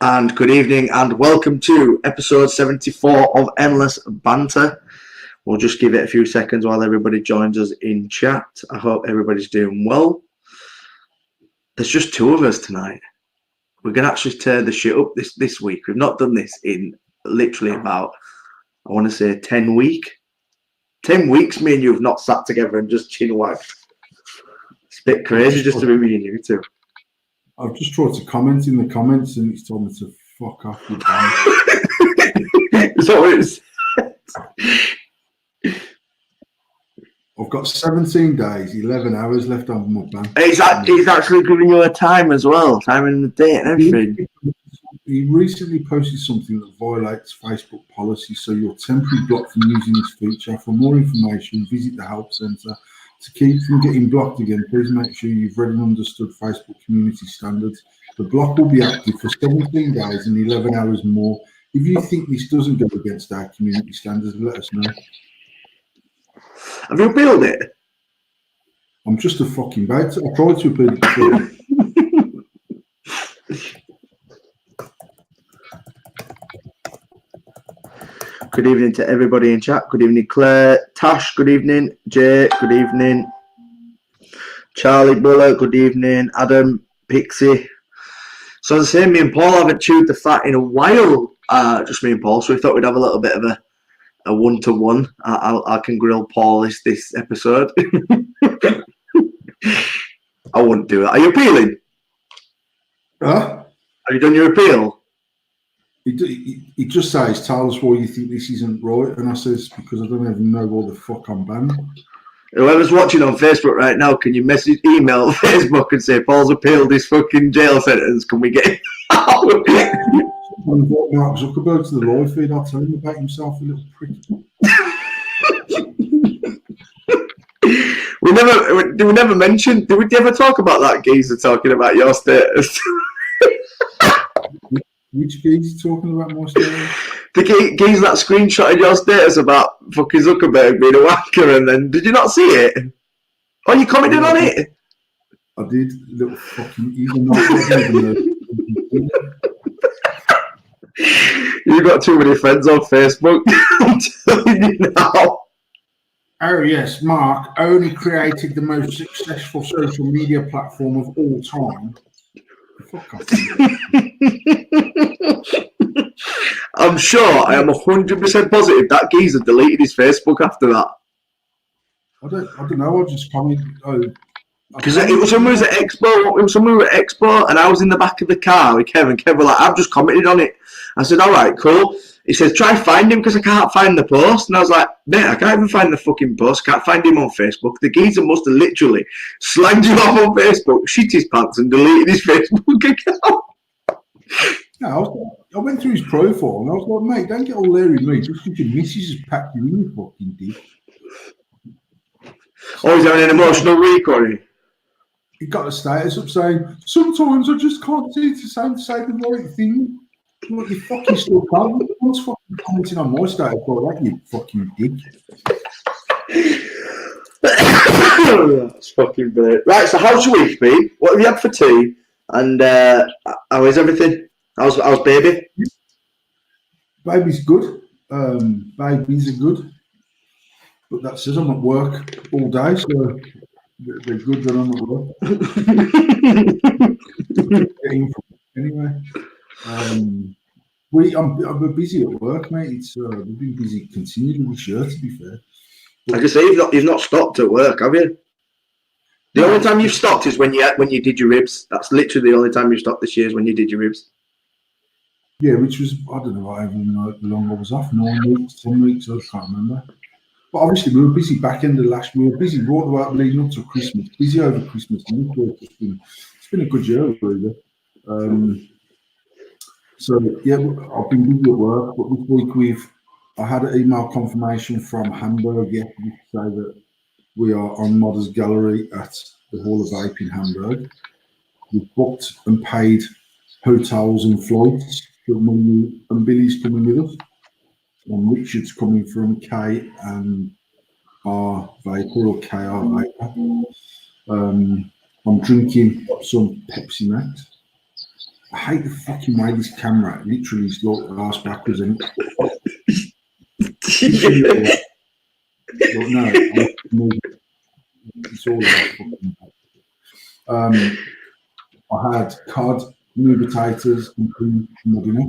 And good evening and welcome to episode 74 of Endless Banter. We'll just give it a few seconds while everybody joins us in chat. I hope everybody's doing well. There's just two of us tonight. We're going to actually turn the shit up this week. We've not done this in literally about, I want to say 10 weeks. 10 weeks me and you have not sat together and just chin wagged. It's a bit crazy just to be me and you two. I've just tried to comment in the comments and it's told me to fuck off. Is that what it is? I've got 17 days, 11 hours left on my ban. He's actually giving you a time as well, time and the date and everything. He recently posted something that violates Facebook policy, so you're temporarily blocked from using this feature. For more information, visit the help centre. To keep from getting blocked again, please make sure you've read and understood Facebook community standards. The block will be active for 17 days and 11 hours more. If you think this doesn't go against our community standards, let us know. Have you appealed it? I'm just a fucking bait. I tried to appeal it before. Good evening to everybody in chat. Good evening, Claire. Tash, good evening. Jay, good evening. Charlie Buller, good evening. Adam, Pixie. So as I say, me and Paul haven't chewed the fat in a while. Just me and Paul. So we thought we'd have a little bit of a one-to-one. I can grill Paul this episode. I wouldn't do it. Are you appealing? Huh? Have you done your appeal? He just says, tell us why you think this isn't right. And I says, because I don't even know why the fuck I'm banned. Whoever's watching on Facebook right now, can you email Facebook and say, Paul's appealed this fucking jail sentence, can we get him out? And what Mark Zuckerberg to the live feed, I'll tell him about himself, a little prick. we never mentioned, did we ever talk about that geezer talking about your status? Which geezer talking about my status? The geezer that screenshotted your status about fucking Zuckerberg being a wanker, and then did you not see it? Oh, you commented on it? I did, little fucking even You've got too many friends on Facebook. I'm telling you now. Oh yes, Mark only created the most successful social media platform of all time. Fuck off. I'm sure, I am 100% positive that geezer deleted his Facebook after that. I don't know. I just commented. Because it was when we was at Expo. It was when we were at Expo, and I was in the back of the car with Kevin. Kevin was like, I've just commented on it. I said, all right, cool. He says, try find him because I can't find the post. And I was like, mate, I can't even find the fucking post. Can't find him on Facebook. The geezer must have literally slagged you off on Facebook, shit his pants, and deleted his Facebook account. Yeah, I went through his profile and I was like, mate, don't get all leery me. Just because your missus has packed you in, you fucking dick. Oh, he's having an emotional week, or he got a status up saying, sometimes I just can't see to say the right thing. What you fucking still can't? What's fucking commenting on my status for that, you fucking dick? That's fucking brilliant. Right, so how's your week been? What have you had for tea? And how is everything? How's baby? Baby's good. Babies are good. But that says I'm at work all day, so they're good that I'm at work. Anyway. I'm busy at work, mate. We've been busy continually this year, to be fair. Like I say, you've not stopped at work, have you? The only time you've stopped is when you did your ribs. That's literally the only time you've stopped this year is when you did your ribs. Yeah, which was, I don't know, I don't even know how long I was off. 9 weeks, 10 weeks, I can't remember. But obviously, we were busy back end of last year. We were busy right about leading up to Christmas, busy over Christmas. And it's been a good year, really. So yeah, I've been busy at work, but this week I had an email confirmation from Hamburg yesterday to say that we are on Modders Gallery at the Hall of Vape in Hamburg. We've booked and paid hotels and flights, and Billy's coming with us, and Richard's coming from K and R Vapor or KR Vapor. I'm drinking some Pepsi Max. I hate the fucking way this camera literally is like arse backwards and but no, it's all arse fucking back. I had cod, new potatoes, and cream for my dinner.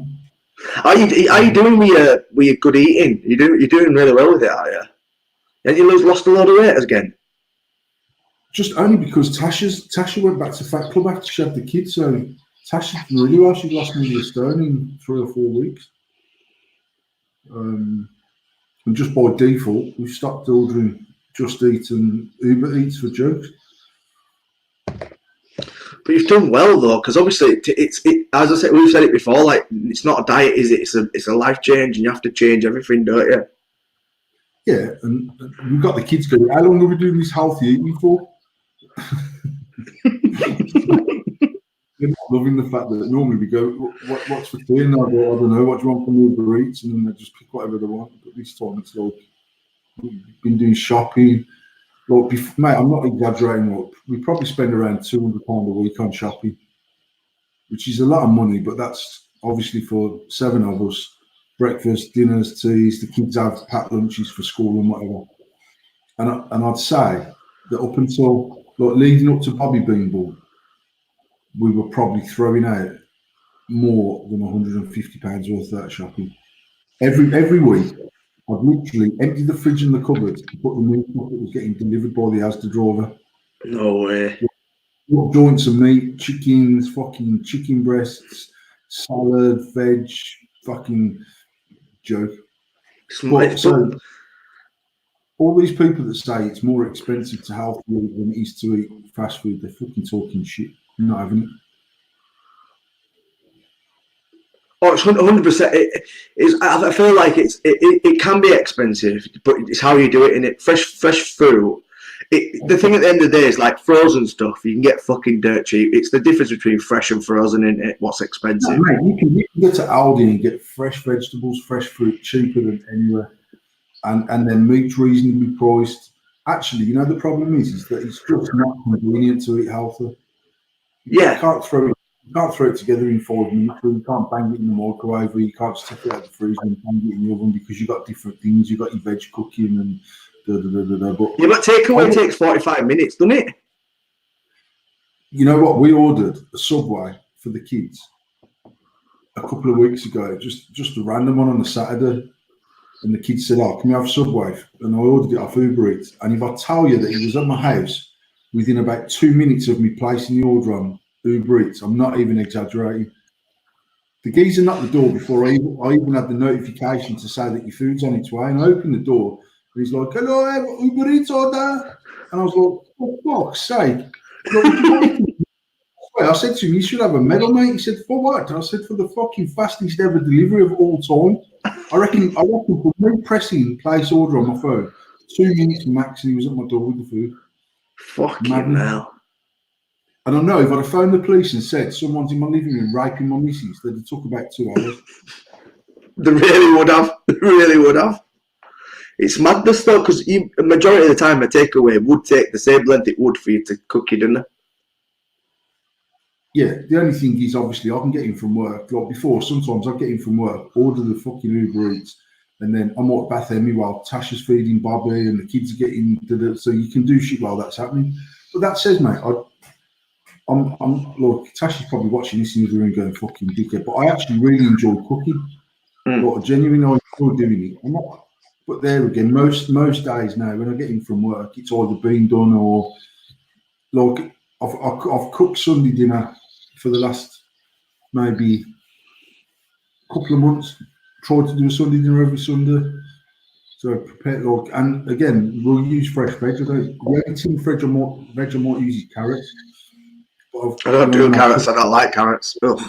Are you doing with your good eating? You're doing really well with it, are you? And you lost a lot of weight again. Just only because Tasha went back to Fat Club after she had the kids, so Tasha's really well. She lost nearly a stone in 3 or 4 weeks. And just by default, we've stopped ordering Just Eat and Uber Eats for jokes. But you've done well though, because obviously it's as I said, we've said it before. Like it's not a diet, is it? It's a life change, and you have to change everything, don't you? Yeah, and we've got the kids going, how long are we doing this healthy eating for? They're not loving the fact that normally we go, what's for tea? And I go, I don't know, what do you want from Uber Eats? And then they just pick whatever they want. But this time it's like, we've been doing shopping. Look, mate, I'm not exaggerating. Look, we probably spend around £200 a week on shopping, which is a lot of money, but that's obviously for 7 of us. Breakfast, dinners, teas, the kids have packed lunches for school and whatever. And I'd say that up until leading up to Bobby being born, we were probably throwing out more than £150 worth of that shopping. Every week, I've literally emptied the fridge and the cupboard to put the meat stuff that was getting delivered by the Asda driver. No way. What joints of meat, chickens, fucking chicken breasts, salad, veg, fucking joke. But so all these people that say it's more expensive to healthy eat than it is to eat fast food, they're fucking talking shit. I'm not having it. Oh, it's 100%. I feel like it can be expensive, but it's how you do it. In it, fresh fruit. The thing at the end of the day is like frozen stuff. You can get fucking dirt cheap. It's the difference between fresh and frozen in it. What's expensive? No, mate, you can go to Aldi and get fresh vegetables, fresh fruit cheaper than anywhere, and then meat's reasonably priced. Actually, you know the problem is that it's just not convenient to eat healthy. Yeah, you can't throw it together in 5 minutes. Or you can't bang it in the microwave, or you can't stick it out the freezer and bang it in the oven because you've got different things. You've got your veg cooking and but takeaway takes 45 minutes, doesn't it? You know what? We ordered a Subway for the kids a couple of weeks ago, just a random one on a Saturday. And the kids said, "Oh, can we have Subway?" And I ordered it off Uber Eats. And if I tell you that it was at my house within about 2 minutes of me placing the order on Uber Eats, I'm not even exaggerating. The geezer knocked the door before I even had the notification to say that your food's on its way. And I opened the door and he's like, "Hello, I have Uber Eats order." And I was like, "For fuck's sake." I said to him, "You should have a medal, mate." He said, "For what?" I said, "For the fucking fastest ever delivery of all time." I reckon for me pressing place order on my phone, 2 minutes max, and he was at my door with the food. Fucking hell. And I know if I'd have phoned the police and said someone's in my living room raping my missus, they'd have took about 2 hours. They really would have. They really would have. It's madness though, because the majority of the time a takeaway would take the same length it would for you to cook your dinner. Yeah, the only thing is obviously I can get in from work. Like before, sometimes I get in from work, order the fucking Uber Eats, and then I'm at Bath Emmy while Tasha's feeding Bobby and the kids are getting so you can do shit while that's happening. But that says, mate, I'm look, Tasha's probably watching this in the room going fucking dickhead, but I actually really enjoy cooking. But genuinely I enjoy doing it. I'm not, but there again, most days now when I get in from work, it's either been done or like I've cooked Sunday dinner for the last maybe couple of months. Tried to do a Sunday dinner every Sunday. So prepare like, and again, we'll use fresh veg. The only tin veg I might use is carrots. I don't do carrots. I don't like carrots. Cook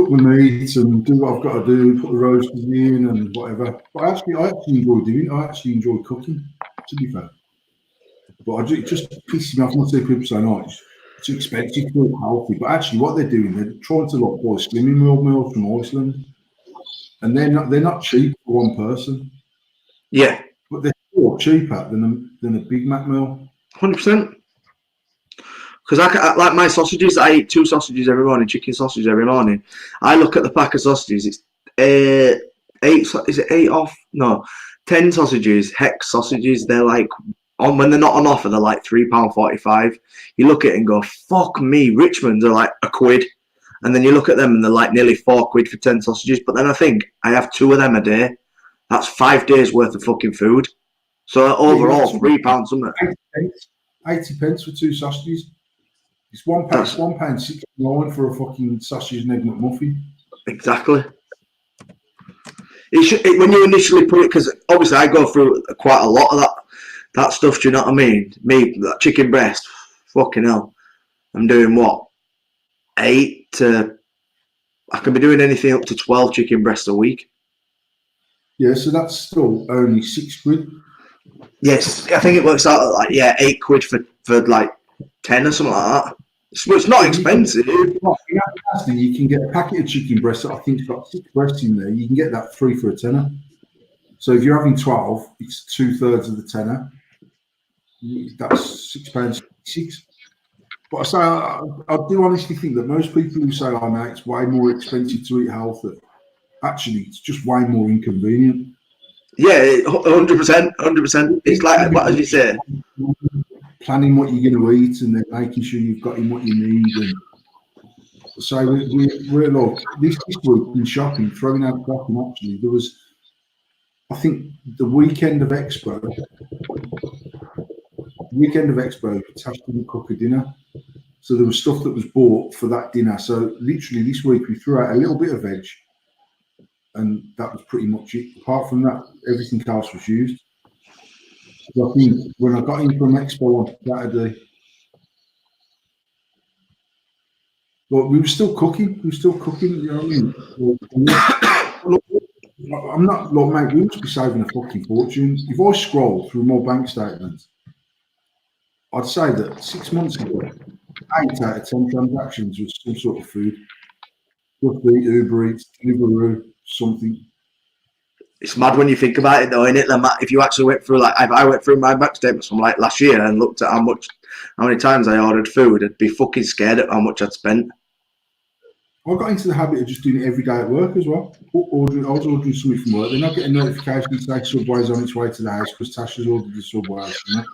the meat and do what I've got to do. Put the roasters in and whatever. But I actually enjoy doing it. I actually enjoy cooking. To be fair, but it just pisses me off. Not say people say, "No, it's too expensive to eat healthy." But actually, what they're doing, they're trying to buy slimming meals from Iceland, and they're not cheap for one person. Yeah, but they're still cheaper than a Big Mac meal. 100%. Because like my sausages, I eat 2 sausages every morning, chicken sausage every morning. I look at the pack of sausages. It's 8. Is it 8 off? No, 10 sausages. Hex sausages. They're like on when they're not on offer. They're like £3.45. You look at it and go, fuck me. Richmond's are like £1. And then you look at them and they're like nearly £4 for 10 sausages. But then I think I have 2 of them a day. That's 5 days worth of fucking food. So overall, £3 something. 80 pence for 2 sausages. It's £1.69 for a fucking sausage and egg McMuffin. Exactly. When you initially put it, because obviously I go through quite a lot of that stuff. Do you know what I mean? Me, that chicken breast, fucking hell. I'm doing what? 8 to. I can be doing anything up to 12 chicken breasts a week. Yeah, so that's still only £6. Yes, I think it works out at like £8 for like 10 or something like that. It's not expensive. You can get a packet of chicken breasts that I think's got 6 breasts in there. You can get that 3 for a tenner. So if you're having 12, it's 2/3 of the tenner. That's £6.66. But I say I do honestly think that most people who say, "Oh no, it's way more expensive to eat healthy," actually, it's just way more inconvenient. Yeah, 100%, 100%. It's like what as you say. Planning what you're going to eat and then making sure you've got in what you need. And so we're like this week in shopping, throwing out shopping. Actually, there was, I think, the weekend of Expo. Tash didn't cook a dinner, so there was stuff that was bought for that dinner. So literally this week we threw out a little bit of veg, and that was pretty much it. Apart from that, everything else was used. So I think when I got in from Expo on Saturday, but we were still cooking. You know what I mean? I'm not like, mate. We must be saving a fucking fortune. If I scroll through my bank statements, I'd say that 6 months ago, 8 out of 10 transactions was some sort of food. Just eat, Uber Eats, Deliveroo, something. It's mad when you think about it, though, isn't it? If you actually went through, like, if I went through my bank statements from like last year and looked at how many times I ordered food, I'd be fucking scared at how much I'd spent. I got into the habit of just doing it every day at work as well. I was ordering something from work, then I get a notification to say Subway's on its way to the house because Tasha's ordered the Subway. You know?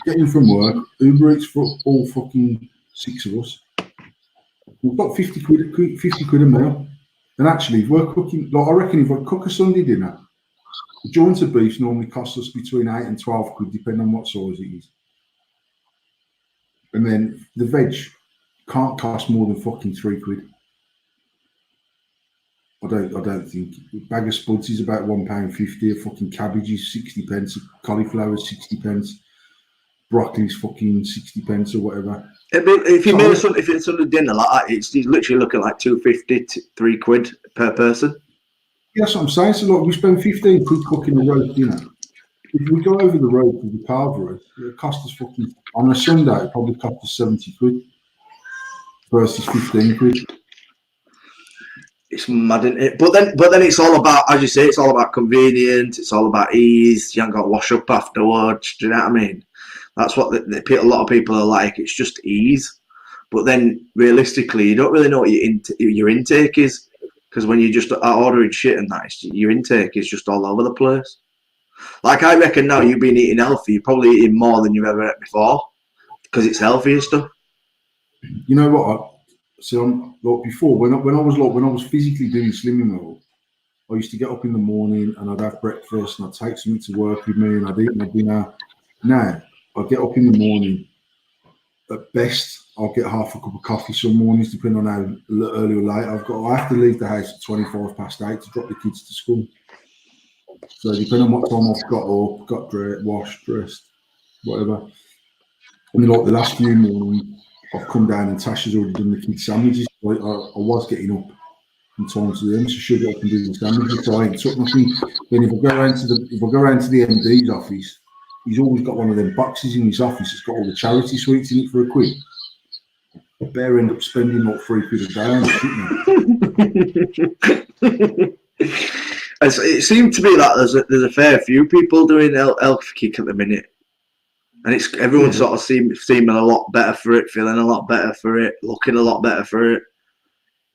Getting from work, Uber Eats for all fucking 6 of us. We've got 50 quid a meal. And actually, if we're cooking, like, I reckon if I cook a Sunday dinner, the joint of beef normally costs us between 8 and 12 quid, depending on what size it is. And then the veg can't cost more than fucking 3 quid. I don't think. A bag of spuds is about £1.50. A fucking cabbage is 60 pence. A cauliflower is 60 pence. Broccoli is fucking 60 pence or whatever. If it's on a dinner like that, it's literally looking like £2.50 to £3 per person. Yeah, that's what I'm saying. So like, we spend 15 quid cooking a roast dinner. If we go over the road to the carvery, it costs us fucking, on a Sunday, it probably costs us 70 quid versus 15 quid. It's mad, isn't it? But then it's all about, as you say, it's all about convenience. It's all about ease. You haven't got to wash up afterwards. Do you know what I mean? That's what a lot of people are like. It's just ease. But then realistically, you don't really know what your intake is, because when you just are ordering shit and that, your intake is just all over the place. Like, I reckon now you've been eating healthy, you're probably eating more than you've ever ate before, because it's healthy and stuff. You know what? So like before, when I was physically doing slimming mode, I used to get up in the morning and I'd have breakfast and I'd take something to work with me and I'd eat my dinner. Now I get up in the morning. At best, I'll get half a cup of coffee some mornings, depending on how early or late I have to leave the house at 8:25 to drop the kids to school. So depending on what time I've got washed, dressed, whatever. And like the last few mornings, I've come down and Tasha's already done the kids' sandwiches. I was getting up in time to them, so she'll get up and do the sandwiches. So I ain't took nothing. Then if I go around to the MD's office, he's always got one of them boxes in his office that's got all the charity sweets in it for £1. I better end up spending like £3 a day on shit. It seemed to me that there's a fair few people doing health kick at the minute. And it's everyone sort of seeming a lot better for it, feeling a lot better for it, looking a lot better for it.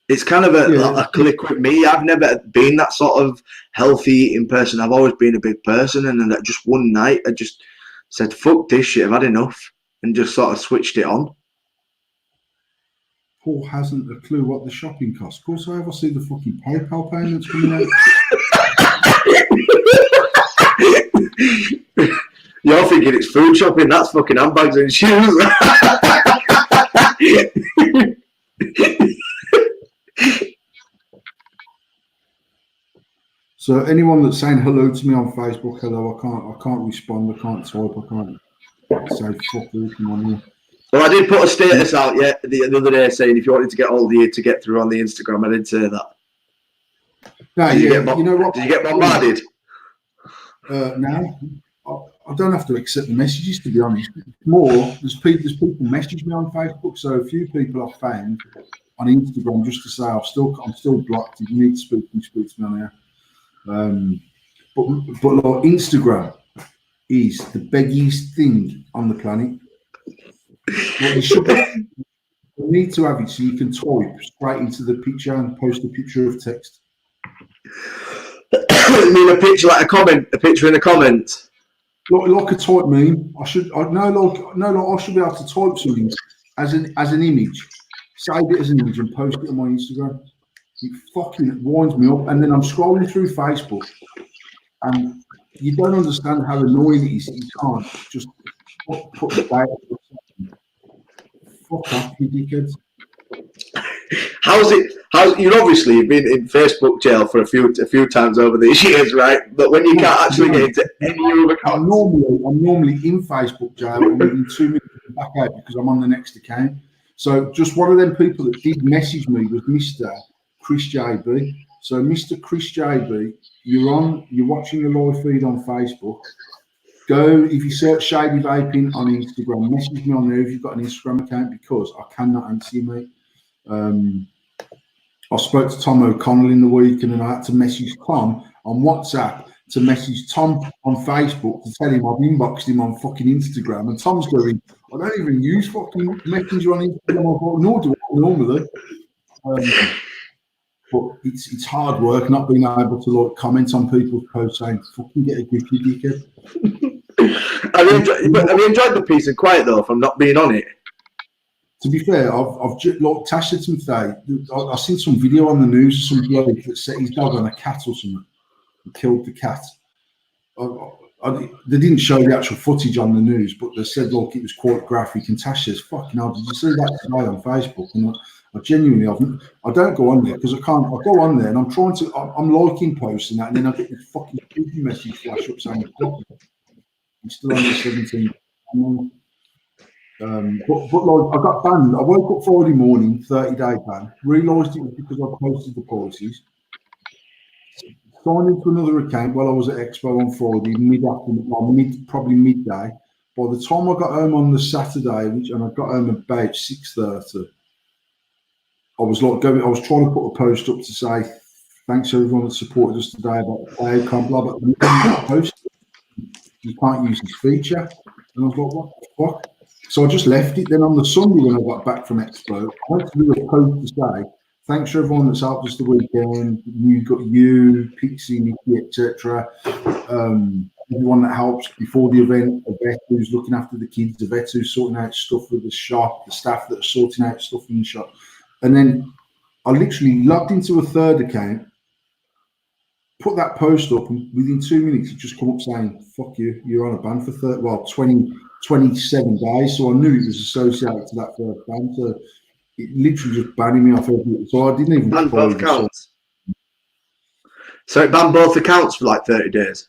It's kind of a click with me. I've never been that sort of healthy eating person. I've always been a big person, and then just one night I just said, "Fuck this shit! I've had enough," and just sort of switched it on. Paul hasn't a clue what the shopping costs. Of course, I ever see the fucking PayPal payments coming out. You're thinking it's food shopping. That's fucking handbags and shoes. So anyone that's saying hello to me on Facebook, hello, I can't respond, I can't type, I can't say fuck you on here. Well, I did put a status out the other day saying if you wanted to get hold of you to get through on the Instagram, I did say that. No, you know what? Did you get bombarded? No, I don't have to accept the messages, to be honest. More, there's people message me on Facebook, so a few people I've found on Instagram just to say I'm still blocked. If you need to speak to me on here. But like Instagram is the biggest thing on the planet. You need to have it so you can type straight into the picture and post a picture of text. You mean a picture like a picture in a comment? Like a type meme. I should be able to type something as an image, save it as an image and post it on my Instagram. It fucking winds me up, and then I'm scrolling through Facebook, and you don't understand how annoying it is that you can't just put the data. Fuck off, you dickheads. How's you've obviously been in Facebook jail for a few times over these years, right? But when you can't actually get into any other account. I'm normally in Facebook jail, and within 2 minutes I'm back out because I'm on the next account. So just one of them people that did message me was Mr. Chris JB. So Mr. Chris JB, you're watching the live feed on Facebook. Go, if you search Shady Vaping on Instagram, message me on there if you've got an Instagram account, because I cannot answer you, mate. I spoke to Tom O'Connell in the week, and then I had to message Tom on WhatsApp to message Tom on Facebook to tell him I've inboxed him on fucking Instagram. And Tom's going, I don't even use fucking Messenger on Instagram, nor do I normally. But it's hard work not being able to like comment on people's posts saying fucking get a grip, you dickhead. Have you enjoyed the peace and quiet though from not being on it? To be fair, I've just, like Tash said to me today, I've seen some video on the news of some bloke that set his dog on a cat or something and killed the cat. They didn't show the actual footage on the news, but they said, look, it was quite graphic. And Tash says, fucking hell, did you see that today on Facebook? And I genuinely haven't. I don't go on there because I can't. I go on there and I'm liking posts and that, and then I get this fucking stupid message flash up saying, I'm still on the 17th. But like, I got banned. I woke up Friday morning, 30-day ban, realised it was because I posted the policies, signed into another account while I was at Expo on Friday, probably midday. By the time I got home on the Saturday, and I got home about 6:30, I was trying to put a post up to say, thanks everyone that supported us today about the play outcome, blah, blah, blah. You can't use this feature. And I was like, what the fuck? So I just left it. Then on the Sunday when I got back from Expo, I went to do a post to say, thanks to everyone that's helped us the weekend. You, Pixie, Nikki, etc. Everyone that helps before the event, a vet who's looking after the kids, a vet who's sorting out stuff with the shop, the staff that are sorting out stuff in the shop. And then I literally logged into a third account, put that post up, and within 2 minutes, it just come up saying, fuck you, you're on a ban for 27 days. So I knew it was associated to that first ban. So it literally just banned me off everything. So I didn't even ban both accounts. So it banned both accounts for like 30 days.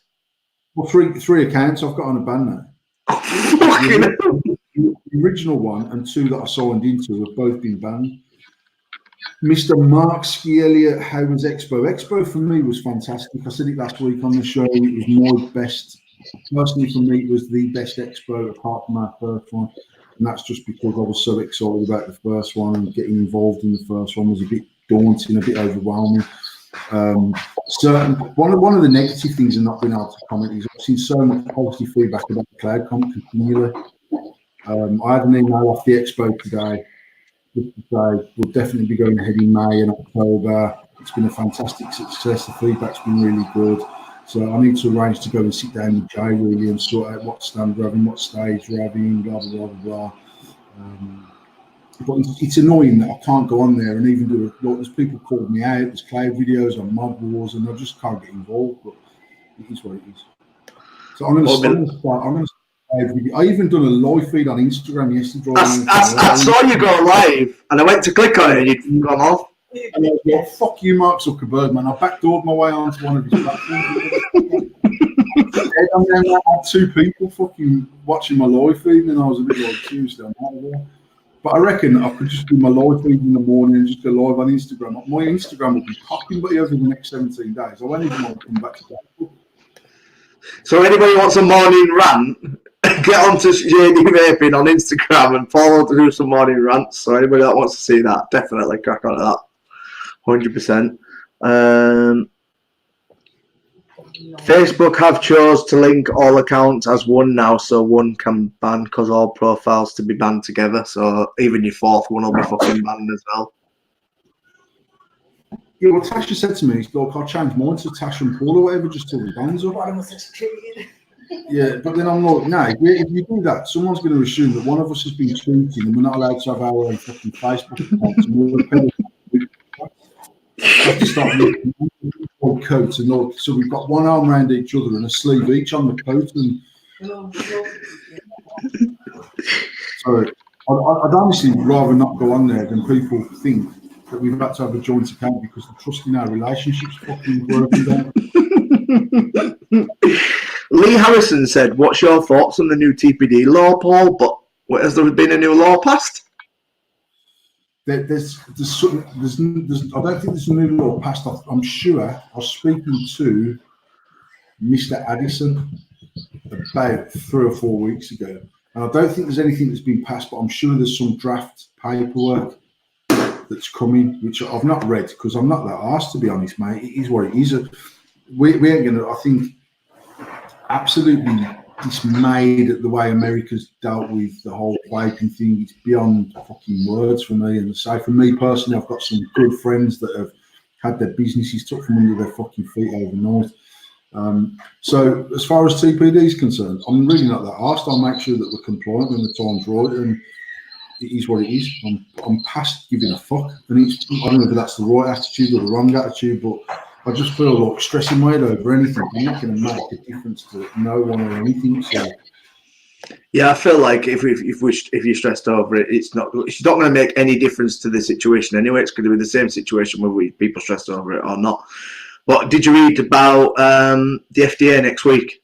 Well, three accounts I've got on a ban now. The original one and two that I signed into have both been banned. Mr. Mark Sciellia, how was Expo? Expo for me was fantastic. I said it last week on the show. It was my best. Personally, for me, it was the best Expo apart from our first one. And that's just because I was so excited about the first one, and getting involved in the first one was a bit daunting, a bit overwhelming. One of the negative things of not being able to comment is I've seen so much positive feedback about the cloud comp continually. I had an email off the expo today. We'll definitely be going ahead in May and October. It's been a fantastic success. The feedback's been really good. So I need to arrange to go and sit down with Jay really and sort out what stand we're having, what stage we're having, blah, blah, blah, blah. But it's annoying that I can't go on there and even do it. There's people called me out. There's cloud videos on Mod Wars, and I just can't get involved. But it is what it is. So I'm going to start. I even done a live feed on Instagram yesterday. I saw you go live, and I went to click on it, and you'd gone off. And I was like, fuck you, Mark Zuckerberg, man. I backdoored my way onto one of his platforms. I had 2 people fucking watching my live feed, and I was a bit like, Tuesday, I'm out of there. But I reckon I could just do my live feed in the morning and just go live on Instagram. My Instagram will be popping, but over the next 17 days. I won't even want to come back to that. So anybody wants a morning rant, get onto JD Vaping on Instagram and follow to do some morning rants. So anybody that wants to see that, definitely crack on to that. 100%. Facebook have chose to link all accounts as one now, so one can ban because all profiles to be banned together. So even your 4th one will be fucking banned as well. Yeah, well, Tasha said to me, look, I'll change mine to Tasha and Paul or whatever, just till the bans up. Yeah, but then I'm like, no, if you do that, someone's going to assume that one of us has been tweeting and we're not allowed to have our own fucking Facebook accounts. And have to start making coats and all. So we've got one arm around each other and a sleeve each on the coat. And so I'd honestly rather not go on there than people think that we've had to have a joint account because the trust in our relationship's fucking broken down. Lee Harrison said, "What's your thoughts on the new TPD law, Paul? But has there been a new law passed?" I don't think there's a new law passed. I'm sure I was speaking to Mr. Addison about 3 or 4 weeks ago, and I don't think there's anything that's been passed, but I'm sure there's some draft paperwork that's coming, which I've not read because I'm not that arsed, to be honest, mate. It is what it is. We ain't gonna. I think absolutely dismayed at the way America's dealt with the whole vaping thing. It's beyond fucking words for me. And so for me personally, I've got some good friends that have had their businesses took from under their fucking feet overnight. So as far as TPD is concerned, I'm really not that arsed. I'll make sure that we're compliant when the time's right, and it is what it is. I'm past giving a fuck, and I don't know if that's the right attitude or the wrong attitude, but I just feel like stressing my head over anything. I'm not going to make a difference to no one or anything. So, yeah, I feel like if you're stressed over it, it's not going to make any difference to the situation anyway. It's going to be the same situation whether people stressed over it or not. But did you read about the FDA next week?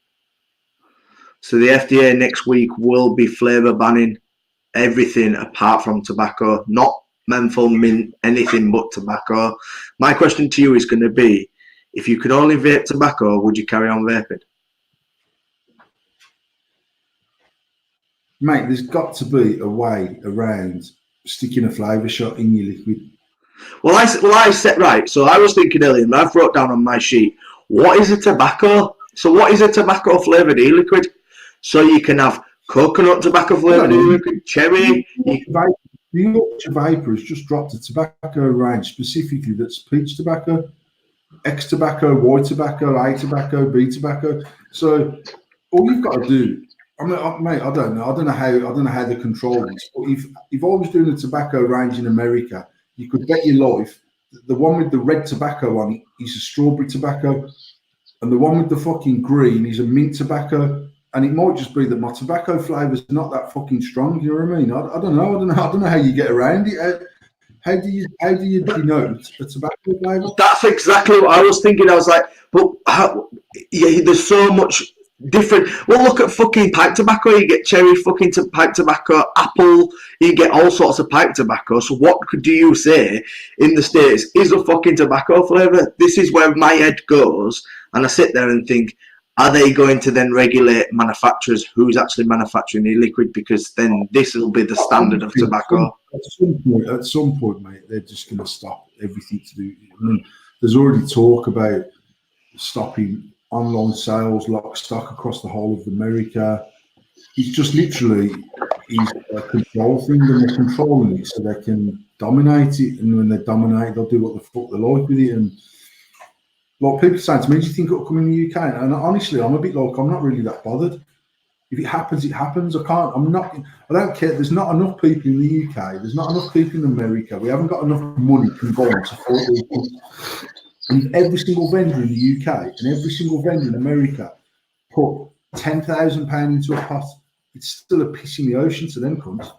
So the FDA next week will be flavour banning everything apart from tobacco, not menthol, mint, anything but tobacco. My question to you is going to be, if you could only vape tobacco, would you carry on vaping? Mate, there's got to be a way around sticking a flavour shot in your liquid. Well, I said, right, so I was thinking earlier, and I've wrote down on my sheet, what is a tobacco? So what is a tobacco flavoured e-liquid? So you can have coconut tobacco flavoured e-liquid, cherry. The Yorkshire Vapor has just dropped a tobacco range specifically that's peach tobacco, X tobacco, Y tobacco, A tobacco, B tobacco. So all you've got to do, mate, I don't know how they control this. But if I was doing a tobacco range in America, you could bet your life the one with the red tobacco on it is a strawberry tobacco, and the one with the fucking green is a mint tobacco. And it might just be that my tobacco flavour's not that fucking strong. You know what I mean? I don't know how you get around it. How do you denote a tobacco flavour? That's exactly what I was thinking. I was like, but there's so much different. Well, look at fucking pipe tobacco. You get cherry fucking pipe tobacco, apple. You get all sorts of pipe tobacco. So what do you say in the States is a fucking tobacco flavour? This is where my head goes, and I sit there and think, are they going to then regulate manufacturers who's actually manufacturing the liquid? Because then this will be the standard of tobacco. At some point, mate, they're just going to stop everything to do. I mean, there's already talk about stopping online sales, lock stock across the whole of America. It's just literally is a control thing, and they're controlling it so they can dominate it. And when they dominate, they'll do what the fuck they like with it. And like people say to me, do you think it'll come in the UK? And honestly, I'm a bit like, I'm not really that bothered. If it happens, it happens. I don't care. There's not enough people in the UK. There's not enough people in America. We haven't got enough money combined to fight these. And if every single vendor in the UK and every single vendor in America put £10,000 into a pot, it's still a piss in the ocean to them cunts.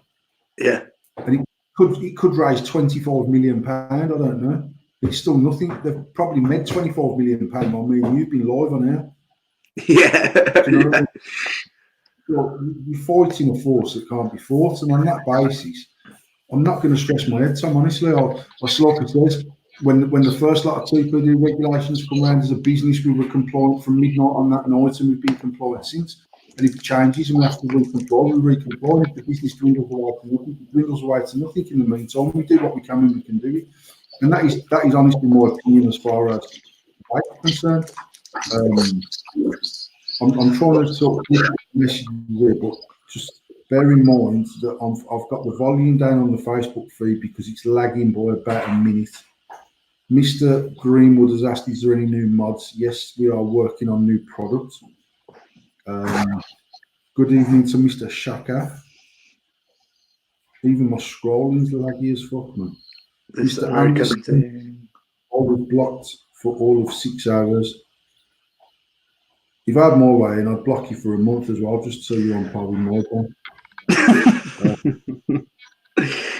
Yeah. And it could raise £25 million. I don't know. It's still nothing. They've probably made £25 million while me and you've been live on air. Yeah. Do you know what I mean? Well, you're fighting a force that can't be fought, and on that basis, I'm not going to stress my head, Tom. Honestly, like I said, when the first lot of TPD regulations come around as a business, we were compliant from midnight on that night, and we've been compliant since. And if it changes and we have to recomply, we recomply. If the business dwindles away to nothing, it dwindles away to nothing. In the meantime, we do what we can when we can do it, and that is honestly my opinion as far as I'm concerned. I'm trying to sort of message here, but just bear in mind that I've got the volume down on the Facebook feed because it's lagging by about a minute. Mr. Greenwood has asked, is there any new mods? Yes, we are working on new products. Good evening to Mr. Shaka. Even my scrolling's laggy as fuck, man. This Mr. American Anderson, thing. I was blocked for all of 6 hours. If I had my way, and I'd block you for a month as well, just so you're on par with my one.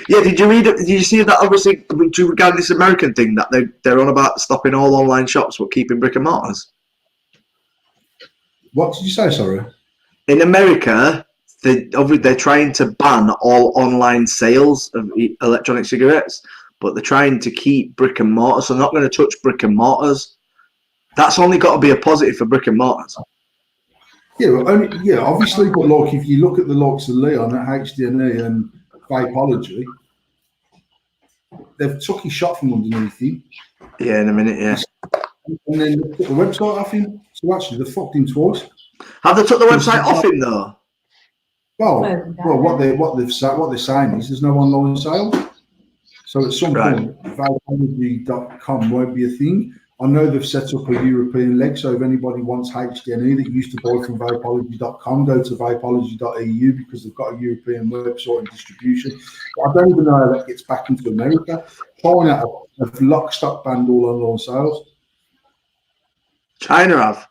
Yeah, did you read it? Did you see that? Obviously, do you regard this American thing that they're on about stopping all online shops but keeping brick and mortars? What did you say, sorry? In America, they're trying to ban all online sales of electronic cigarettes, but they're trying to keep brick and mortar. So they're not going to touch brick and mortars. That's only got to be a positive for brick and mortars. Yeah, obviously, but like if you look at the likes of Leon at HDNE and Vapology, they've took his shot from underneath him. Yeah, in a minute, yeah. And then they put the website off him. So actually, they fucked him twice. Have they took the website off him though? Well, what they're saying is there's no online sales. So at some point, vapology.com won't be a thing. I know they've set up a European leg, so if anybody wants HDNE that used to buy from vapology.com, go to vapology.eu because they've got a European website and distribution. But I don't even know how that gets back into America. China have lock, stock, banned all online sales. China have.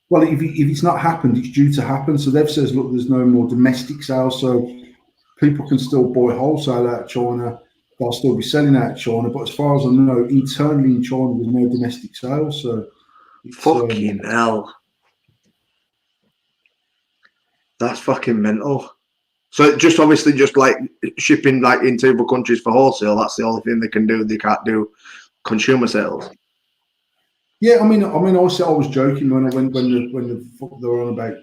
Well, if it's not happened, it's due to happen. So they've said, look, there's no more domestic sales, so people can still buy wholesale out of China. They'll still be selling out of China, but as far as I know, internally in China, there's no domestic sales. So it's, fucking hell, that's fucking mental. So just obviously just like shipping like into other countries for wholesale. That's the only thing they can do. They can't do consumer sales. Yeah, I mean, I was joking when they were on about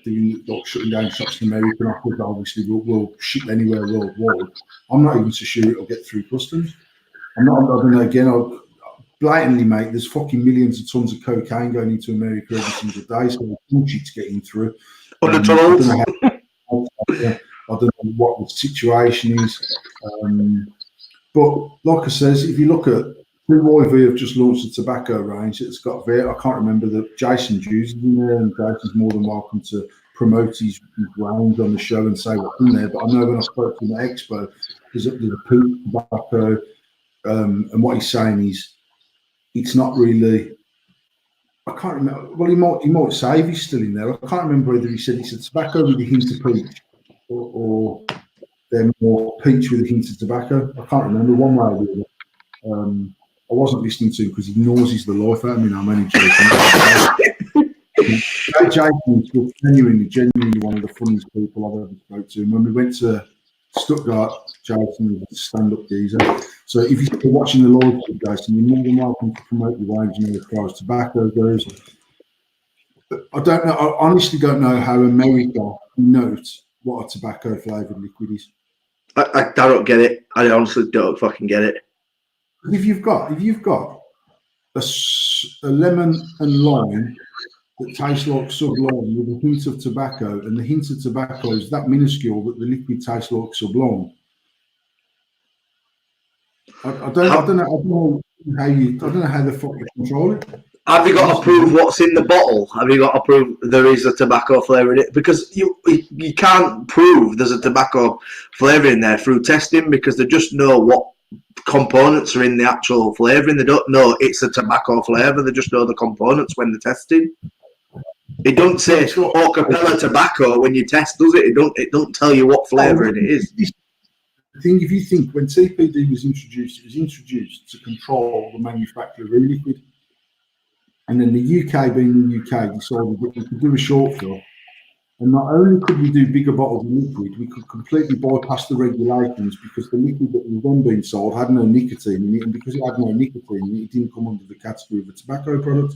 shutting down shops in America. And I thought obviously we'll ship anywhere worldwide. I'm not even so sure it'll get through customs. I don't know. Again, I'll blatantly, mate. There's fucking millions of tons of cocaine going into America every single day, so it's getting through. I don't know what the situation is, but like I says, if you look at YV have just launched a tobacco range that's got I can't remember that Jason Jews is in there, and Jason's more than welcome to promote his range on the show and say what's in there. But I know when I spoke to him at Expo, there's a poop tobacco, and what he's saying is it's not really. I can't remember. Well, he might say if he's still in there. I can't remember whether he said it's a tobacco with a hint of peach, or they're more peach with a hint of tobacco. I can't remember one way or the other. I wasn't listening to him because he nauseous the life out of me. I'm only joking. Jason is genuinely one of the funniest people I've ever spoke to. And when we went to Stuttgart, Jason was a stand-up geezer. So if you're still watching the live, Jason, you're more than welcome to promote your range as far as tobacco goes. I don't know. I honestly don't know how America knows what a tobacco-flavored liquid is. I don't get it. I honestly don't fucking get it. If you've got a lemon and lime that tastes like Sublime with a hint of tobacco, and the hint of tobacco is that minuscule that the liquid tastes like Sublime. I don't know how the fuck you control it. Have you got to prove what's in the bottle? Have you got to prove there is a tobacco flavour in it? Because you can't prove there's a tobacco flavour in there through testing, because they just know what components are in the actual flavouring. They don't know it's a tobacco flavour. They just know the components when they're testing. It don't say Capella tobacco when you test, does it? It don't tell you what flavour it is. The thing, if you think when TPD was introduced, it was introduced to control the manufacture of e-liquid. And then the UK, being the UK, decided that we could do a short fill. And not only could we do bigger bottles of liquid, we could completely bypass the regulations, because the liquid that was then being sold had no nicotine in it. And because it had no nicotine in it, it didn't come under the category of a tobacco product.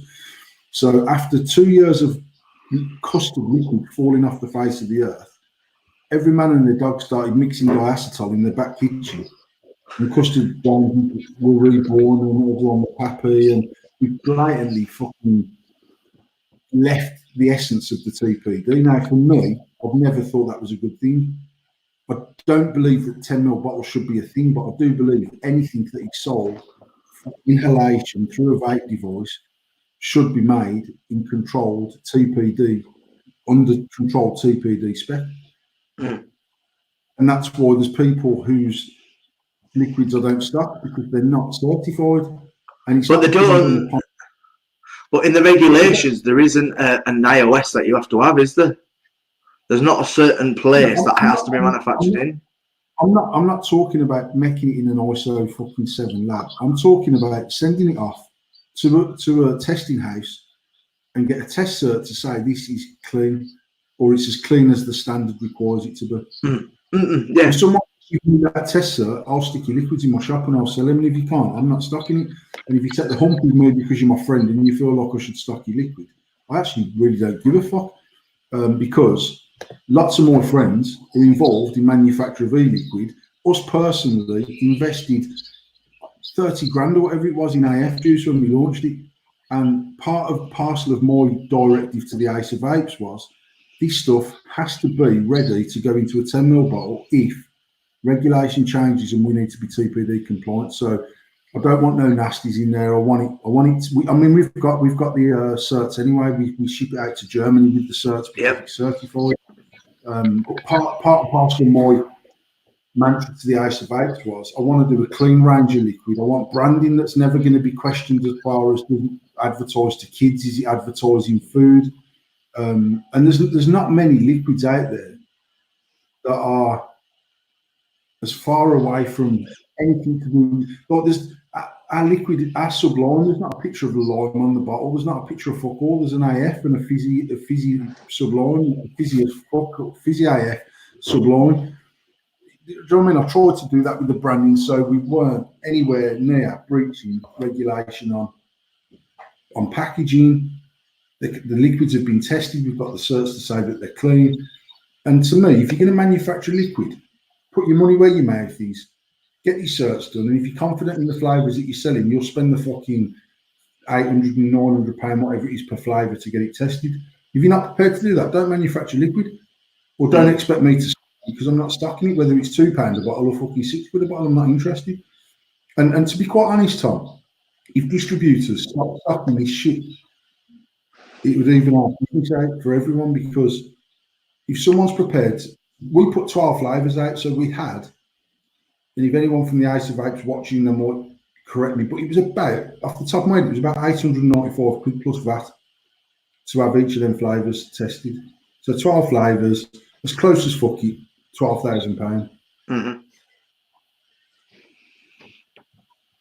So after 2 years of custard liquid falling off the face of the earth, every man and their dog started mixing diacetyl in their back kitchen. And custard gangs were reborn, and everyone was happy, and we blatantly fucking left the essence of the TPD. Now, for me, I've never thought that was a good thing. I don't believe that 10ml bottles should be a thing, but I do believe anything that is sold for inhalation through a vape device should be made in controlled TPD, under controlled TPD spec. And that's why there's people whose liquids I don't stock, because they're not certified. And it's but they don't. But in the regulations, there isn't an iOS that you have to have, is there? There's not a certain place that has to be manufactured in. I'm not talking about making it in an ISO fucking 7 lab. I'm talking about sending it off to a testing house and get a test cert to say this is clean, or it's as clean as the standard requires it to be. Yeah. If someone gives me that test cert, I'll stick your liquids in my shop and I'll sell them. And if you can't, I'm not stocking it. And if you take the hump with me because you're my friend and you feel like I should stock your liquid, I actually really don't give a fuck, because lots of my friends are involved in manufacture of e-liquid. Us personally invested 30 grand or whatever it was in AF juice when we launched it. And parcel of my directive to the Ace of Vapes was, this stuff has to be ready to go into a 10ml bottle if regulation changes and we need to be TPD compliant. So I don't want no nasties in there. I want it. I mean, we've got the certs anyway. We ship it out to Germany with the certs because it's certified. But part and parcel of my mantra to the Ace of Vapes was, I want to do a clean range of liquid. I want branding that's never going to be questioned as far as advertised to kids. Is it advertising food? And there's not many liquids out there that are as far away from anything to do. Like there's our liquid, our Sublime. There's not a picture of a lime on the bottle. There's not a picture of fuck all. There's an AF and a fizzy Sublime, a fizzy as fuck, fizzy AF Sublime. Do you know what I mean? I tried to do that with the branding, so we weren't anywhere near breaching regulation on packaging. The liquids have been tested. We've got the certs to say that they're clean. And to me, if you're going to manufacture liquid, put your money where your mouth is. Get your certs done. And if you're confident in the flavours that you're selling, you'll spend the fucking £800 and £900, whatever it is per flavour, to get it tested. If you're not prepared to do that, don't manufacture liquid. Or don't expect me to stock it, because I'm not stocking it, whether it's £2 a bottle or fucking £6 a bottle. I'm not interested. And to be quite honest, Tom, if distributors stop stocking this shit, it would even our business out for everyone, because if someone's prepared, we put 12 flavours out, so we had, and if anyone from the Ace of Vapes watching them might correct me, but it was about, off the top of my head, it was about 895 quid plus VAT to have each of them flavours tested. So 12 flavours, as close as fuck it, £12,000. Mm-hmm.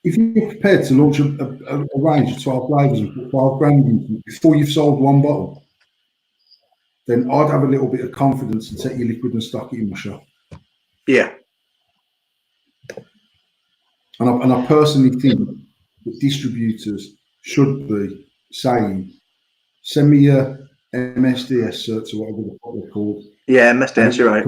If you're prepared to launch a range of 12 flavours and put 5 grand into it before you've sold one bottle, then I'd have a little bit of confidence and take your liquid and stock it in my shop. Yeah. And I personally think that distributors should be saying, send me your MSDS certs or whatever the fuck they're called. Yeah, MSDS, you're right.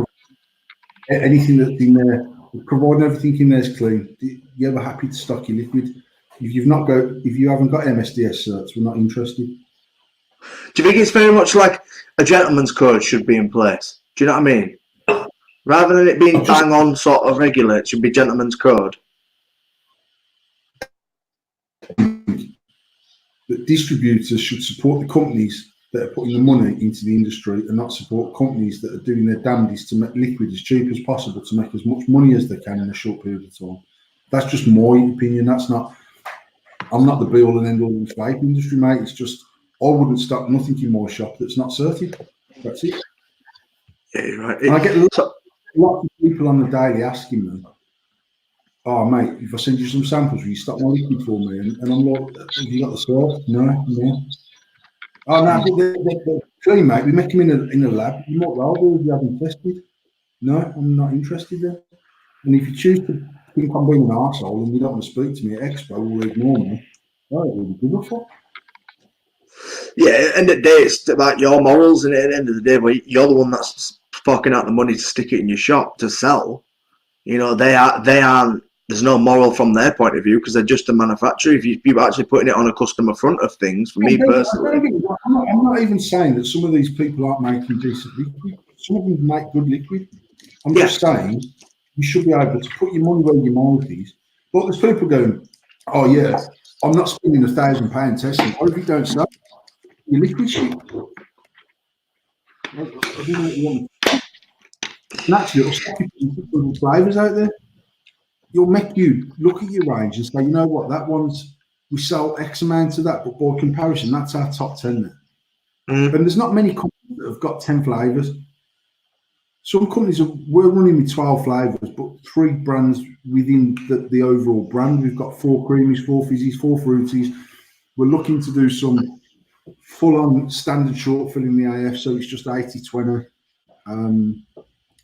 Anything that's in there, providing everything in there is clean. You're ever happy to stock your liquid? if you haven't got MSDS certs, we're not interested. Do you think it's very much like a gentleman's code should be in place? Do you know what I mean? Rather than it being bang on sort of regular, it should be gentleman's code. That distributors should support the companies that are putting the money into the industry and not support companies that are doing their damnedest to make liquid as cheap as possible to make as much money as they can in a short period of time. That's just my opinion. I'm not the be all and end all in the vape industry, mate. It's just I wouldn't stock nothing in my shop that's not certified. That's it. Yeah, you're right. And I get lots of people on the daily asking me, "Oh, mate, if I send you some samples, will you stock my liquid for me?" And I'm like, "Have you got the cert?" No. Oh, no, but they're clean, mate. We make them in a lab. You might well do if you haven't tested. No, I'm not interested then. And if you choose to think I'm being an arsehole and you don't want to speak to me at Expo or ignore me, I don't really give a fuck. Yeah, at the end of the day, it's about your morals, and at the end of the day, you're the one that's forking out the money to stick it in your shop to sell. You know, they aren't. There's no moral from their point of view because they're just a manufacturer. If you're actually putting it on a customer front of things, for me personally, I'm not even saying that some of these people aren't making decent liquid. Some of them make good liquid. I'm just saying you should be able to put your money where your mouth is. But there's people going, "Oh yeah, I'm not spending £1,000 testing. What if you don't sell your liquid shit?" I don't know what you want. And actually, it'll stop you from putting flavours out there. It'll make you look at your range and say, "You know what, that one's, we sell X amount of that, but by comparison, that's our top 10 there." And there's not many companies that have got 10 flavours. Some companies we're running with 12 flavours, but 3 brands within the overall brand. We've got 4 creamies, 4 fizzies, 4 fruities. We're looking to do some full-on standard short fill in the AF, so it's just 80/20.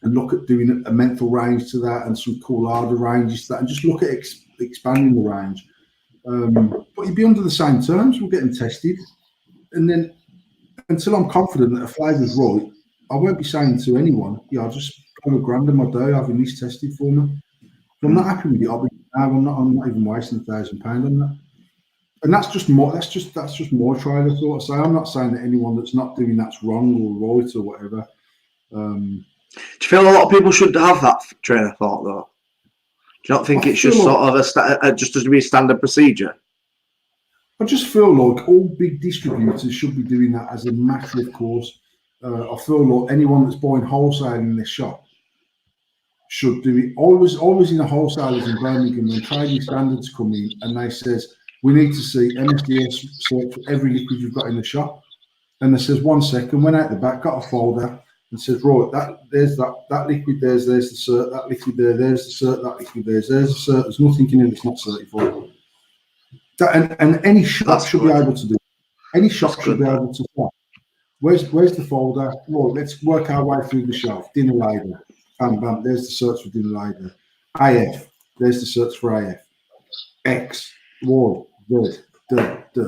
And look at doing a menthol range to that and some cool harder ranges to that, and just look at expanding the range. But you'd be under the same terms. We'll get them tested, and then until I'm confident that a flavour's right, I won't be saying to anyone, "Yeah, I'll just put $1,000 on my day having this tested for me." If I'm not happy with it, I'm not even wasting £1,000 on that. And that's just more trial of thought. So I'm not saying that anyone that's not doing that's wrong or right or whatever. Do you feel a lot of people should have that train of thought though? Do you not think it's just sort of just to be a standard procedure? I just feel like all big distributors should be doing that as a matter of course. I feel like anyone that's buying wholesale in their shop should do it. Always in the wholesalers in Birmingham when trading standards come in and they says, "We need to see MSDS cert for every liquid you've got in the shop." And they says, "1 second," went out the back, got a folder and says, "Right, there's that liquid, there's the cert, that liquid there's the cert, that liquid there's the cert. There's nothing in it that's not certified." And any shop should be able to do. Any shop should be able to say, Where's the folder? Well, let's work our way through the shelf. Dinner label. Bam, bam. There's the search for dinner label. AF. There's the search for AF. X. Y. Z. D.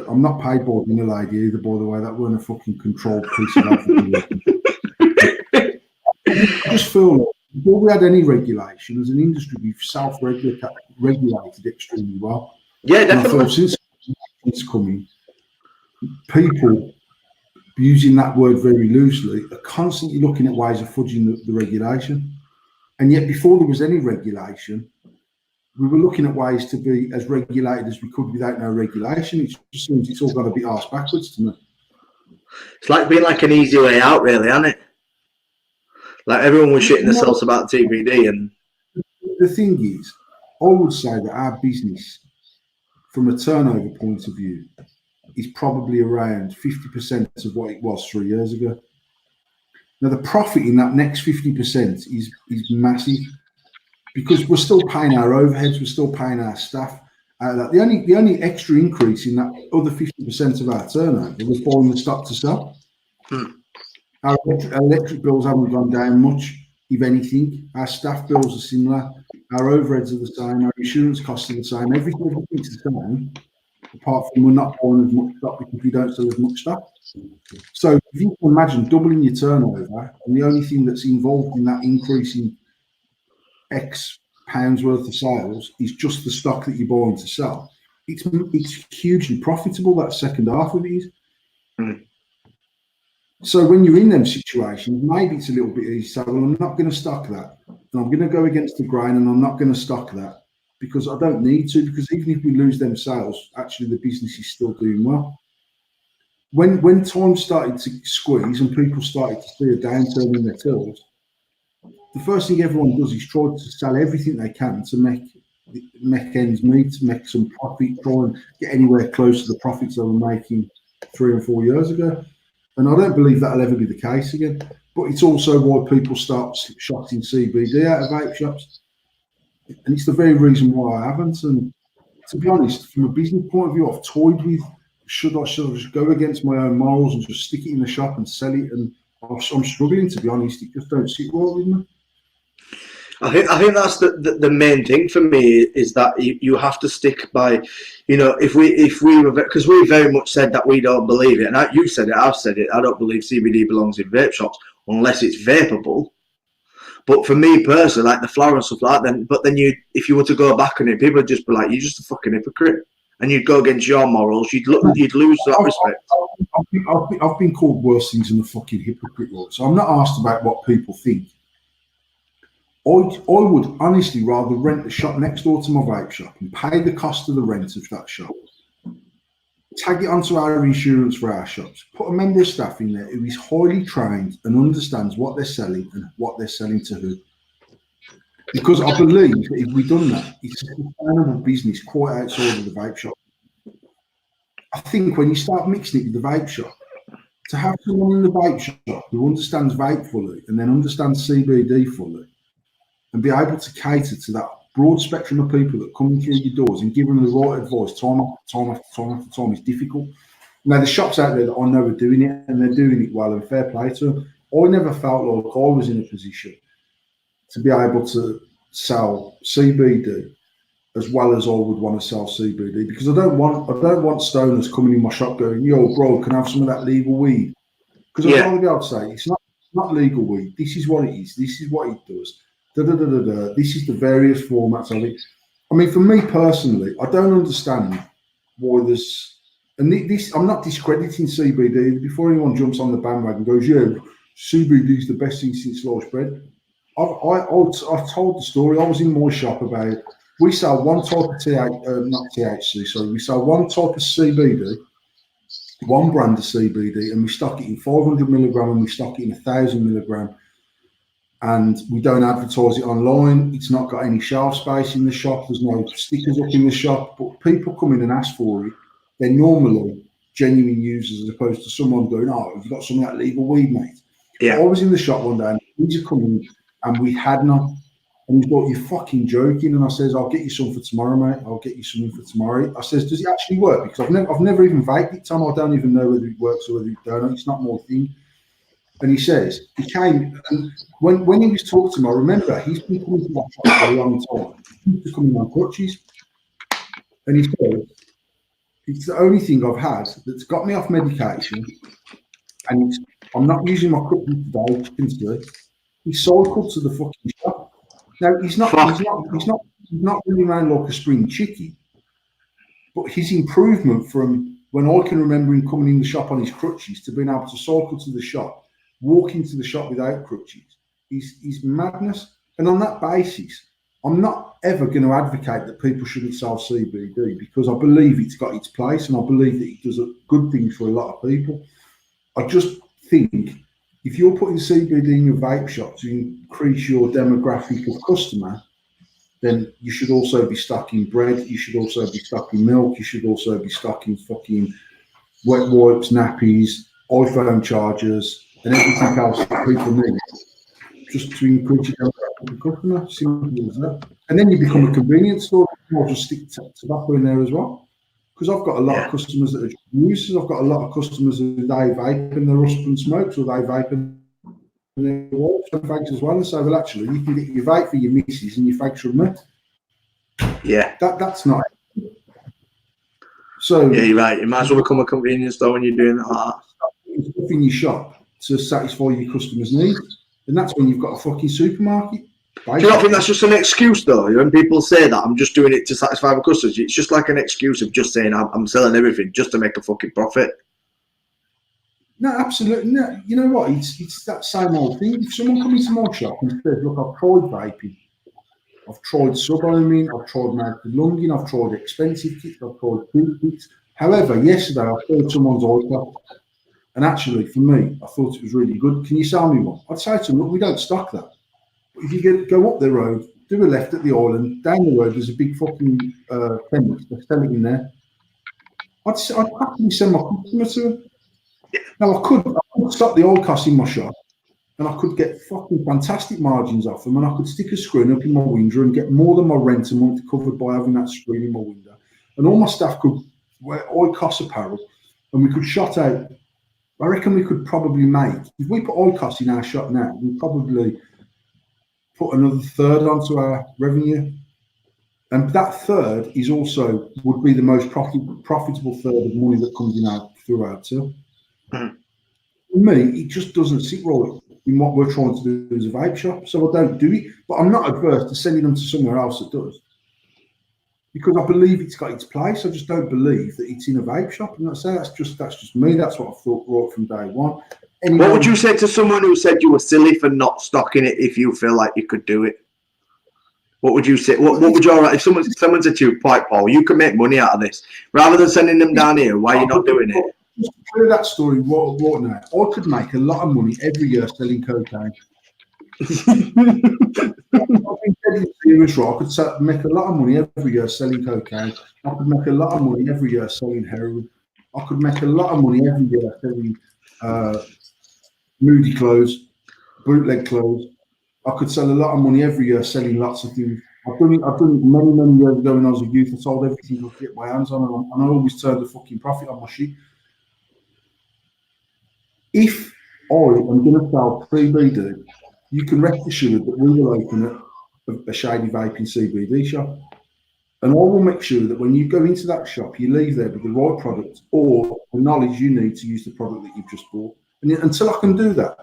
I'm not paid by dinner lady either, by the way. That weren't a fucking controlled piece of advertising. I just feel like before we had any regulation, as an industry, we've self-regulated extremely well. Yeah, definitely. And I feel since it's coming, people, using that word very loosely, are constantly looking at ways of fudging the regulation. And yet before there was any regulation, we were looking at ways to be as regulated as we could without no regulation. It just seems it's all got to be arse backwards to me. It's like being like an easy way out, really, isn't it? Like everyone was shitting themselves about TBD. And the thing is, I would say that our business, from a turnover point of view, is probably around 50% of what it was 3 years ago. Now, the profit in that next 50% is massive because we're still paying our overheads, we're still paying our staff. The only extra increase in that other 50% of our turnover was buying the stock to sell. Our electric bills haven't gone down much, if anything. Our staff bills are similar. Our overheads are the same. Our insurance costs are the same. Everything's the same, apart from we're not buying as much stock because we don't sell as much stock. So if you can imagine doubling your turnover, and the only thing that's involved in that increase in X pounds worth of sales is just the stock that you're buying to sell, it's hugely profitable. That second half of it is. Mm. So when you're in them situations, maybe it's a little bit easy to say, well, I'm not going to stock that, and I'm going to go against the grain, and I'm not going to stock that because I don't need to. Because even if we lose them sales, actually the business is still doing well. When time started to squeeze and people started to see a downturn in their tills, the first thing everyone does is try to sell everything they can to make ends meet, to make some profit, try and get anywhere close to the profits they were making 3 and 4 years ago. And I don't believe that'll ever be the case again. But it's also why people start shotting CBD out of vape shops. And it's the very reason why I haven't. And to be honest, from a business point of view, I've toyed with should I just go against my own morals and just stick it in the shop and sell it? And I'm struggling, to be honest. It just don't sit well with me. I think that's the main thing for me is that you have to stick by, if we were, because we very much said that we don't believe it, and you said it, I've said it, I don't believe CBD belongs in vape shops unless it's vapable. But for me personally, like the flower and stuff like that, then if you were to go back on it, people would just be like, you're just a fucking hypocrite, and you'd go against your morals. You'd lose that respect. I've been called worse things than a fucking hypocrite, so I'm not asked about what people think. I would honestly rather rent the shop next door to my vape shop and pay the cost of the rent of that shop. Tag it onto our insurance for our shops. Put a member of staff in there who is highly trained and understands what they're selling and what they're selling to who. Because I believe that if we've done that, it's a sustainable business quite outside of the vape shop. I think when you start mixing it with the vape shop, to have someone in the vape shop who understands vape fully and then understands CBD fully, and be able to cater to that broad spectrum of people that come through your doors and give them the right advice time after time is difficult. Now, the shops out there that I know are doing it, and they're doing it well, and fair play to them. I never felt like I was in a position to be able to sell CBD as well as I would want to sell CBD, because I don't want stoners coming in my shop going, yo, bro, can I have some of that legal weed? Because I'd rather be able to say, it's not legal weed. This is what it is. This is what it does. This is the various formats of it. I mean, for me personally, I don't understand why there's, and this, I'm not discrediting CBD. Before anyone jumps on the bandwagon and goes, yeah, CBD is the best thing since sliced bread. I've told the story. I was in my shop about, we sell one type of not THC, sorry, we sell one type of CBD, one brand of CBD, and we stock it in 500 milligram and we stock it in 1,000 milligram. And we don't advertise it online. It's not got any shelf space in the shop. There's no stickers up in the shop. But people come in and ask for it. They're normally genuine users, as opposed to someone going, oh, have you got some of that legal weed, mate? Yeah. I was in the shop one day and these are coming and we had none. And he's like, you're fucking joking. And I says, I'll get you some for tomorrow, mate. I'll get you something for tomorrow. I says, does it actually work? Because I've never even vaped it, Tom. I don't even know whether it works or whether it don't. It's not my thing. And he says, he came, and when he was talking to me, I remember he's been coming to my shop for a long time. He used to come in on crutches. And he said, it's the only thing I've had that's got me off medication. And I'm not using my crutches today, as you can see. He cycled to the fucking shop. Now, he's not running around like a spring chicken. But his improvement from when I can remember him coming in the shop on his crutches to being able to cycle to the shop, walk into the shop without crutches, is madness. And on that basis, I'm not ever going to advocate that people shouldn't sell CBD, because I believe it's got its place and I believe that it does a good thing for a lot of people. I just think if you're putting CBD in your vape shop to increase your demographic of customer, then you should also be stocking bread, you should also be stocking milk, you should also be stocking fucking wet wipes, nappies, iPhone chargers, and everything else that people need, just to increase your demographic of customer. Simple as that. And then you become a convenience store. I'll just stick tobacco in there as well. Because I've got a lot of customers that are users. I've got a lot of customers who they vape and their husband smokes, or they vape and their wife fags as well. And so, well, actually, you can get your vape for your missus and your fags from me. Yeah. That's not it. So yeah, you're right. You might as well become a convenience store when you're doing it like that. Stuff in your shop to satisfy your customers' needs. And that's when you've got a fucking supermarket. Do you not think that's just an excuse though? When people say that I'm just doing it to satisfy my customers, it's just like an excuse of just saying I'm selling everything just to make a fucking profit. No, absolutely. No, you know what? It's that same old thing. If someone comes into my shop and says, "Look, I've tried vaping, I've tried sub-ohming, I've tried mounted lunging, I've tried expensive kits, I've tried cheap kits." However, yesterday I heard someone's iPad, and actually, for me, I thought it was really good. Can you sell me one? I'd say to them, "Look, we don't stock that. But if you go up the road, do a left at the island, down the road, there's a big fucking chemist. They sell it in there." I'd happily send my customer to them. Now, I could stop the oil cost in my shop, and I could get fucking fantastic margins off them, and I could stick a screen up in my window and get more than my rent a month covered by having that screen in my window. And all my staff could wear oil cost apparel, and we could shot out. I reckon we could probably make, if we put oil costs in our shop now, we'd probably put another third onto our revenue. And that third is also would be the most profitable third of money that comes in through our till. For me, it just doesn't sit right in what we're trying to do as a vape shop, so I don't do it. But I'm not adverse to sending them to somewhere else that does, because I believe it's got its place. I just don't believe that it's in a vape shop, and that's just me. That's what I've thought right from day one. Anyway, what would you say to someone who said you were silly for not stocking it if you feel like you could do it? What would you say? What would you if someone said to you, "Pipe Paul, you can make money out of this," rather than sending them down here? Why are you not doing it? Just to clear that story right now, I could make a lot of money every year selling cocaine. I've been dead serious, right? I could make a lot of money every year selling cocaine. I could make a lot of money every year selling heroin. I could make a lot of money every year selling moody clothes, bootleg clothes. I could sell a lot of money every year selling lots of things. I've done it many years ago when I was a youth. I sold everything I could get my hands on, and I always turned a fucking profit on my shit. If I am going to sell CBD, you can rest assured that we will open a shady vaping CBD shop. And I will make sure that when you go into that shop, you leave there with the right product or the knowledge you need to use the product that you've just bought. And until I can do that,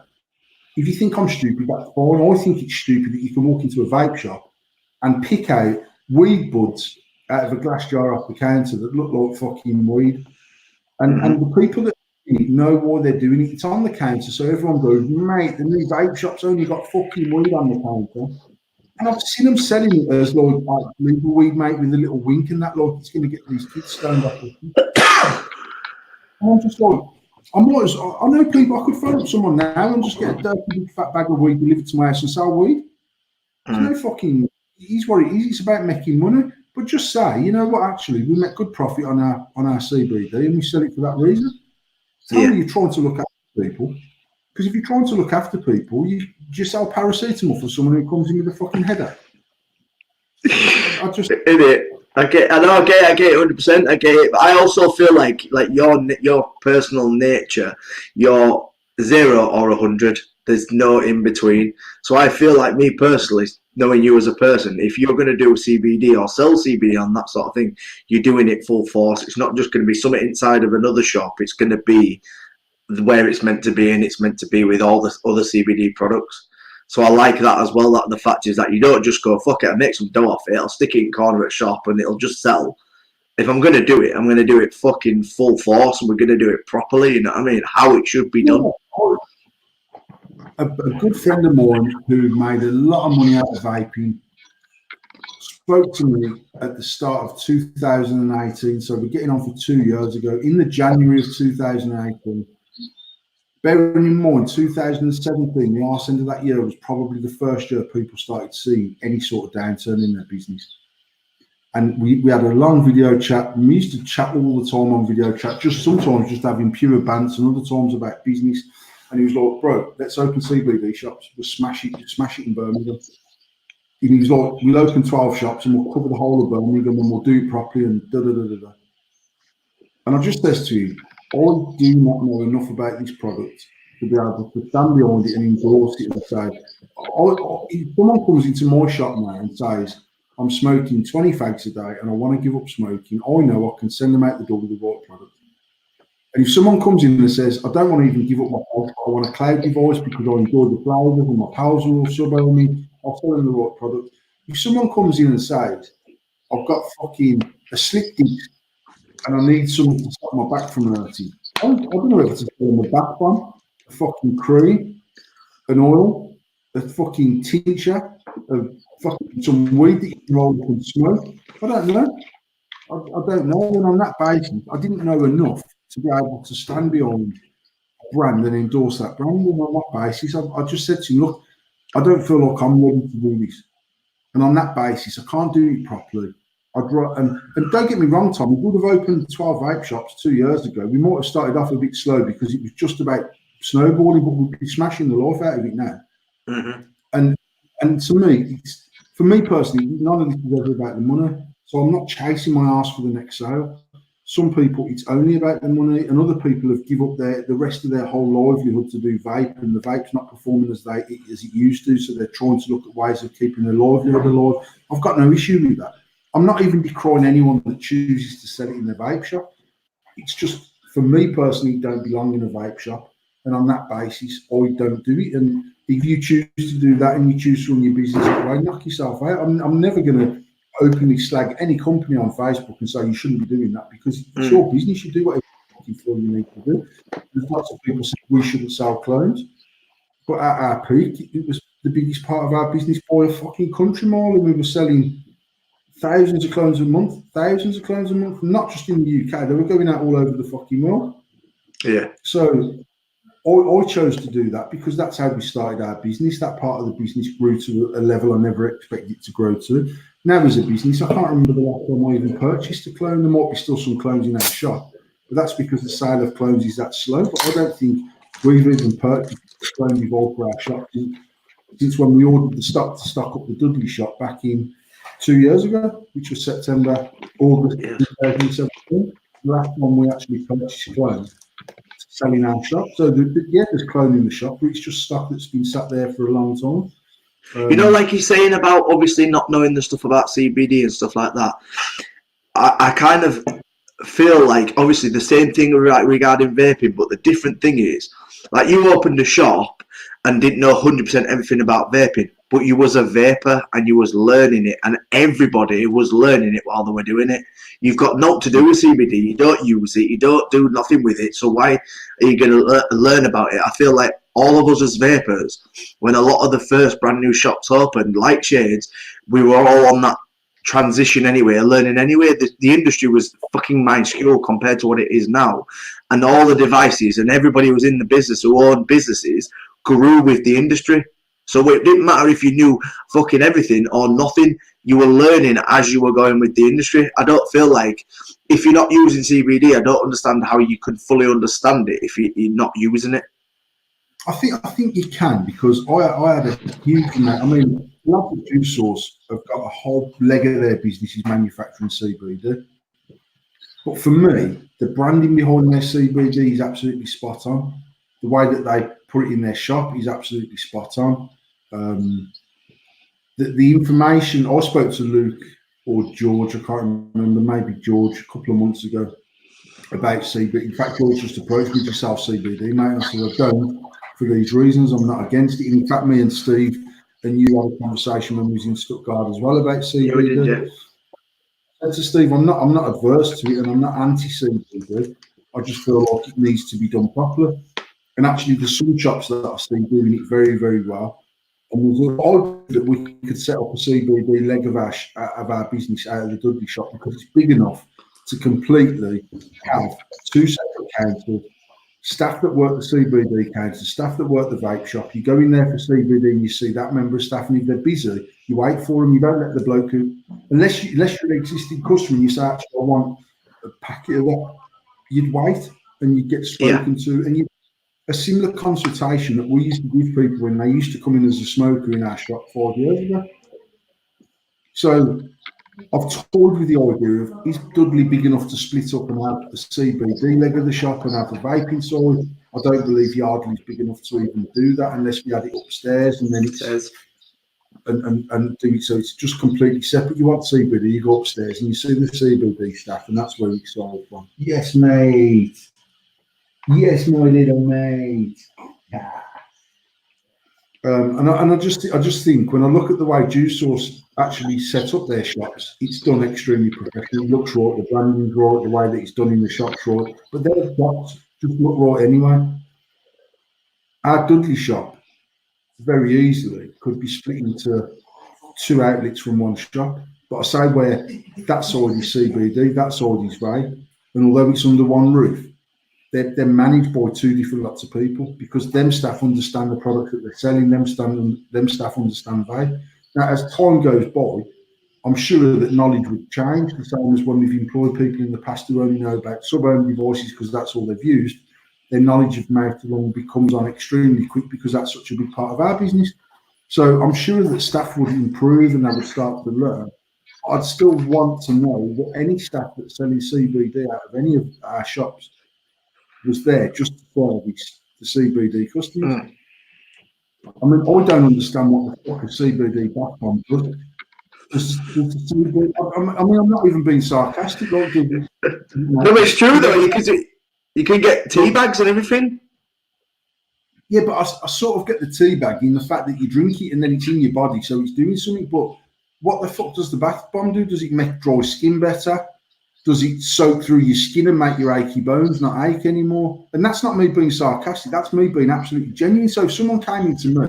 if you think I'm stupid, that's fine. I think it's stupid that you can walk into a vape shop and pick out weed buds out of a glass jar off the counter that look like fucking weed. And the people that know why they're doing it. It's on the counter, so everyone goes, "Mate, the new vape shop's only got fucking weed on the counter." And I've seen them selling it as like legal weed, mate, with a little wink and that, like it's going to get these kids stoned off. And I'm just like, I know people. I could phone up someone now and just get a dirty big fat bag of weed delivered to my house and sell weed. There's no fucking. He's what it is. It's about making money. But just say, you know what? Actually, we make good profit on our CBD, and we sell it for that reason. Tell me you're trying to look after people, because if you're trying to look after people, you just sell paracetamol for someone who comes in with a fucking headache. I get it 100%. I get it. But I also feel like your personal nature, you're 0 or 100. There's no in between. So I feel like, me personally, knowing you as a person, if you're going to do CBD or sell CBD on that sort of thing, you're doing it full force. It's not just going to be something inside of another shop. It's going to be where it's meant to be, and it's meant to be with all the other CBD products. So I like that as well. That the fact is that you don't just go, "Fuck it, I make some dough off it. I'll stick it in the corner at a shop and it'll just sell." If I'm going to do it, I'm going to do it fucking full force, and we're going to do it properly. You know what I mean? How it should be done. A good friend of mine who made a lot of money out of vaping spoke to me at the start of 2018. So we're getting on for 2 years ago. In the January of 2018, bearing in mind 2017, the arse end of that year was probably the first year people started seeing any sort of downturn in their business. And we had a long video chat. We used to chat all the time on video chat, just sometimes just having pure banter, and other times about business. And he was like, "Bro, let's open CBD shops. We'll smash it in Birmingham." And he was like, "We'll open 12 shops and we'll cover the whole of Birmingham and we'll do it properly and da da da da da." And I just says to him, I do not know enough about this product to be able to stand behind it and endorse it and say, if someone comes into my shop now and says, "I'm smoking 20 fags a day and I want to give up smoking," I know I can send them out the door with the right product. And if someone comes in and says, "I don't want to even give up my pulse, I want a cloud device because I enjoy the flavours and my pals are all sub-ohming," I'll sell them the right product. If someone comes in and says, I've got fucking a slip disc and I need something to stop my back from hurting, I don't know whether to sell them a bath bomb, a fucking cream, an oil, a fucking tincture, fucking some weed that you can roll up and smoke. I don't know. I don't know. And on that basis, I didn't know enough to be able to stand behind a brand and endorse that brand. And on that basis, I just said to him, look, I don't feel like I'm ready to do this. And on that basis, I can't do it properly. And don't get me wrong, Tom, we would have opened 12 vape shops 2 years ago. We might have started off a bit slow because it was just about snowballing, but we'd be smashing the life out of it now. Mm-hmm. And to me, for me personally, none of this is ever about the money. So I'm not chasing my ass for the next sale. Some people, it's only about the money, and other people have given up the rest of their whole livelihood to do vape, and the vape's not performing as it used to. So they're trying to look at ways of keeping their livelihood alive. I've got no issue with that. I'm not even decrying anyone that chooses to sell it in their vape shop. It's just, for me personally, it don't belong in a vape shop. And on that basis, I don't do it. And if you choose to do that and you choose to run your business that way, knock yourself out. I'm never going to openly slag any company on Facebook and say you shouldn't be doing that, because it's your business. You do whatever you feel you need to do. There's lots of people saying we shouldn't sell clones. But at our peak, it was the biggest part of our business by a fucking country mile. And we were selling thousands of clones a month, not just in the UK. They were going out all over the fucking world. Yeah. So I chose to do that because that's how we started our business. That part of the business grew to a level I never expected it to grow to. Now as a business, I can't remember the last time I even purchased a clone. There might be still some clones in our shop, but that's because the sale of clones is that slow. But I don't think we've even purchased a clone evolved for our shop since when we ordered the stock to stock up the Dudley shop back in 2 years ago, which was September, August 2017. The last one we actually purchased clones to sell in our shop. So there's clone in the shop, but it's just stock that's been sat there for a long time. You know, like you're saying about obviously not knowing the stuff about CBD and stuff like that. I kind of feel like obviously the same thing regarding vaping, but the different thing is, like, you opened a shop and didn't know 100% everything about vaping, but you was a vapor and you was learning it, and everybody was learning it while they were doing it. You've got naught to do with CBD. You don't use it. You don't do nothing with it. So why are you going to learn about it? I feel like all of us as vapors, when a lot of the first brand new shops opened, like Shades, we were all on that transition anyway, learning anyway. The industry was fucking minuscule compared to what it is now, and all the devices and everybody who was in the business who owned businesses grew with the industry. So it didn't matter if you knew fucking everything or nothing. You were learning as you were going with the industry. I don't feel like, if you're not using CBD, I don't understand how you could fully understand it if you're not using it. I think you can, because I had a huge amount. I mean, lots of juice source have got a whole leg of their business is manufacturing CBD. But for me, the branding behind their CBD is absolutely spot on. The way that they put it in their shop is absolutely spot on. The information, I spoke to Luke or George, I can't remember, maybe George, a couple of months ago about CBD. In fact, George just approached me to sell CBD, mate. I said, I don't, for these reasons. I'm not against it. In fact, me and Steve and you had a conversation when we was in Stuttgart as well about CBD. Yeah, we did, yeah. And to Steve, I'm not adverse to it, and I'm not anti-CBD. I just feel like it needs to be done properly. And actually, there's some shops that I see doing it very, very well. And there's a lot that we could set up a CBD leg of our business out of the Dudley shop, because it's big enough to completely have two separate counters, staff that work the CBD counter, staff that work the vape shop. You go in there for CBD and you see that member of staff, and if they're busy, you wait for them. You don't let the bloke who, unless you're an existing customer and you say, actually, I want a packet of that, you'd wait and you'd get spoken to. And a similar consultation that we used to give people when they used to come in as a smoker in our shop 5 years ago. So I've toyed with the idea of, is Dudley big enough to split up and have the CBD leg of the shop and have the vaping side? I don't believe Yardley's big enough to even do that unless we had it upstairs, and then it's and do it so it's just completely separate. You want CBD, you go upstairs and you see the CBD staff, and that's where we sold from. Yes, mate. Yes, my little mate. And I just think when I look at the way Juice Source actually set up their shops, it's done extremely professional. It looks right, the branding's right, the way that it's done in the shops right, but their shops just look right anyway. Our Dudley shop very easily could be split into 2 outlets from one shop. But I say where that side is CBD, that side is vape, and although it's under one roof, they're managed by 2 different lots of people because them staff understand the product that they're selling, them staff understand vape. Now, as time goes by, I'm sure that knowledge would change, the same as when we've employed people in the past who only know about sub-ohm devices because that's all they've used. Their knowledge of mouth to lung becomes on extremely quick because that's such a big part of our business. So I'm sure that staff would improve and they would start to learn. I'd still want to know that any staff that's selling CBD out of any of our shops was there just to service the CBD customers. I mean, I don't understand what the fuck a CBD bath bomb does. I mean, I'm not even being sarcastic. Like, no, but it's true though, because you can get tea bags and everything. Yeah, but I sort of get the tea bag in the fact that you drink it and then it's in your body, so it's doing something. But what the fuck does the bath bomb do? Does it make dry skin better? Does it soak through your skin and make your achy bones not ache anymore? And that's not me being sarcastic. That's me being absolutely genuine. So if someone came into me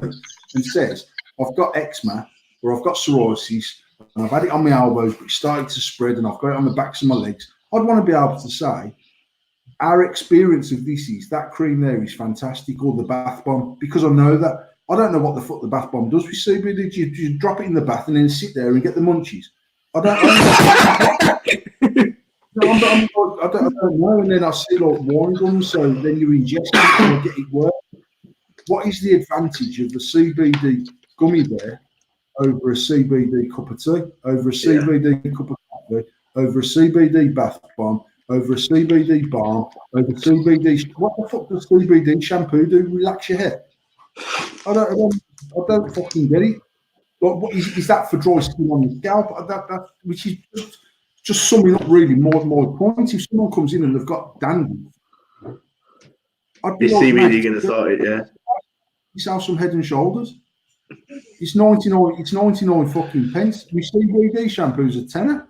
and says, I've got eczema or I've got psoriasis and I've had it on my elbows, but it's starting to spread and I've got it on the backs of my legs, I'd want to be able to say, our experience of this is that cream there is fantastic, or the bath bomb, because I know that. I don't know what the fuck the bath bomb does with CBD. You drop it in the bath and then sit there and get the munchies. I don't know. And then I see like wine gums, so then you ingest it and you get it work. What is the advantage of the CBD gummy bear over a CBD cup of tea, over a CBD cup of coffee, over a CBD bath bomb, over a CBD balm, over CBD? What the fuck does CBD shampoo do? Relax your hair? I don't fucking get it. Like, what is that for dry skin on the scalp? Which is just summing up really my point. If someone comes in and they've got dandruff, I'd be like, CBD going to sort it, yeah. Yourself some Head and Shoulders. It's 99. It's 99 fucking pence. My CBD shampoo's a tenner.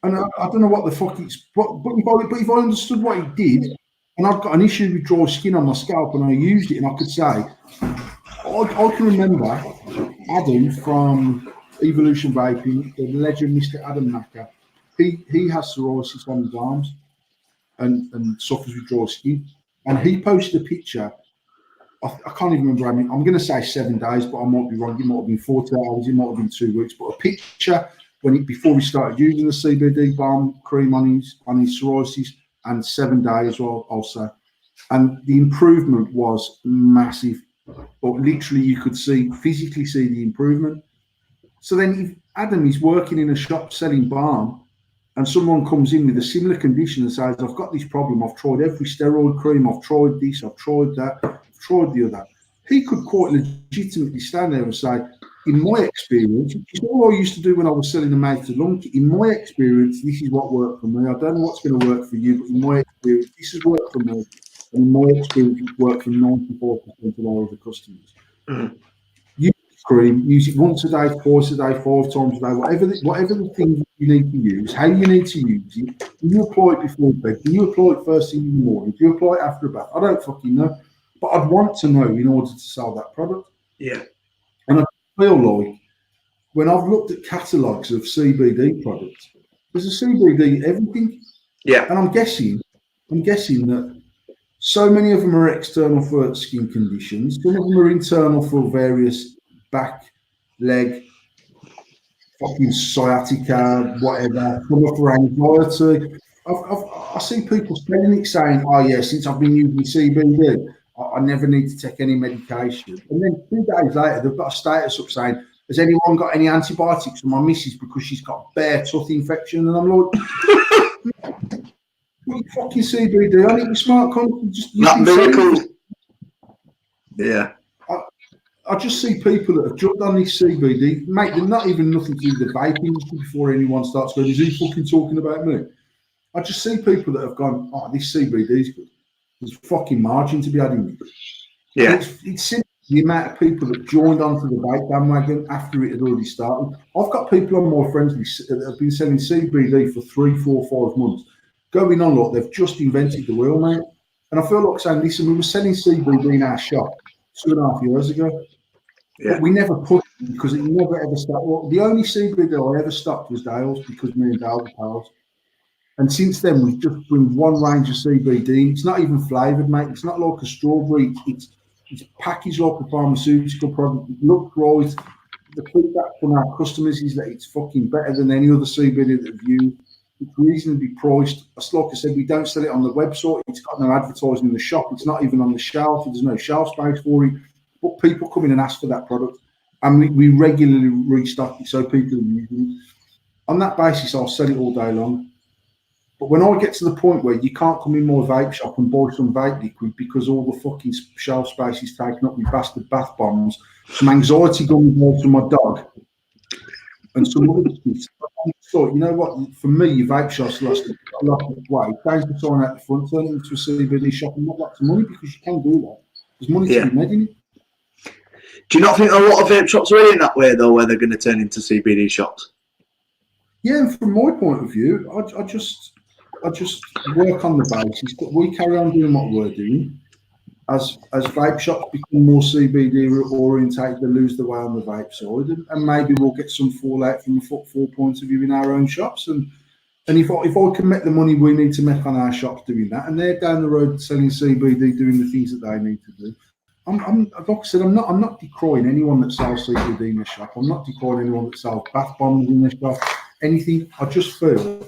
And I don't know what the fuck it's. But if I understood what it did, and I've got an issue with dry skin on my scalp, and I used it, and I could say, I can remember Adam from Evolution Vaping, the legend, Mr. Adam Nacker. He has psoriasis on his arms and suffers with dry skin. And he posted a picture. I can't even remember. I mean, I'm going to say 7 days, but I might be wrong. It might have been 40 hours. It might have been 2 weeks. But a picture before he started using the CBD balm cream on his psoriasis, and 7 days, I'll say. And the improvement was massive. But literally, you could physically see the improvement. So then, if Adam is working in a shop selling balm, and someone comes in with a similar condition and says, I've got this problem, I've tried every steroid cream, I've tried this, I've tried that, I've tried the other, he could quite legitimately stand there and say, in my experience, which is all I used to do when I was selling the mouth to lung, in my experience, this is what worked for me. I don't know what's going to work for you, but in my experience, this has worked for me. And in my experience, it's worked for 94% of our other customers. Mm-hmm. Use cream, use it once a day, twice a day, 5 times a day, whatever the thing you need to use, how you need to use it. Do you apply it before bed? Do you apply it first thing in the morning? Do you apply it after a bath? I don't fucking know. But I'd want to know in order to sell that product. Yeah. And I feel like when I've looked at catalogues of CBD products, there's a CBD everything. Yeah. And I'm guessing that so many of them are external for skin conditions. Some of them are internal for various back, leg, fucking sciatica, whatever. Some are for anxiety. I see people selling it saying, oh yeah, since I've been using CBD, I never need to take any medication. And then 2 days later, they've got a status up saying, has anyone got any antibiotics for my missus because she's got bare tooth infection? And I'm like, what fucking CBD? I need your smart contract. That miracle. Yeah. I just see people that have jumped on this CBD, mate, they're not even nothing to do with the vape industry before anyone starts going, is he fucking talking about me? I just see people that have gone, oh, this CBD is good. There's fucking margin to be had in it. Yeah. It's simple the amount of people that joined onto the vape bandwagon after it had already started. I've got people on my friends list that have been selling CBD for 3, 4, 5 months, going on, look, they've just invented the wheel, mate. And I feel like saying, listen, we were selling CBD in our shop 2.5 years ago, Yeah. but we never put it because it never ever stopped. Well, the only CBD I ever stopped was Dale's because me and Dale were pals. And since then, we've just been one range of CBD. It's not even flavoured, mate. It's not like a strawberry. It's packaged like a pharmaceutical product. It looks right. The feedback from our customers is that it's fucking better than any other CBD that we've used. It's reasonably priced. Like I said, we don't sell it on the website. It's got no advertising in the shop. It's not even on the shelf. There's no shelf space for it. But people come in and ask for that product. And we regularly restock it so people are using it. On that basis, I'll sell it all day long. But when I get to the point where you can't come in my vape shop and buy some vape liquid because all the fucking shelf space is taken up with bastard bath bombs, some anxiety gummy bears for my dog, and some other stuff. So, you know what? For me, your vape shop's lost a lot of weight. Change the sign out the front, turn it into a CBD shop and not lots of money because you can do that. There's money to be made in it. Do you not think a lot of vape shops are in that way, though, where they're going to turn into CBD shops? Yeah, and from my point of view, I just work on the basis that we carry on doing what we're doing. As vape shops become more CBD orientated, they lose the way on the vape side, and maybe we'll get some fallout from a footfall point of view in our own shops. And if I can make the money we need to make on our shops doing that, and they're down the road selling CBD, doing the things that they need to do, I'm like I said, I'm not decrying anyone that sells CBD in the shop. I'm not decrying anyone that sells bath bombs in the shop. Anything. I just feel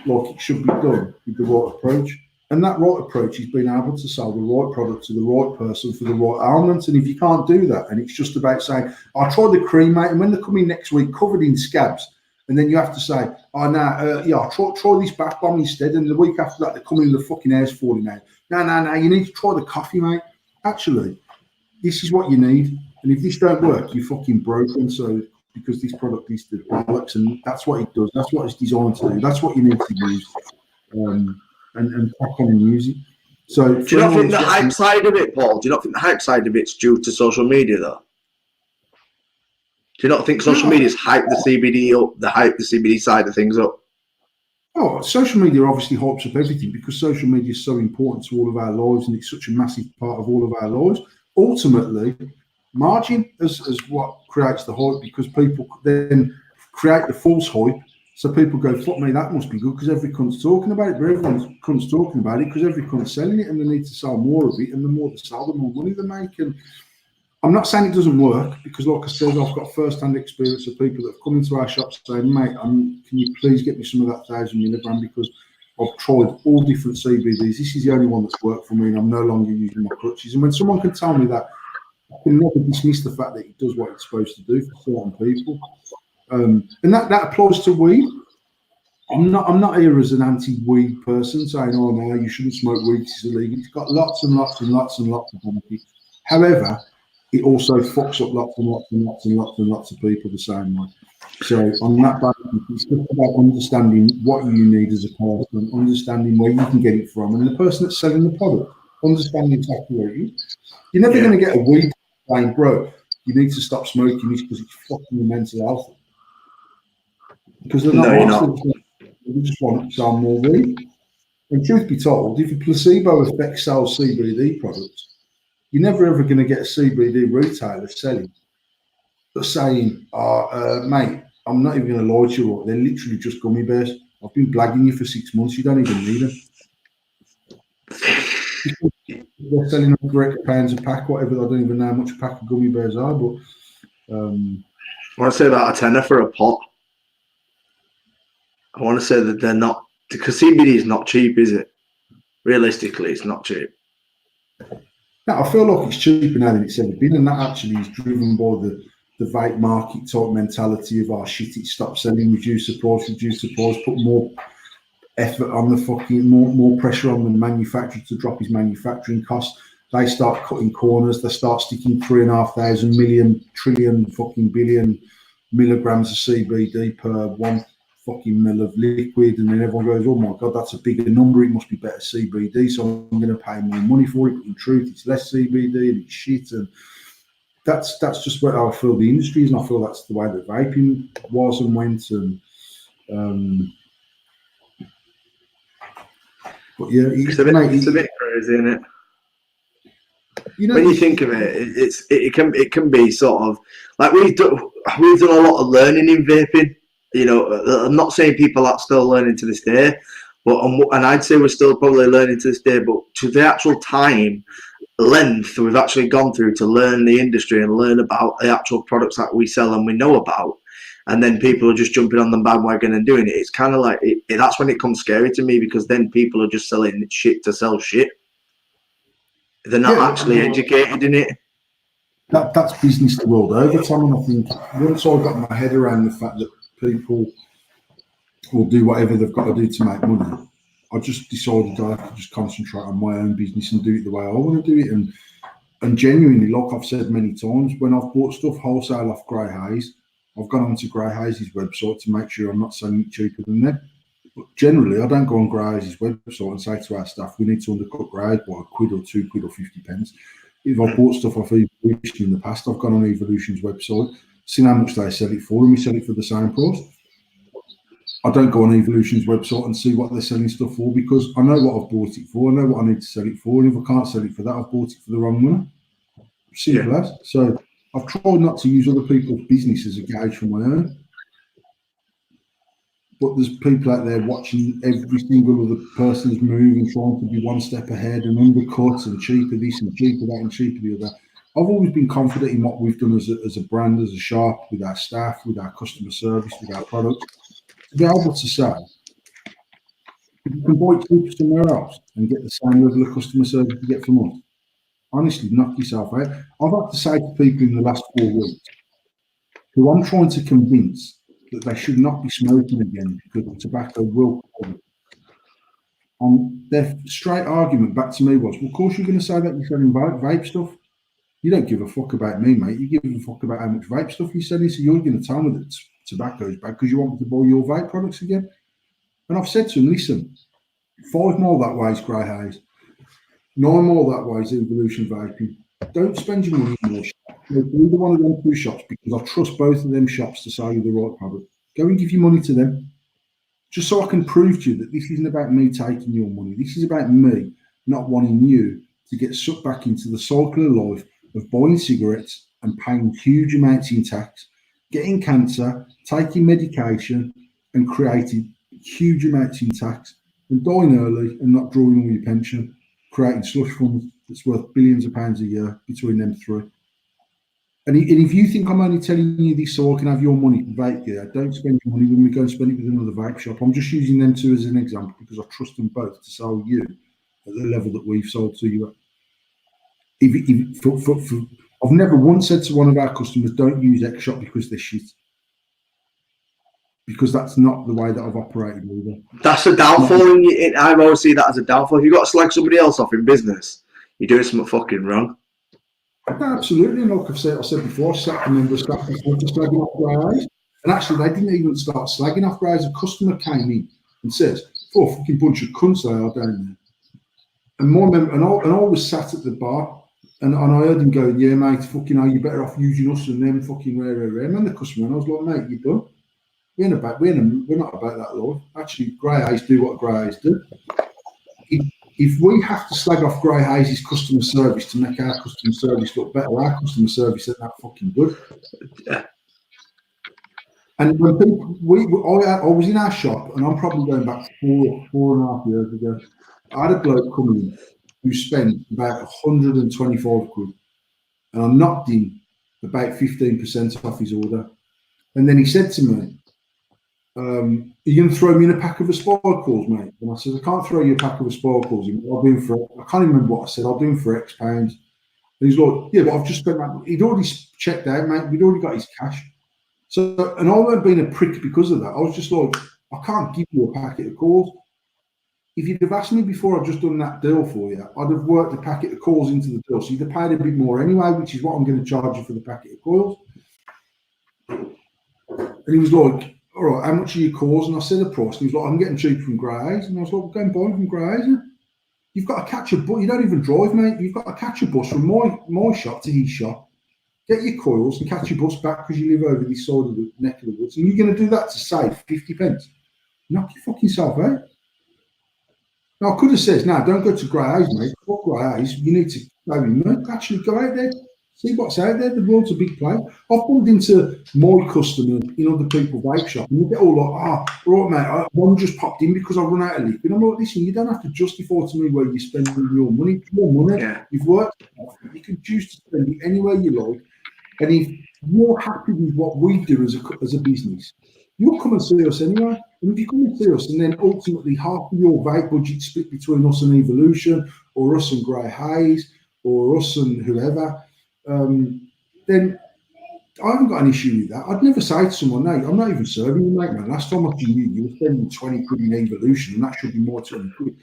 like it should be done with the right approach. And that right approach is being able to sell the right product to the right person for the right ailment. And if you can't do that, and it's just about saying, I'll try the cream, mate, and when they come in next week covered in scabs, and then you have to say, oh, no, yeah, I'll try this bath bomb instead. And the week after that, they come in and the fucking hair's falling out. No, you need to try the coffee, mate. Actually, this is what you need. And if this don't work, you're fucking broken. So, because this product is the bollocks, and that's what it does. That's what it's designed to do. That's what you need to use. And crack on and use it. So, do you not think the hype side of it, Paul? Do you not think the hype side of it's due to social media, though? Do you not think social media's hype the CBD up, the CBD side of things up? Oh, social media obviously hypes up everything because social media is so important to all of our lives and it's such a massive part of all of our lives. Ultimately, margin is what creates the hype because people then create the false hype. So people go, fuck me, that must be good because every cunt's talking about it, but everyone's cunt's talking about it because every cunt's selling it and they need to sell more of it, and the more they sell, the more money they make. And I'm not saying it doesn't work because, like I said, I've got first-hand experience of people that have come into our shop saying, mate, can you please get me some of that 1,000 milligram because I've tried all different CBDs. This is the only one that's worked for me and I'm no longer using my crutches. And when someone can tell me that, I can never dismiss the fact that it does what it's supposed to do for certain people. And that applies to weed. I'm not here as an anti-weed person saying, oh no, you shouldn't smoke weed, it's illegal. It's got lots and lots and lots and lots of benefits. However, it also fucks up lots and lots and lots and lots and lots of people the same way. So on that basis, it's just about understanding what you need as a person, understanding where you can get it from, and the person that's selling the product, understanding exactly where it is. You're never going to get a weed saying, bro, you need to stop smoking this because it's fucking your mental health. Because they're not. They just want to sell more weed. And truth be told, if a placebo effect sells CBD products, you're never ever going to get a CBD retailer selling but saying, mate, I'm not even going to lie to you, they're literally just gummy bears. I've been blagging you for 6 months, you don't even need them. They're selling them for £8 a pack, whatever. I don't even know how much a pack of gummy bears are, but I want to say about £10 for a pot. I want to say that they're not, because CBD is not cheap, is it? Realistically, it's not cheap. No, I feel like it's cheaper now than it's ever been, and that actually is driven by the vape market type mentality of our shit, it stopped selling, reduce the price, put more effort on the fucking, more pressure on the manufacturer to drop his manufacturing costs. They start cutting corners, they start sticking 3,500 million trillion fucking billion milligrams of CBD per one fucking mil of liquid, and then everyone goes, oh my god, that's a bigger number, it must be better CBD, so I'm going to pay more money for it. But in truth, it's less CBD and it's shit. And that's just where I feel the industry is, and I feel that's the way that vaping was and went. And but yeah, It's a bit crazy, isn't it? You know, When you think of it, it can be sort of like we've done a lot of learning in vaping. You know, I'm not saying people are still learning to this day, but and I'd say we're still probably learning to this day. But to the actual time length we've actually gone through to learn the industry and learn about the actual products that we sell and we know about, and then people are just jumping on the bandwagon and doing it. It's kind of like that's when it comes scary to me, because then people are just selling shit to sell shit. They're not actually educated in it. That's business the world over, Tom. And I think once I got my head around the fact that people will do whatever they've got to do to make money, I just decided I could just concentrate on my own business and do it the way I want to do it. And genuinely, like I've said many times, when I've bought stuff wholesale off Grey Haze, I've gone onto Grey Haze's website to make sure I'm not selling it cheaper than them. But generally, I don't go on Grey Haze's website and say to our staff, we need to undercut Grey Haze by £1 or £2 or 50 pence. If I've bought stuff off Evolution in the past, I've gone on Evolution's website, seen how much they sell it for, and we sell it for the same price. I don't go on Evolution's website and see what they're selling stuff for, because I know what I've bought it for, I know what I need to sell it for, and if I can't sell it for that, I've bought it for the wrong money. Simple as. So I've tried not to use other people's business as a gauge for my own. But there's people out there watching every single other person's move and trying to be one step ahead and undercut and cheaper this and cheaper that and cheaper the other. I've always been confident in what we've done as a brand, as a shop, with our staff, with our customer service, with our products. To be able to say, if you can buy it cheaper somewhere else and get the same level of customer service you get from us, honestly, knock yourself out. I've had to say to people in the last 4 weeks who I'm trying to convince that they should not be smoking again because tobacco will kill them. And their straight argument back to me was, well, of course you're going to say that you're selling vape stuff. You don't give a fuck about me, mate. You give a fuck about how much vape stuff you're selling, so you're going to tell me that tobacco is bad because you want me to buy your vape products again. And I've said to them, listen, 5 more that way is Grey Haze, 9 more that way is Evolution Vaping. Don't spend your money in more shops. Go to either one of them 2 shops, because I trust both of them shops to sell you the right product. Go and give your money to them, just so I can prove to you that this isn't about me taking your money. This is about me not wanting you to get sucked back into the cycle of life of buying cigarettes and paying huge amounts in tax, getting cancer, taking medication and creating huge amounts in tax, and dying early and not drawing all your pension, creating slush funds that's worth billions of pounds a year between them 3. And if you think I'm only telling you this so I can have your money to vape gear, don't spend your money when we go and spend it with another vape shop. I'm just using them 2 as an example because I trust them both to sell you at the level that we've sold to you at. I've never once said to one of our customers, don't use X shop because they're shit. Because that's not the way that I've operated either. That's a downfall. I always see that as a downfall. If you've got to slag somebody else off in business, you're doing something fucking wrong. No, absolutely. And like I said before, I sat a member of staff before to slagging off Grey Haze. And actually, they didn't even start slagging off Grey Haze. A customer came in and says, "Oh, fucking bunch of cunts they are down there." And my member, and I was sat at the bar, and I heard him go, "Yeah, mate, fucking hell, you're better off using us than them, fucking rare." And the customer, and I was like, "Mate, you're done. We're not about that life. Actually, Grey Haze do what Grey Haze do. If we have to slag off Grey Haze's customer service to make our customer service look better, our customer service isn't that fucking good." Yeah. And when people, I was in our shop, and I'm probably going back 4.5 years ago. I had a bloke come in who spent about 125 quid, and I knocked him about 15% off his order. And then he said to me, "Are you going to throw me in a pack of Aspire-Cores, mate?" And I said, "I can't throw you a pack of Aspire-Cores. I'll do them for, I can't even remember what I said, I'll do them for X pounds." And he's like, "Yeah, but I've just spent that." He'd already checked out, mate. We'd already got his cash. So, and I weren't being a prick because of that. I was just like, "I can't give you a packet of cores. If you'd have asked me before I'd just done that deal for you, I'd have worked a packet of cores into the deal. So you'd have paid a bit more anyway, which is what I'm going to charge you for the packet of coils." And he was like, "All right, how much are your cores?" And I said the price. And he was like, "I'm getting cheap from Grey Haze." And I was like, "Well, go and buy them from Grey Haze. You've got to catch a bus. You don't even drive, mate. You've got to catch a bus from my shop to his shop, get your coils and catch your bus back because you live over this side of the neck of the woods, and you're going to do that to save 50 pence. Knock your fucking self out. Now, I could have said, no, don't go to Grey Hayes, mate. Fuck Grey Hayes. You need to go with me. Actually, go out there, see what's out there. The world's a big place. I've bumped into my customers in other people's vape shop, and they get all like, right, mate, one just popped in because I run out of liquid. I'm like, listen, you don't have to justify to me where you're spending your money. It's your money. Yeah. You've worked for it. You can choose to spend it anywhere you like. And if you're happy with what we do as a business, you'll come and see us anyway. And if you come and see us, and then ultimately half of your vape budget split between us and Evolution, or us and Grey Hayes, or us and whoever, then I haven't got an issue with that. I'd never say to someone, no, I'm not even serving you, mate, man. Last time I knew you were spending 20 quid in Evolution, and that should be more 20 quid.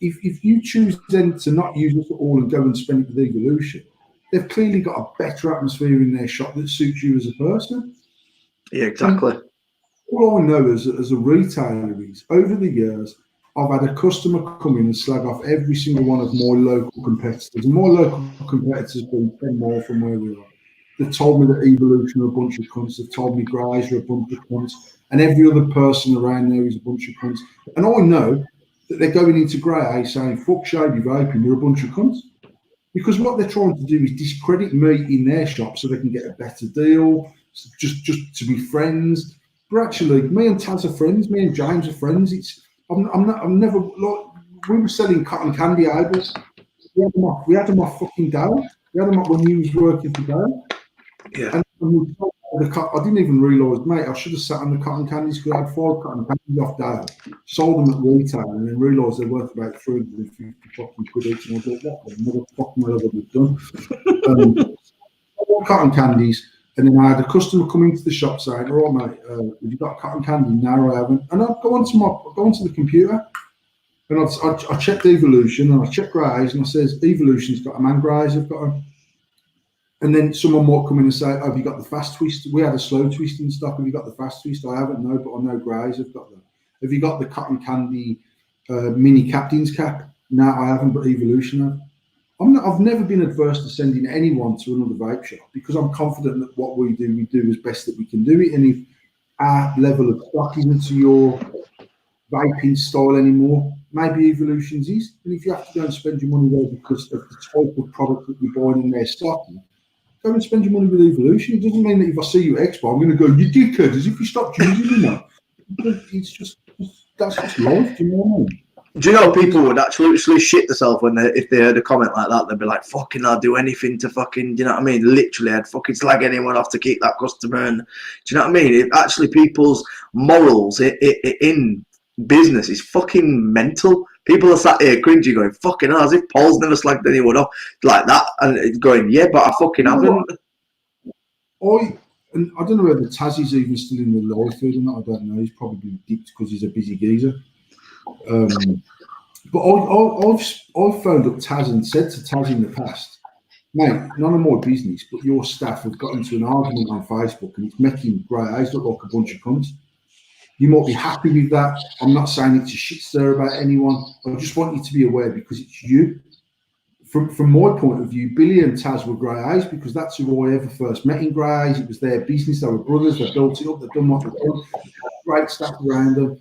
If you choose then to not use us at all and go and spend it with Evolution, they've clearly got a better atmosphere in their shop that suits you as a person. Yeah, exactly. And all I know as a retailer is, over the years, I've had a customer come in and slag off every single one of my local competitors. And my local competitors been 10 miles from where we are. They've told me that Evolution are a bunch of cunts. They've told me Greys are a bunch of cunts. And every other person around there is a bunch of cunts. And I know that they're going into Grey saying, fuck shady vaping, you're a bunch of cunts. Because what they're trying to do is discredit me in their shop so they can get a better deal, just to be friends. But actually, me and Taz are friends. Me and James are friends. I'm never like, we were selling cotton candy albums. We had them off fucking Dale. We had them up when you was working for Dale. Yeah. And we sold I didn't even realise, mate, I should have sat on the cotton candies because I had 5 cotton candies off Dale. Sold them at retail and then realised they're worth about 350 fucking quid each. And I thought, what the motherfucking hell have I done? Cotton candies. And then I had a customer come into the shop saying, all right, mate, have you got cotton candy? No, I haven't. And I'd go onto the computer and I checked Evolution and I checked Greys and I says, Evolution's got them and Greys have got them. And then someone might come in and say, oh, have you got the fast twist? We had a slow twist in stock. Have you got the fast twist? I haven't, no, but I know Greys have got them. Have you got the cotton candy mini captain's cap? No, I haven't, but Evolution have. I've never been adverse to sending anyone to another vape shop because I'm confident that what we do as best that we can do it. And if our level of stock isn't to your vaping style anymore, maybe Evolution's is. And if you have to go and spend your money there because of the type of product that you're buying in their stock, go and spend your money with Evolution. It doesn't mean that if I see you at Expo, I'm going to go, you dickhead, as if you stopped using them. It's just, that's just life, do you know what I mean? Do you know people would absolutely shit themselves when if they heard a comment like that? They'd be like, "Fucking, I'll do anything to fucking." Do you know what I mean? Literally, I'd fucking slag anyone off to keep that customer. And do you know what I mean? It, actually, people's morals in business is fucking mental. People are sat here cringy, going, "Fucking hell, as if Paul's never slagged anyone off like that," and it's going, "Yeah, but I fucking haven't." And I don't know whether Tazzy's even still in the live feed or not. I don't know. He's probably dipped because he's a busy geezer. But I've phoned up Taz and said to Taz in the past, mate, none of my business, but your staff have got into an argument on Facebook and it's making Grey Hayes look like a bunch of cunts. You might be happy with that. I'm not saying it's a shit stir about anyone. I just want you to be aware because it's you. From my point of view, Billy and Taz were Grey Hayes because that's who I ever first met in Grey Hayes. It was their business. They were brothers. They built it up. They've done what they've done. Great staff around them.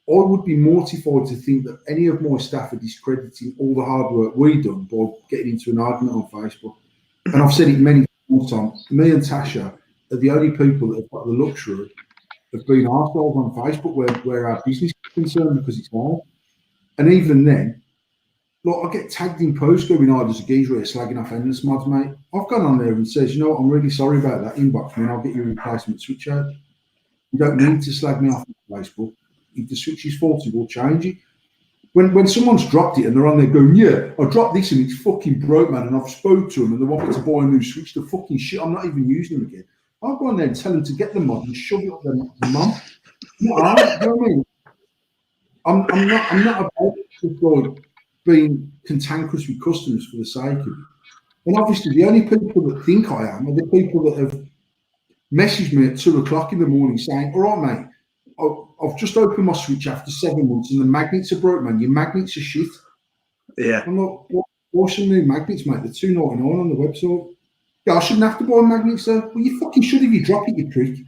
I would be mortified to think that any of my staff are discrediting all the hard work we've done by getting into an argument on Facebook. And I've said it many times. Me and Tasha are the only people that have got the luxury of being arseholes on Facebook where our business is concerned because it's hard. And even then, like I get tagged in posts going, oh, there's a geezer here slagging off endless mods, mate. I've gone on there and says, you know what, I'm really sorry about that. Inbox me and I'll get you a replacement switch out. You don't need to slag me off on Facebook. If the switch is faulty, we'll change it. When someone's dropped it and they're on there going, yeah, I dropped this and it's fucking broke, man, and I've spoke to them and they want me to buy a new switch, the fucking shit, I'm not even using them again. I'll go on there and tell them to get the mod and shove it up their mum. You know what I mean? I'm not about just like being cantankerous with customers for the sake of it. And obviously the only people that think I am are the people that have messaged me at 2 o'clock in the morning saying, all right, mate, I've just opened my switch after 7 months and the magnets are broke, man. Your magnets are shit. Yeah. I'm like, what's some new magnets, mate? They're $2.99 on the website. Yeah, I shouldn't have to buy magnets, sir. Well, you fucking should if you drop it, you prick.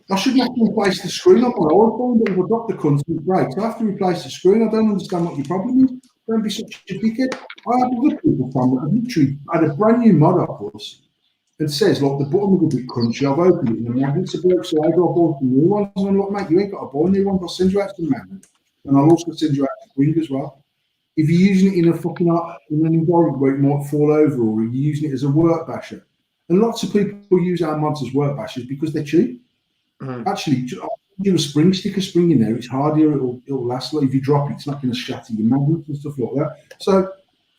I shouldn't have to replace the screen on my iPhone, but if I drop the cunt and it breaks, I have to replace the screen. I don't understand what your problem is. Don't be such a dickhead. I have other people from that have literally had a brand new mod off us and says, look, the bottom is a bit crunchy. I've opened it and the magnets are broke, so I got to buy some new ones. And I'm like, mate, you ain't got to buy new ones. I'll send you out some magnets. And I'll also send you out a spring as well. If you're using it in a fucking in an environment where it might fall over, or you're using it as a work basher, and lots of people use our mods as work bashers because they're cheap. Actually, I'll do a spring, stick a spring in there. It's harder. It'll last. Like if you drop it, it's not going to shatter your magnets and stuff like that. So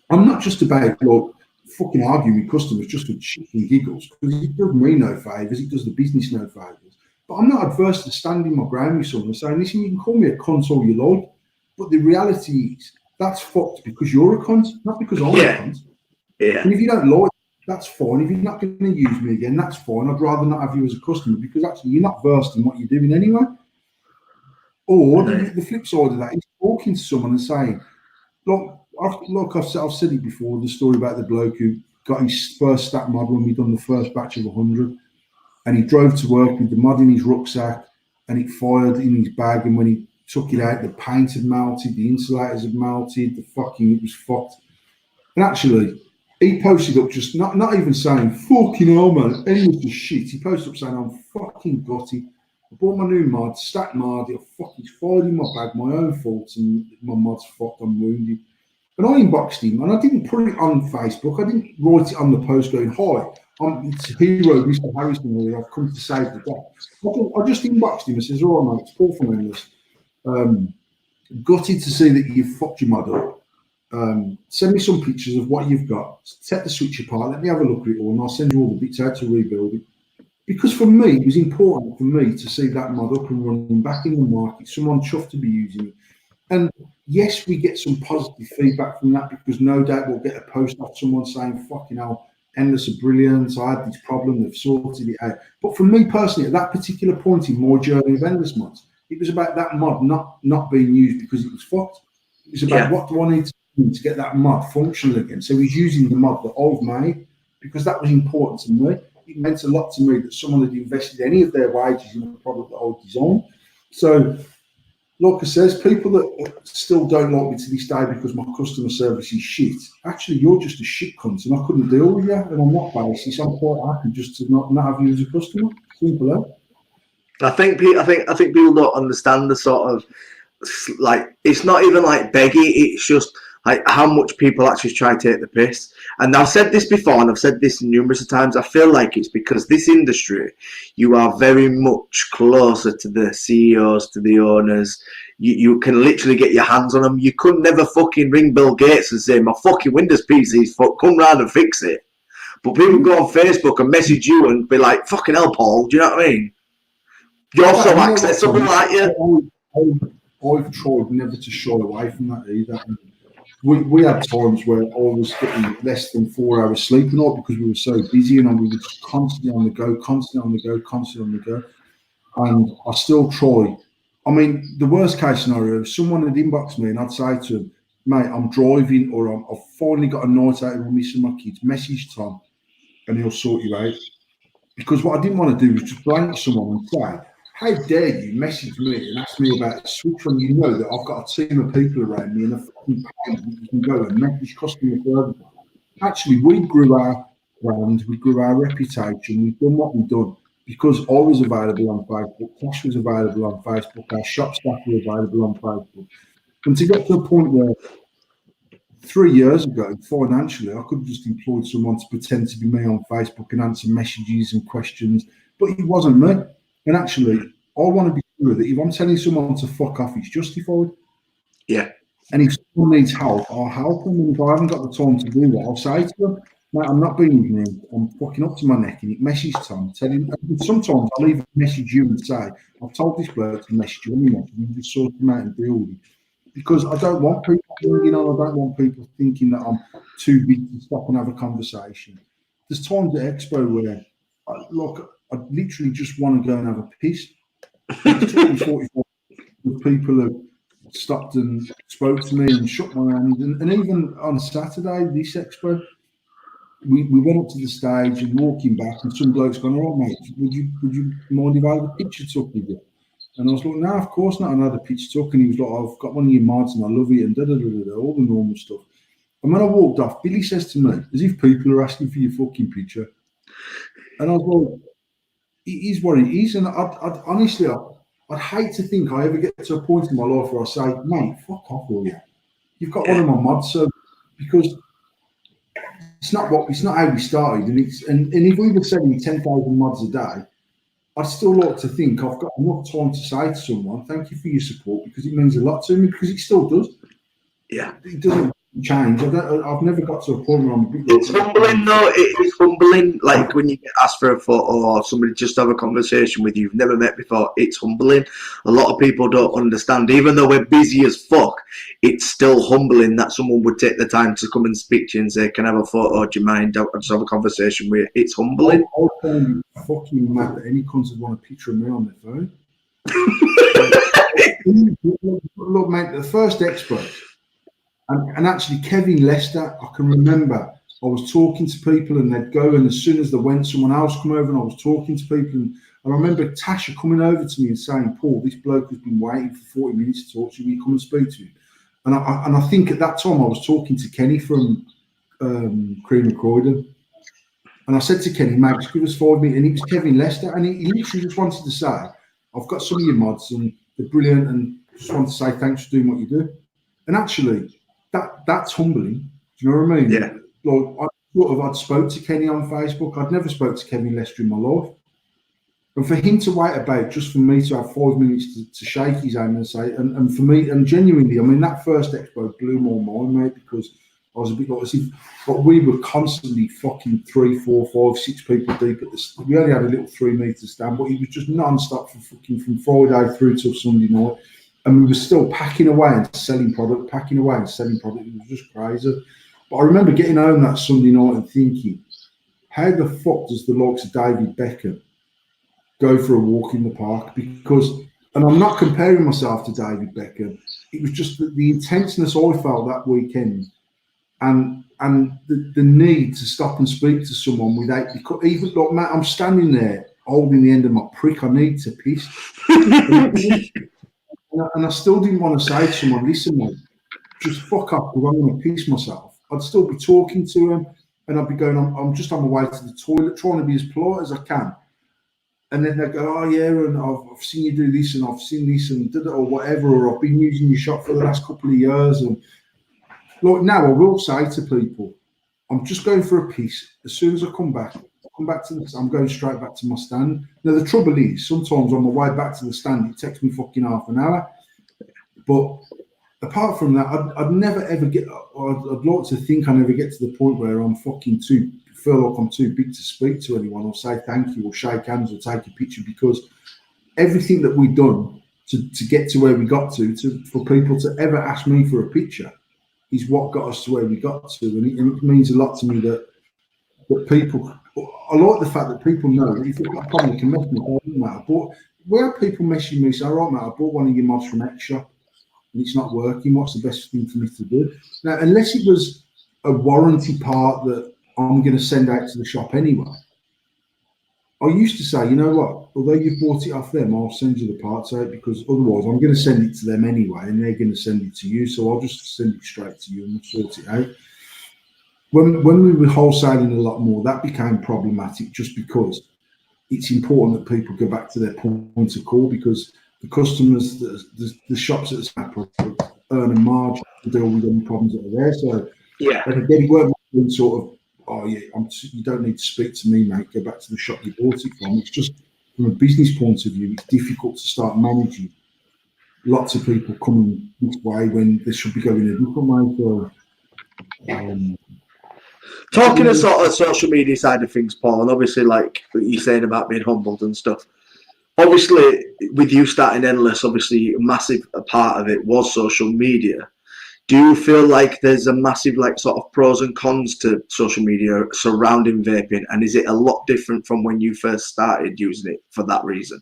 I'm not just about like fucking arguing with customers just for shits and giggles, because it does me no favours. It does the business no favours. But I'm not adverse to standing my ground with someone and saying, listen, you can call me a cunt all you like, but the reality is that's fucked because you're a cunt, not because I'm a cunt. Yeah. And if you don't like, that's fine. If you're not going to use me again, that's fine. I'd rather not have you as a customer because actually you're not versed in what you're doing anyway. Or the flip side of that is talking to someone and saying, look, I've said it before, the story about the bloke who got his first stat mod when we'd done the first batch of 100, and he drove to work with the mod in his rucksack and it fired in his bag, and when he took it out, the paint had melted, the insulators had melted, it was fucked. And actually, he posted up just not even saying, fucking hell, man, endless as shit. He posted up saying, I'm fucking gutted. I bought my new mod, stat mod, it's fired in my bag, my own fault, and my mod's fucked, I'm wounded. And I inboxed him, and I didn't put it on Facebook. I didn't write it on the post going, hi, it's Hero, Mr. Harrison here, I've come to save the day. I just inboxed him and says, all right, mate, it's Paul from Endless. Gutted to see that you've fucked your mod up. Send me some pictures of what you've got. Set the switch apart. Let me have a look at it all, and I'll send you all the bits out to rebuild it. Because for me, it was important for me to see that mod up and running back in the market. Someone chuffed to be using it. And yes, we get some positive feedback from that because no doubt we'll get a post off someone saying, fucking hell, Endless are brilliant. I had this problem, they've sorted it out. But for me personally, at that particular point in my journey of Endless mods, it was about that mod not being used because it was fucked. It was about what do I need to get that mod functional again. So he's using the mod that I've made because that was important to me. It meant a lot to me that someone had invested any of their wages in a product that I designed. So, like I says, people that still don't like me to this day because my customer service is shit. Actually, you're just a shit cunt, and I couldn't deal with you. And on that basis, I'm quite happy just to not have you as a customer. Simple, eh? I think people don't understand the sort of, like, it's not even like begging, it's just like how much people actually try to take the piss. And I've said this before, and I've said this numerous times, I feel like it's because this industry, you are very much closer to the CEOs, to the owners. You can literally get your hands on them. You could never fucking ring Bill Gates and say, my fucking Windows PC's fucked, come round and fix it. But people go on Facebook and message you and be like, fucking hell, Paul, do you know what I mean? You're so accessible, aren't you? I've tried never to shy away from that either. And we had times where I was getting less than 4 hours sleep a night because we were so busy, and we were just constantly on the go, constantly on the go, constantly on the go. And I still try. I mean, the worst case scenario, if someone had inboxed me and I'd say to them, mate, I'm driving, or I've finally got a night out with me and my kids, message Tom and he'll sort you out. Because what I didn't want to do was just blank someone and say, how dare you message me and ask me about a switch when you know that I've got a team of people around me and a fucking page that you can go and message customer service. Actually, we grew our brand, we grew our reputation, we've done what we've done because I was available on Facebook, Cash was available on Facebook, our shop staff were available on Facebook. And to get to a point where 3 years ago, financially, I could have just employed someone to pretend to be me on Facebook and answer messages and questions, but it wasn't me. And actually, I want to be sure that if I'm telling someone to fuck off, it's justified. Yeah. And if someone needs help, I'll help them. And if I haven't got the time to do that, I'll say to them, mate, I'm not being ignorant. I'm fucking up to my neck in it. Message Tom. Tell him. Sometimes I'll even message you and say, I've told this bloke to message you anyway. You just sort them out and deal with it. Because I don't want people ringing on. I don't want people thinking that I'm too big to stop and have a conversation. There's times at Expo where, I literally just want to go and have a piss. It's took me 45 people who stopped and spoke to me and shook my hand. And even on Saturday, this Expo, we went up to the stage and walking back, and some bloke's gone, all right, mate, would you mind if I had a picture took with you? And I was like, no, of course not. I had a picture took, and he was like, I've got one of your mods and I love it, and all the normal stuff. And when I walked off, Billy says to me, as if people are asking for your fucking picture. And I was like, it is what it is. And I'd honestly, I'd hate to think I ever get to a point in my life where I say, mate, fuck off, will you? You've got one of my mods, so because it's not how we started, and if we were selling 10,000 mods a day, I'd still like to think I've got enough time to say to someone, thank you for your support, because it means a lot to me, because it still does. Yeah. It doesn't change. I've never got to a point where I'm a bit. It's humbling, though. It is humbling. Like when you get asked for a photo or somebody just have a conversation with you you've never met before, it's humbling. A lot of people don't understand. Even though we're busy as fuck, it's still humbling that someone would take the time to come and speak to you and say, can I have a photo? Do you mind? I'll just have a conversation with you. It's humbling. I'll find it fucking mad that any cunt would want a picture of me on their phone. Look, mate, the first expert, and actually Kevin Lester, I can remember I was talking to people and they'd go, and as soon as they went, someone else come over and I was talking to people, and I remember Tasha coming over to me and saying, Paul, this bloke has been waiting for 40 minutes to talk to you, will you come and speak to him? And I think at that time I was talking to Kenny from Cream and Croydon, and I said to Kenny, mate, just give us 5 minutes, and it was Kevin Lester, and he literally just wanted to say, I've got some of your mods and they're brilliant, and just want to say thanks for doing what you do. And actually, that's humbling. Do you know what I mean? Yeah. Like I'd spoke to Kenny on Facebook. I'd never spoke to Kevin Lester in my life. And for him to wait about just for me to have 5 minutes to shake his hand and say, and for me, and genuinely, I mean, that first expo blew my mind, mate, because I was a bit like as if, but we were constantly fucking 3, 4, 5, 6 people deep at this. We only had a little 3 meter stand, but it was just non-stop from Friday through till Sunday night. And we were still packing away and selling product, It was just crazy. But I remember getting home that Sunday night and thinking, how the fuck does the likes of David Beckham go for a walk in the park? Because, and I'm not comparing myself to David Beckham, it was just the intenseness I felt that weekend, and the need to stop and speak to someone without, because even like, Matt, I'm standing there holding the end of my prick, I need to piss. And I still didn't want to say to someone, listen, mate, just fuck up because I'm going to piss myself. I'd still be talking to him, and I'd be going, I'm just on my way to the toilet, trying to be as polite as I can. And then they go, oh yeah, and I've seen you do this, and I've seen this, and did it, or whatever, or I've been using your shop for the last couple of years. And like now, I will say to people, I'm just going for a piss. As soon as I come back to this, I'm going straight back to my stand. Now the trouble is, sometimes on my way back to the stand, it takes me fucking half an hour. But apart from that, I'd never ever get. I'd like to think I never get to the point where I'm fucking feel like I'm too big to speak to anyone or say thank you or shake hands or take a picture, because everything that we've done to get to where we got to for people to ever ask me for a picture is what got us to where we got to, and it means a lot to me that people. I like the fact that people know that if you've got a problem, you can mess me. It doesn't matter. But where people messaging me say, "All right, mate, I bought one of your mods from X Shop and it's not working. What's the best thing for me to do?" Now, unless it was a warranty part that I'm going to send out to the shop anyway, I used to say, you know what, although you've bought it off them, I'll send you the parts out, because otherwise I'm going to send it to them anyway and they're going to send it to you. So I'll just send it straight to you and we'll sort it out. When we were wholesaling a lot more, that became problematic, just because it's important that people go back to their point of call, because the customers, the shops that snap product earn a margin to deal with any problems that are there. So Yeah. and again, it weren't sort of, oh yeah, you don't need to speak to me, mate. Go back to the shop you bought it from. It's just from a business point of view, it's difficult to start managing lots of people coming this way when they should be going a different way. So, Talking of sort of social media side of things, Paul, and obviously like what you're saying about being humbled and stuff. Obviously, with you starting Endless, obviously a massive part of it was social media. Do you feel like there's a massive like sort of pros and cons to social media surrounding vaping, and is it a lot different from when you first started using it for that reason?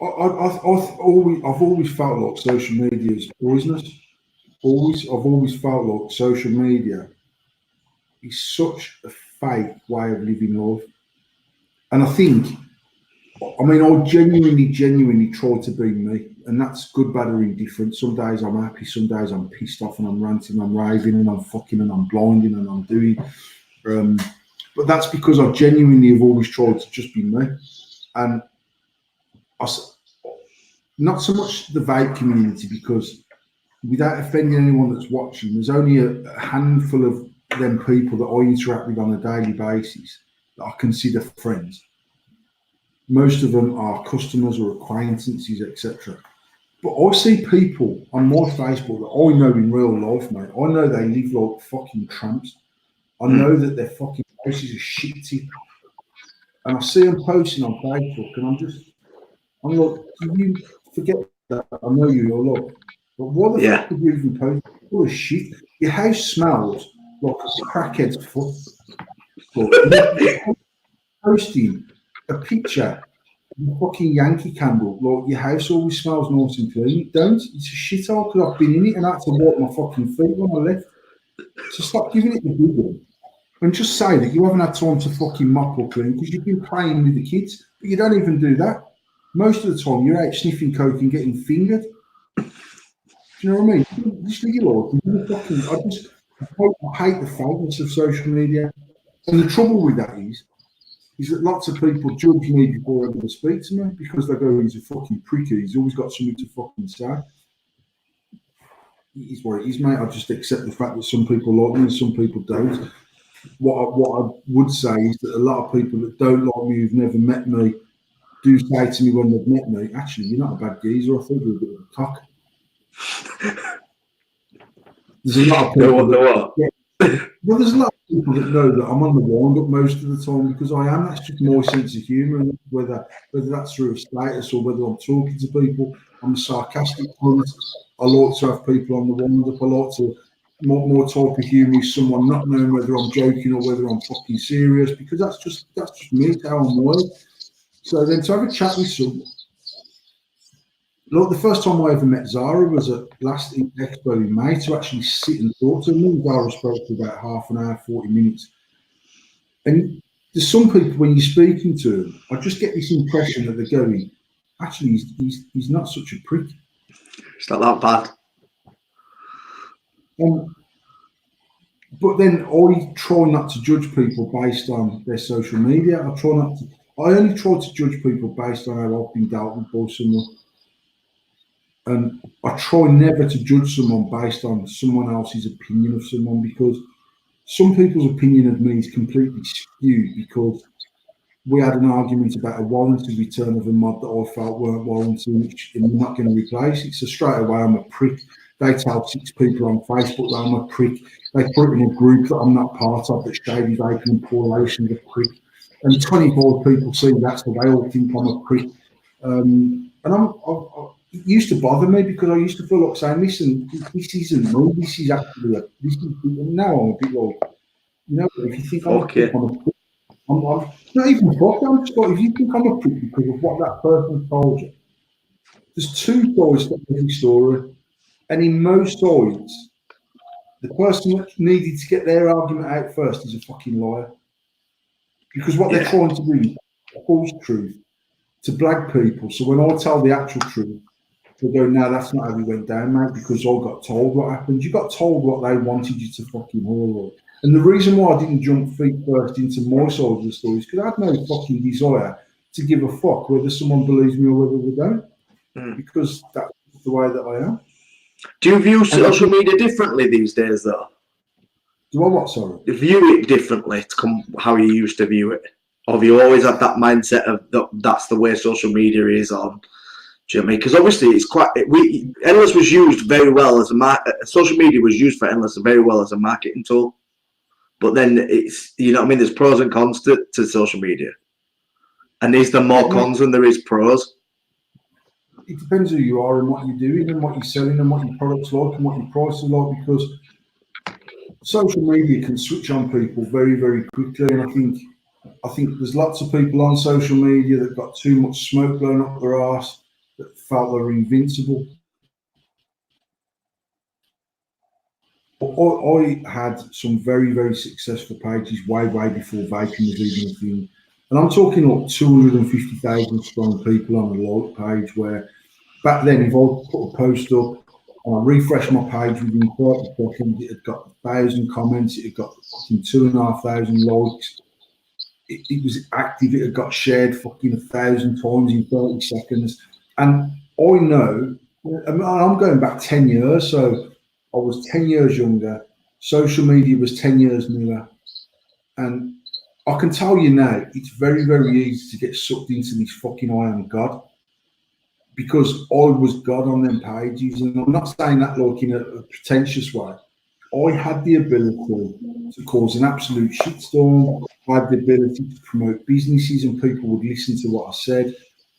I've always felt like social media is poisonous. I've always felt like social media is such a fake way of living life. And I think, I mean, I genuinely try to be me, and that's good, bad, or indifferent. Some days I'm happy, some days I'm pissed off, and I'm ranting, I'm raving, and I'm fucking, and I'm blinding, and I'm doing. But that's because I genuinely have always tried to just be me, and not so much the vape community, because without offending anyone that's watching, there's only a handful of them people that I interact with on a daily basis that I consider friends. Most of them are customers or acquaintances, etc. But I see people on my Facebook that I know in real life, mate. I know they live like fucking tramps. I know that their fucking houses are shitty. And I see them posting on Facebook, and I'm like, do you forget that I know you, you're like, but what the fuck would you even post? Full of shit. Your house smells like a crackhead's foot. You're posting a picture of a fucking Yankee candle, like your house always smells nice and clean. It don't. It's a shithole because I've been in it and I had to wipe my fucking feet when I left. So stop giving it the big one. And just say that you haven't had time to fucking mop or clean because you've been playing with the kids, but you don't even do that. Most of the time, you're out sniffing coke and getting fingered. Do you know what I mean? Just leave your life. I hate the fakeness of social media. And the trouble with that is that lots of people judge me before they ever speak to me because they go, he's a fucking pricker. He's always got something to fucking say. It is what it is, mate. I just accept the fact that some people like me and some people don't. What I would say is that a lot of people that don't like me, who've never met me, do say to me when they've met me, actually, you're not a bad geezer. I think you're a bit of a cock. There's a lot of people there's a lot of people that know that I'm on the wind up most of the time because I am. That's just my sense of humour, and whether that's through a status or whether I'm talking to people, I'm a sarcastic cunt. I like to have people on the wind up. I like to more type of humour is someone not knowing whether I'm joking or whether I'm fucking serious, because that's just me, it's how I'm wired. So then to have a chat with someone, look, the first time I ever met Zara was at last Expo in May, to actually sit and talk to me. Zara spoke for about half an hour, 40 minutes. And there's some people, when you're speaking to them, I just get this impression that they're going, actually, he's not such a prick. It's not that bad. But then I try not to judge people based on their social media. I only try to judge people based on how I've been dealt with by someone. And I try never to judge someone based on someone else's opinion of someone, because some people's opinion of me is completely skewed because we had an argument about a warranty return of a mod that I felt weren't warranted, which I'm not going to replace it. So straight away, I'm a prick. They tell 6 people on Facebook that I'm a prick. They put it in a group that I'm not part of, that Shady Bacon and Paul Relations a prick. And 24 people see that, so they all think I'm a prick. And it used to bother me because I used to feel like saying, listen, this isn't me. This is actually and now I'm a bit like, you know, if you think I'm a prick, I'm a prick. I'm not even fucked. I'm just like, if you think I'm a prick because of what that person told you, there's 2 sides to every story. And in most sides, the person that needed to get their argument out first is a fucking liar. Because what they're trying to do is false truth to blag people. So when I tell the actual truth, they go, no, that's not how we went down, mate, because I got told what happened. You got told what they wanted you to fucking hear. And the reason why I didn't jump feet first into my side of the story is because I had no fucking desire to give a fuck whether someone believes me or whether they don't. Because that's the way that I am. Do you view social media differently these days, though? Do I what, sorry? View it differently to how you used to view it? Or have you always had that mindset of that's the way social media is on? Do you know what I mean? Because obviously it's quite. Endless was used very well as social media was used for Endless very well as a marketing tool. But then it's, you know what I mean? There's pros and cons to social media. And is there more cons than there is pros? It depends who you are and what you're doing and what you're selling and what your product's like and what your price is like, because social media can switch on people very, very quickly. And I think there's lots of people on social media that got too much smoke blown up their arse, that felt they were invincible. I had some very, very successful pages way before vaping was even a thing. And I'm talking like 250,000 strong people on a like page, where back then, if I put a post up and I refresh my page within 30 seconds, it had got 1,000 comments, it had got fucking 2,500 likes. It was active, it had got shared fucking 1,000 times in 30 seconds. And I know, I'm going back 10 years, so I was 10 years younger. Social media was 10 years newer. And I can tell you now, it's very, very easy to get sucked into this fucking I am God, because I was God on them pages. And I'm not saying that like in a pretentious way. I had the ability to cause an absolute shitstorm. I had the ability to promote businesses and people would listen to what I said.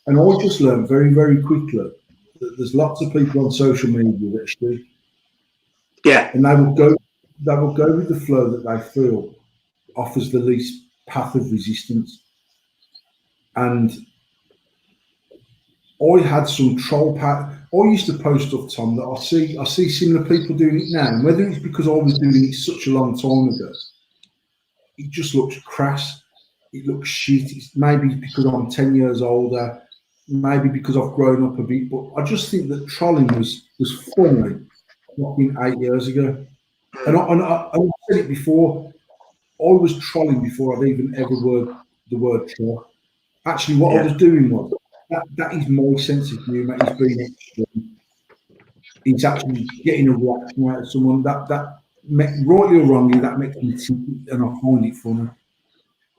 And I just learned very, very quickly that there's lots of people on social media that are shit. Yeah. And they will go with the flow that they feel offers the least path of resistance. And I had some troll pack. I used to post stuff, Tom, that I see similar people doing it now. And whether it's because I was doing it such a long time ago, it just looks crass. It looks shit. It's maybe because I'm 10 years older, maybe because I've grown up a bit, but I just think that trolling was funny fucking 8 years ago. And I said it before, I was trolling before I'd even ever heard the word troll. Actually, what I was doing was, that is my sense of humour, is being extreme. It's actually getting a reaction out of someone. That rightly or wrongly, that makes me think, and I find it funny.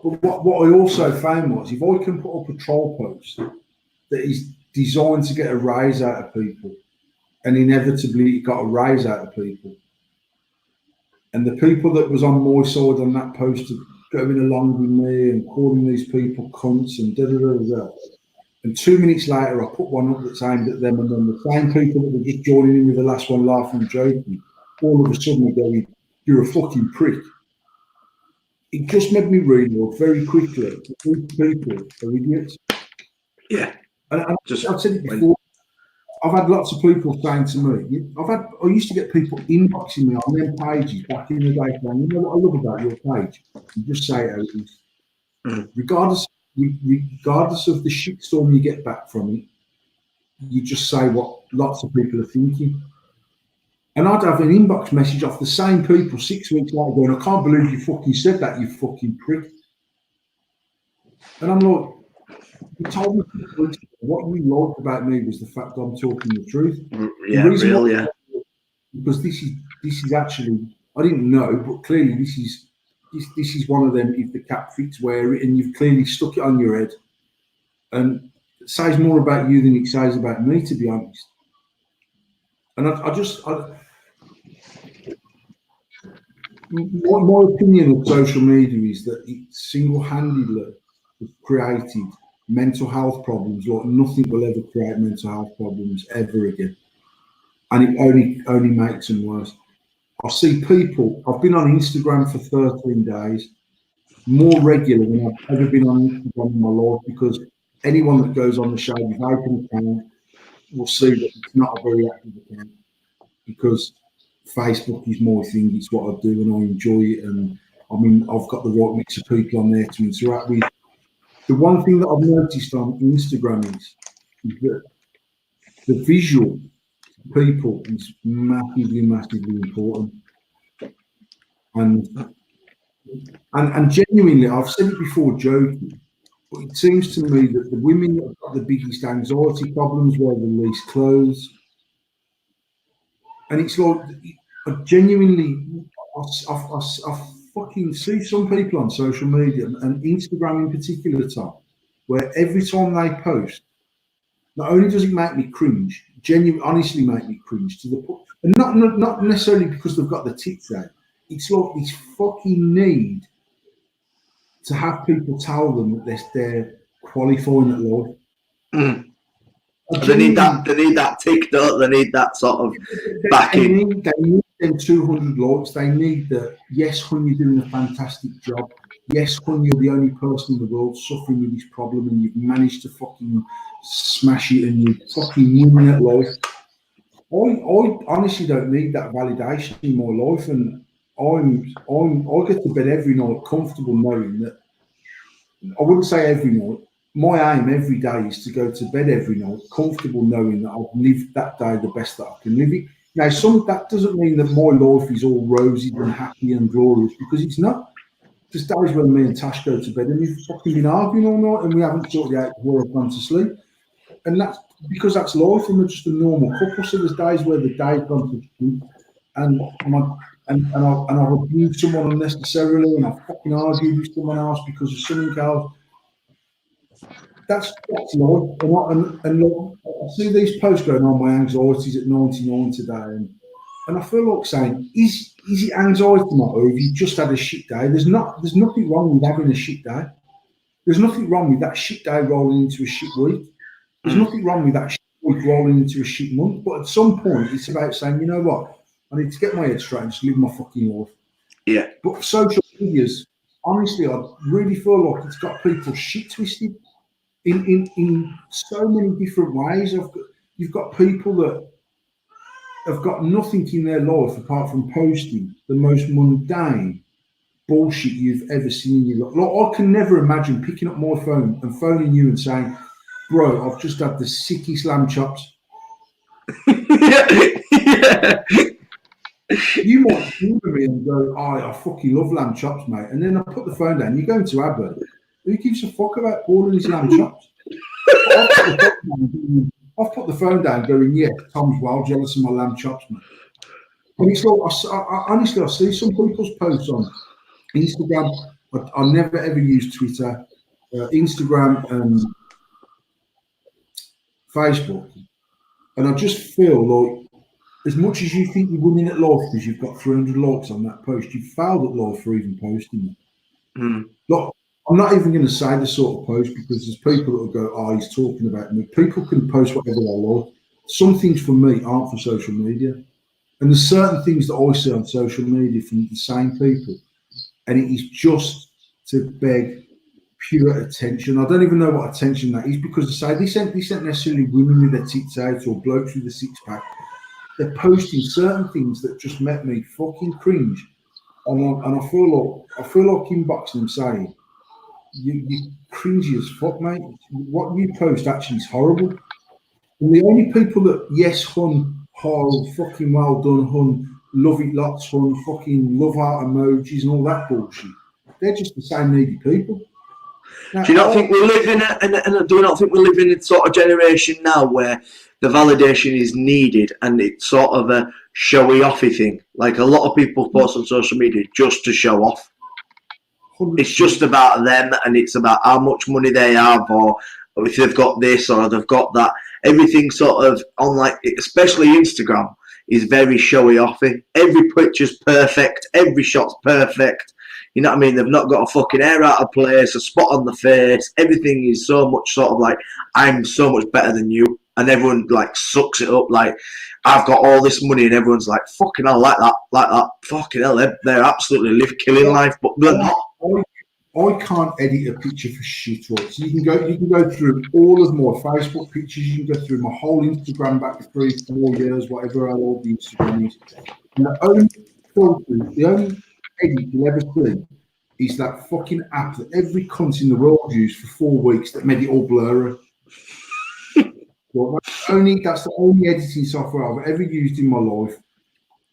But what I also found was, if I can put up a troll post that is designed to get a rise out of people, and inevitably it got a rise out of people, and the people that was on my side on that post going along with me and calling these people cunts and da da da da. And 2 minutes later, I put one up that's aimed at them, and then the same people that were just joining in with the last one, laughing and joking, all of a sudden are going, "You're a fucking prick." It just made me realise very quickly that these people are idiots. Yeah. And I've said it before. I've had lots of people saying to me, I used to get people inboxing me on them pages back in the day saying, "You know what I love about your page? You just say it how it is." Regardless of the shitstorm you get back from it, you just say what lots of people are thinking. And I'd have an inbox message off the same people 6 weeks later going, "I can't believe you fucking said that, you fucking prick." And I'm like, you told me 6 weeks ago what you liked about me was the fact I'm talking the truth. Yeah, the reason real, why, because this is actually, I didn't know, but clearly this is one of them, if the cap fits, wear it, and you've clearly stuck it on your head. And it says more about you than it says about me, to be honest. And my opinion of social media is that it single-handedly has created mental health problems like nothing will ever create mental health problems ever again. And it only makes them worse. I see people, I've been on Instagram for 13 days, more regular than I've ever been on Instagram in my life, because anyone that goes on the show with open account will see that it's not a very active account, because Facebook is my thing, it's what I do and I enjoy it, and I mean, I've got the right mix of people on there to interact with. The one thing that I've noticed on Instagram is that the visual people is massively important. And genuinely, I've said it before joking, but it seems to me that the women that have got the biggest anxiety problems wear the least clothes. And it's like, I genuinely, I fucking see some people on social media, and Instagram in particular, Tom, where every time they post, not only does it make me cringe, honestly make me cringe to the point, and not necessarily because they've got the tits out. It's like this fucking need to have people tell them that they're qualifying at life. They need that tick, don't they? Need that sort of backing. They need them 200 likes. They need the, "Yes, hun, you're doing a fantastic job. Yes, hun, you're the only person in the world suffering with this problem, and you've managed to fucking smash it, and you're fucking winning at life." I honestly don't need that validation in my life, and I get to bed every night comfortable knowing that. I wouldn't say every night. My aim every day is to go to bed every night comfortable knowing that I've lived that day the best that I can live it. Now, that doesn't mean that my life is all rosy and happy and glorious, because it's not. There's days when me and Tash go to bed and we've fucking been arguing all night and we haven't sorted out before I've gone to sleep. And that's because that's life and we're just a normal couple. So there's days where the day's gone to sleep and I've abused someone unnecessarily and I've fucking argued with someone else because of something else. That's life. And look, I see these posts going on, my anxiety's at 99 today, and I feel like saying, is it anxiety, or have you just had a shit day? There's nothing wrong with having a shit day. There's nothing wrong with that shit day rolling into a shit week. There's nothing wrong with that shit week rolling into a shit month. But at some point, it's about saying, you know what, I need to get my head straight and just live my fucking life. Yeah. But social medias, honestly, I really feel like it's got people shit twisted in so many different ways. You've got people that have got nothing in their life apart from posting the most mundane bullshit you've ever seen in your life. Like, I can never imagine picking up my phone and phoning you and saying, bro, I've just had the sickest lamb chops. Yeah. You might humor me and go, I fucking love lamb chops, mate. And then I put the phone down, you go into Abba. Who gives a fuck about all of these lamb chops? I've put the phone down going, yeah, Tom's well jealous of my lamb chops, mate. And it's like, honestly, I see some people's posts on Instagram. I never ever use Twitter, Instagram, and Facebook. And I just feel like, as much as you think you're winning at life because you've got 300 likes on that post, you've failed at life for even posting it. Look, I'm not even going to say the sort of post because there's people that will go, oh, he's talking about me. People can post whatever they like. Some things for me aren't for social media. And there's certain things that I see on social media from the same people. And it is just to beg pure attention. I don't even know what attention that is, because I say this ain't necessarily women with their tits out or blokes with a six pack. They're posting certain things that just make me fucking cringe. And I feel like inboxing them saying, you cringy as fuck, mate. What you post actually is horrible. And the only people that, yes, hun, oh, fucking well done, hun, love it lots, hun, fucking love heart emojis and all that bullshit, they're just the same needy people. Now, Do you not think we live do you not think we live in a sort of generation now where the validation is needed and it's sort of a showy offy thing? Like, a lot of people post on social media just to show off. 100%. It's just about them and it's about how much money they have, or if they've got this or they've got that. Everything sort of on, like, especially Instagram, is very showy offy. Every picture's perfect, every shot's perfect. You know what I mean? They've not got a fucking hair out of place, a spot on the face. Everything is so much sort of like, I'm so much better than you. And everyone like sucks it up like, I've got all this money, and everyone's like, fucking hell, like that. Fucking hell, they're absolutely killing life, but they're not. I can't edit a picture for shit, right? So you can go through all of my Facebook pictures, you can go through my whole Instagram back 3-4 years, whatever how old the Instagram is. And the only edit you'll ever see is that fucking app that every cunt in the world used for 4 weeks that made it all blurry. Well, that's the only editing software I've ever used in my life.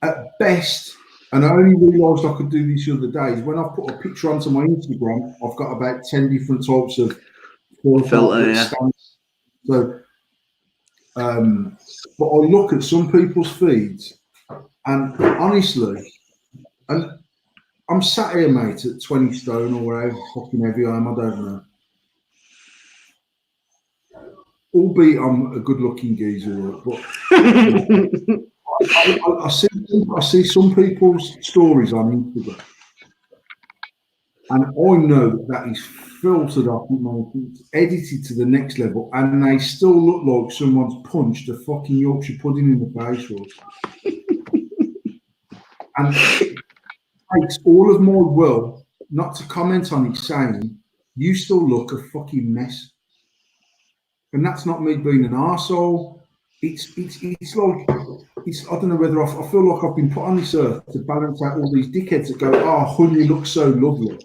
At best, and I only realised I could do this the other day, is when I've put a picture onto my Instagram, I've got about 10 different types of filter. Yeah. So, but I look at some people's feeds, and honestly, and I'm sat here, mate, at 20 stone or whatever fucking heavy I am, I don't know. Albeit I'm a good-looking geezer, but I see some people's stories on Instagram, and I know that is filtered up, it's edited to the next level, and they still look like someone's punched a fucking Yorkshire pudding in the face. And it takes all of my will not to comment on it, saying, you still look a fucking mess. And that's not me being an arsehole. It's like, I don't know whether I feel like I've been put on this earth to balance out all these dickheads that go, oh, hun, you look so lovely.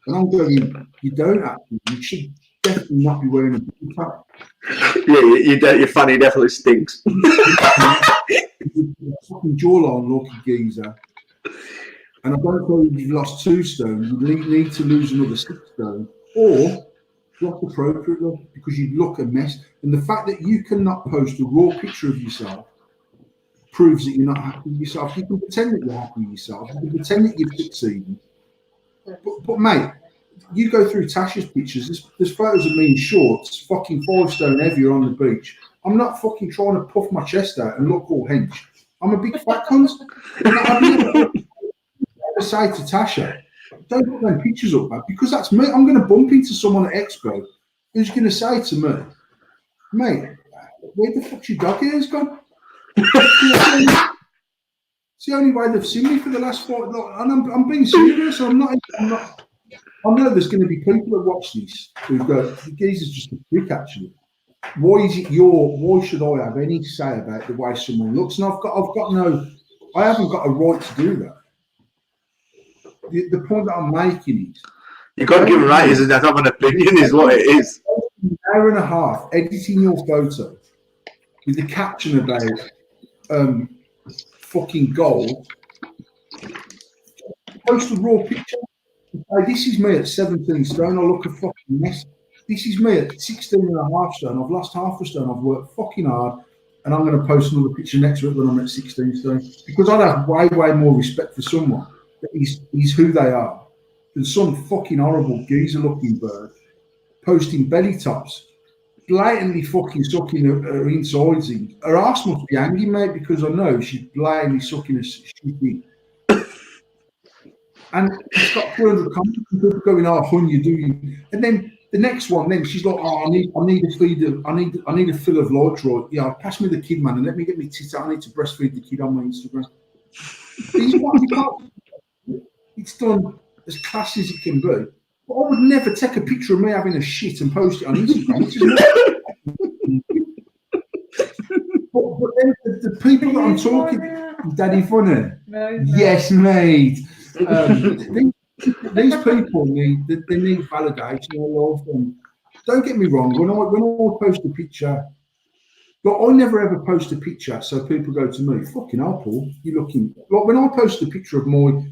And I'm going, you don't actually. You should definitely not be wearing a booty top. Yeah, your fanny definitely stinks. Fucking jawline looking geezer. And I don't know if you've lost 2 stone, you need to lose another 6 stone. Or drop appropriately because you look a mess. And the fact that you cannot post a raw picture of yourself proves that you're not happy with yourself. You can pretend that you're happy with yourself. You can pretend that you've succeeded. But mate, you go through Tasha's pictures, there's photos of me in shorts, fucking 5 stone heavier on the beach. I'm not fucking trying to puff my chest out and look all hench. I'm a big fat cunt. I've never say to Tasha, don't put them pictures up, man, because that's me. I'm going to bump into someone at Expo who's going to say to me, mate, where the fuck's your dog ears gone? It's the only way they've seen me for the last 4. And I'm being serious. I'm not. I know there's going to be people that watch this who go, the geezer's just a prick, actually. Why should I have any say about the way someone looks? And I haven't got a right to do that. The point that I'm making is, You've got to give it right, isn't that? Have an opinion is what it is. An hour and a half editing your photo with the caption about fucking gold. Post a raw picture. Hey, this is me at 17 stone. I look a fucking mess. This is me at 16 and a half stone. I've lost half a stone. I've worked fucking hard. And I'm going to post another picture next to it when I'm at 16 stone. Because I'd have way more respect for someone that is who they are than some fucking horrible geezer looking bird posting belly tops, blatantly fucking sucking her insides in. Her arse must be hanging, mate, because I know she's blatantly sucking her shit in. And it's got 400 comments people going, oh, hun, you're doing. And then the next one, then she's like, oh, I need a feed of, I need a fill of Lloydroid. Yeah, pass me the kid, man, and let me get me tit out. I need to breastfeed the kid on my Instagram. It's done as classy as it can be. But I would never take a picture of me having a shit and post it on Instagram. But then the people that I'm talking, Daddy Funny, yes, mate. These people need validation. I love them. Don't get me wrong. When I post a picture, like I never ever post a picture so people go to me, fucking hell, Paul, you're looking. Like when I post a picture of my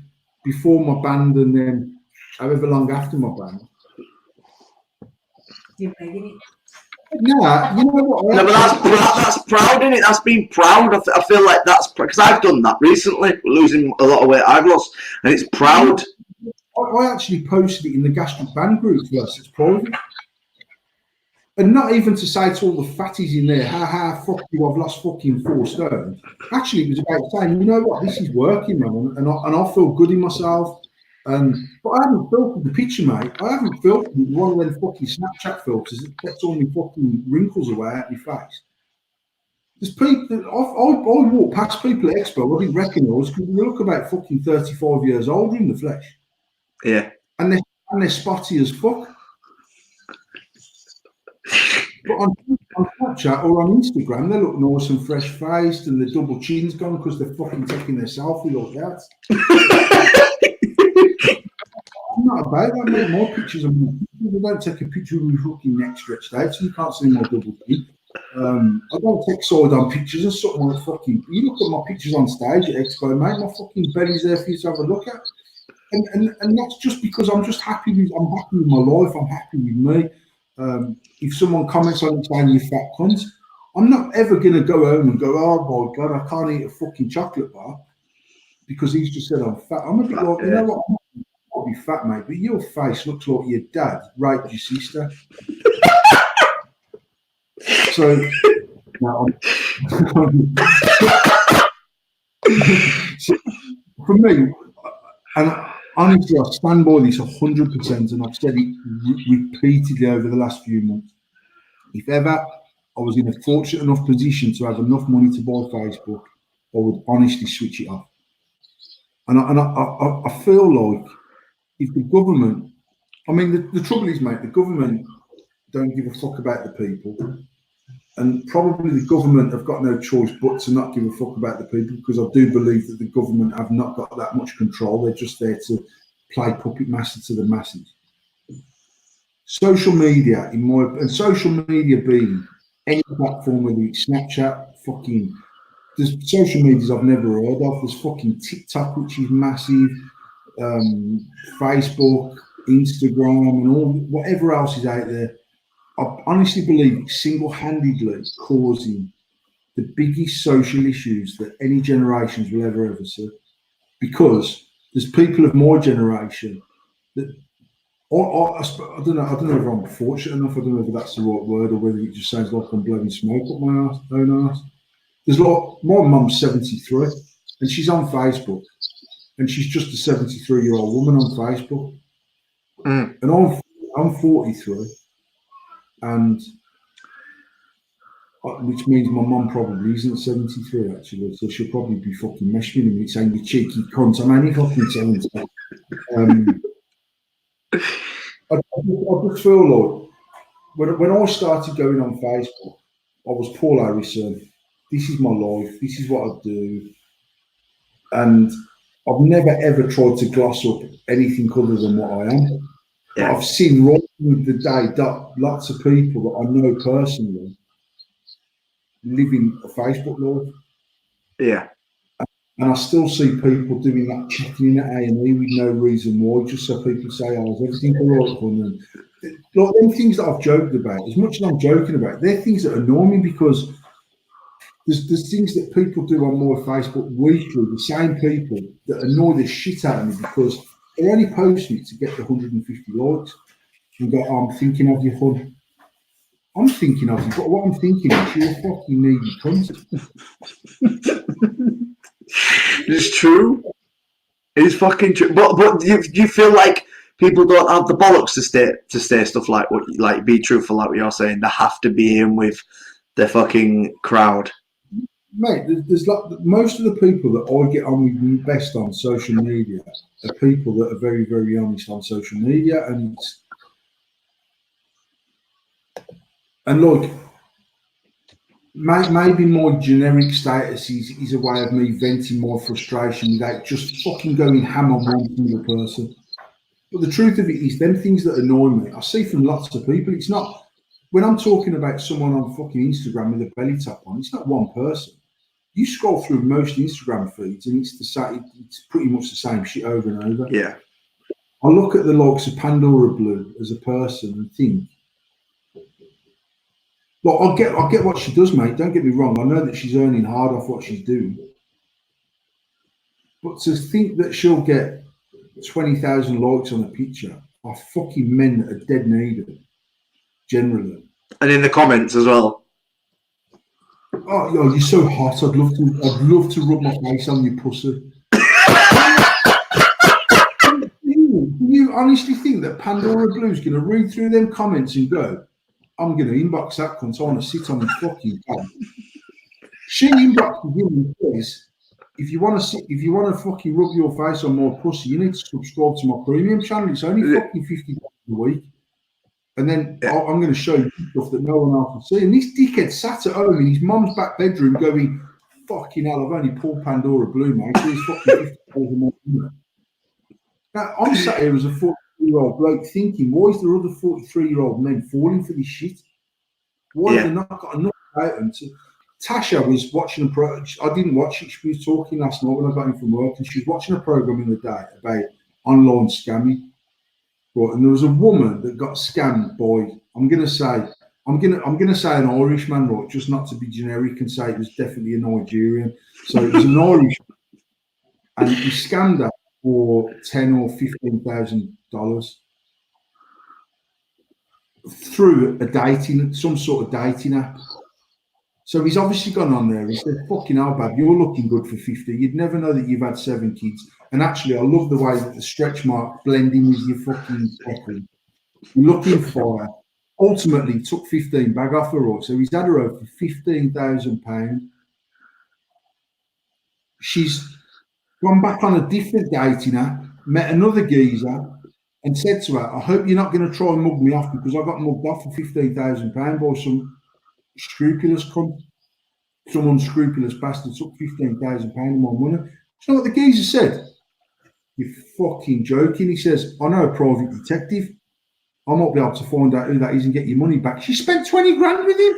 before my band and then however long after my band. You're making it. Nah, you know what? No, but that's proud, isn't it? That's being proud. I feel like that's because I've done that recently, losing a lot of weight I've lost, and it's proud. I actually posted it in the gastric band group first. It's private. And not even to say to all the fatties in there, fuck you, I've lost fucking 4 stone. Actually, it was about saying, you know what, this is working, man, and I feel good in myself. But I haven't filtered the picture, mate. I haven't filtered one of them fucking Snapchat filters that takes all my fucking wrinkles away out my face. There's people, I walk past people at Expo, I didn't recognise because they look about fucking 35 years older in the flesh. Yeah. And they're spotty as fuck. But on Snapchat or on Instagram, they look nice and fresh faced and the double chin's gone because they're fucking taking their selfie like that. I'm not about that, mate. My pictures are more pictures. I don't take a picture of my fucking neck stretched out so you can't see my double chin. I don't take side on pictures and something like fucking. You look at my pictures on stage at Expo, mate, my fucking belly's there for you to have a look at. And that's just because I'm happy with my life, I'm happy with me. If someone comments on it saying you fat cunt, I'm not ever going to go home and go, oh my God, I can't eat a fucking chocolate bar because he's just said I'm fat. I'm a bit like, you know what, I'm not be fat, mate, but your face looks like your dad raped your sister. So, no, so, for me, and honestly, I stand by this 100%, and I've said it repeatedly over the last few months. If ever I was in a fortunate enough position to have enough money to buy Facebook, I would honestly switch it off. And I feel like if the government, I mean, the trouble is, mate, the government don't give a fuck about the people. And probably the government have got no choice but to not give a fuck about the people, because I do believe that the government have not got that much control. They're just there to play puppet master to the masses. Social media, and social media being any platform, whether it's Snapchat, fucking, there's social medias I've never heard of. There's fucking TikTok, which is massive, Facebook, Instagram, and all whatever else is out there. I honestly believe it's single-handedly causing the biggest social issues that any generations will ever see, because there's people of my generation that I don't know if I'm fortunate enough. I don't know if that's the right word, or whether it just sounds like I'm blowing smoke up my own arse. There's like, my mum's 73 and she's on Facebook, and she's just a 73-year-old woman on Facebook. And I'm 43, and which means my mum probably isn't 73 actually, so she'll probably be fucking meshing me saying, "You cheeky cunt, I'm only fucking 70." I just feel like when I started going on Facebook, I was Paul Harrison. This is my life. This is what I do, and I've never ever tried to gloss up anything other than what I am. Yeah. I've seen right through the day that lots of people that I know personally living a Facebook life. Yeah. And I still see people doing that, checking in at A&E with no reason why, just so people say, "Oh, is everything all right?" And like them things that I've joked about, as much as I'm joking about, they're things that annoy me, because there's things that people do on my Facebook weekly, the same people that annoy the shit out of me, because they only post it to get the 150 likes and go, "Oh, I'm thinking of you, hun." I'm thinking of you, but what I'm thinking is you're a fucking needy cunt. It's true. It's fucking true. But do you feel like people don't have the bollocks to say stuff like what, like, be truthful, like what you're saying? They have to be in with the fucking crowd. Mate, there's like, most of the people that I get on with best on social media are people that are very, very honest on social media, and like, maybe my generic status is a way of me venting my frustration without just fucking going ham on one single person. But the truth of it is, them things that annoy me, I see from lots of people. It's not, when I'm talking about someone on fucking Instagram with a belly top on, it's not one person. You scroll through most Instagram feeds and it's the same. It's pretty much the same shit over and over. Yeah. I look at the likes of Pandora Blue as a person and think, like, I get what she does, mate. Don't get me wrong. I know that she's earning hard off what she's doing, but to think that she'll get 20,000 likes on a picture are fucking men that are dead needed, generally. And in the comments as well. "Oh, you're so hot. I'd love to rub my face on your pussy." Do you honestly think that Pandora Blue's going to read through them comments and go, "I'm going to inbox that cunt, I want to sit on his fucking bed"? She inboxes him and says, if you want to fucking rub your face on my pussy, you need to subscribe to my premium channel. It's only fucking $50 a week. And then I'm going to show you stuff that no one else will see. And this dickhead sat at home in his mum's back bedroom going, "Fucking hell, I've only pulled Pandora Blue, mate. Here's fucking $50 Now, I'm sat here as a 43-year-old bloke thinking, why is there other 43-year-old men falling for this shit? Why have they not got enough about them? Tasha was watching a program. I didn't watch it. She was talking last night when I got in from work, and she was watching a program in the day about online scamming. Right, and there was a woman that got scammed by, I'm gonna say an Irishman, right, just not to be generic and say it was definitely a Nigerian. So it was an Irishman, and he scammed her for $10,000 or $15,000 through some sort of dating app. So he's obviously gone on there. He said, "Fucking hell, babe, you're looking good for 50. You'd never know that you've had 7 kids. And actually, I love the way that the stretch mark blending with your fucking bottle. You're looking for her." Ultimately, took 15 bag off her, right? So he's had her over for £15,000. She's gone back on a different dating app, met another geezer, and said to her, "I hope you're not going to try and mug me off, because I got mugged off for £15,000 by some scrupulous cunt. Some unscrupulous bastard took £15,000 of my money. Do you know what the geezer said? You're fucking joking. He says, I know a private detective. I might be able to find out who that is and get your money back. She spent 20 grand with him.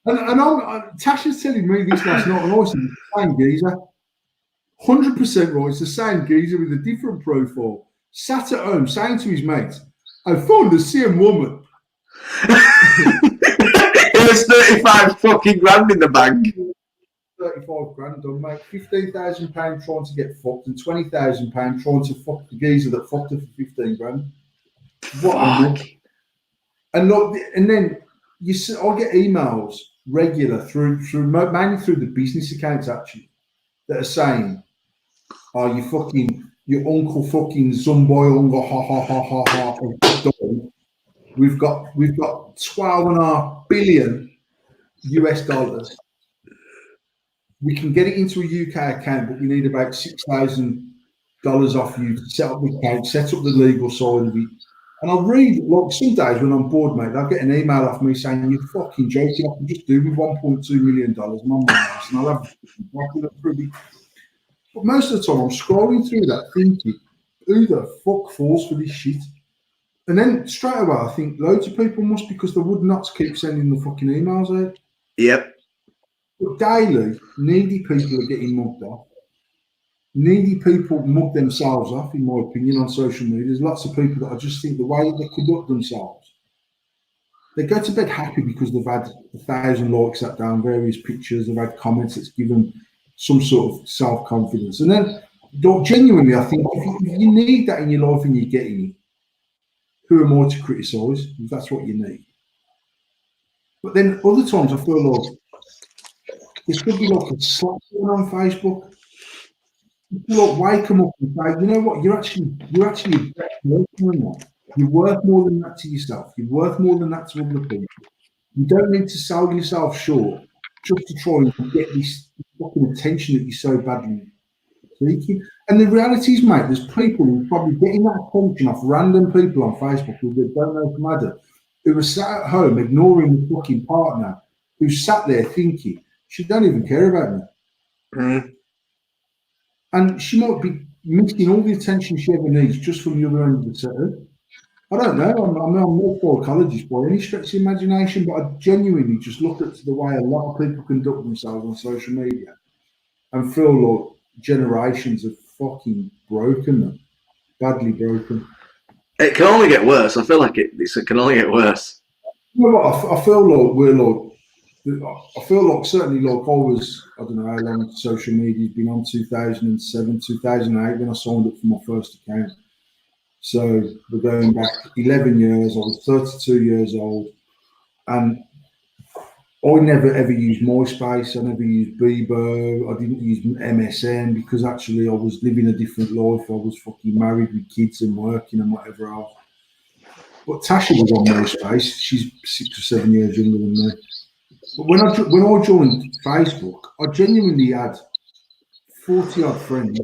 and Tasha's telling me this last night, and I said, the same geezer. 100% right. It's the same geezer with a different profile. Sat at home saying to his mates, I found the same woman. It was 35 fucking grand in the bank. 35 grand done, mate. £15,000 trying to get fucked and £20,000 trying to fuck the geezer that fucked her for 15 grand. What a mug. And look, and then you see, I get emails regular through mainly through the business accounts actually that are saying, "Oh, your uncle fucking Zumboy uncle ha ha ha ha ha." We've got 12.5 billion US dollars. We can get it into a UK account, but we need about $6,000 off you to set up the account, set up the legal side of it. And I'll read, like some days when I'm bored, mate, I'll get an email off me saying, you're fucking joking, I can just do with $1.2 million. I'm on my ass, and I'll have it. But most of the time, I'm scrolling through that thinking, who the fuck falls for this shit? And then straight away, I think loads of people must, because they would not keep sending the fucking emails out. Yep. But daily, needy people are getting mugged off. Needy people mug themselves off, in my opinion, on social media. There's lots of people that I just think the way that they conduct themselves, they go to bed happy because they've had 1,000 likes that down various pictures, they've had comments that's given some sort of self-confidence. And then, genuinely, I think if you need that in your life and you're getting it, who am I to criticise if that's what you need? But then other times I feel like there could be like a slap on Facebook. Look, wake them up and say, you know what, you're actually a better person than that. You're worth more than that to yourself. You're worth more than that to other people. You don't need to sell yourself short just to try and get this fucking attention that you're so badly seeking. And the reality is, mate, there's people who are probably getting that attention off random people on Facebook who they don't know from Adam, who are sat at home ignoring the fucking partner, who sat there thinking, she don't even care about me. Mm. And she might be missing all the attention she ever needs just from the other end of the set. I don't know. I'm not a psychologist by any stretch of imagination, but I genuinely just look at the way a lot of people conduct themselves on social media and feel like generations have fucking broken them, badly broken. It can only get worse. I feel like it can only get worse. You know what? I feel like certainly like I was, I don't know how long social media's been on, 2007, 2008 when I signed up for my first account. So we're going back 11 years. I was 32 years old, and I never ever used MySpace. I never used Bebo. I didn't use MSN because actually I was living a different life. I was fucking married with kids and working and whatever else. But Tasha was on MySpace. She's 6 or 7 years younger than me. But when I joined Facebook, I genuinely had 40 odd friends.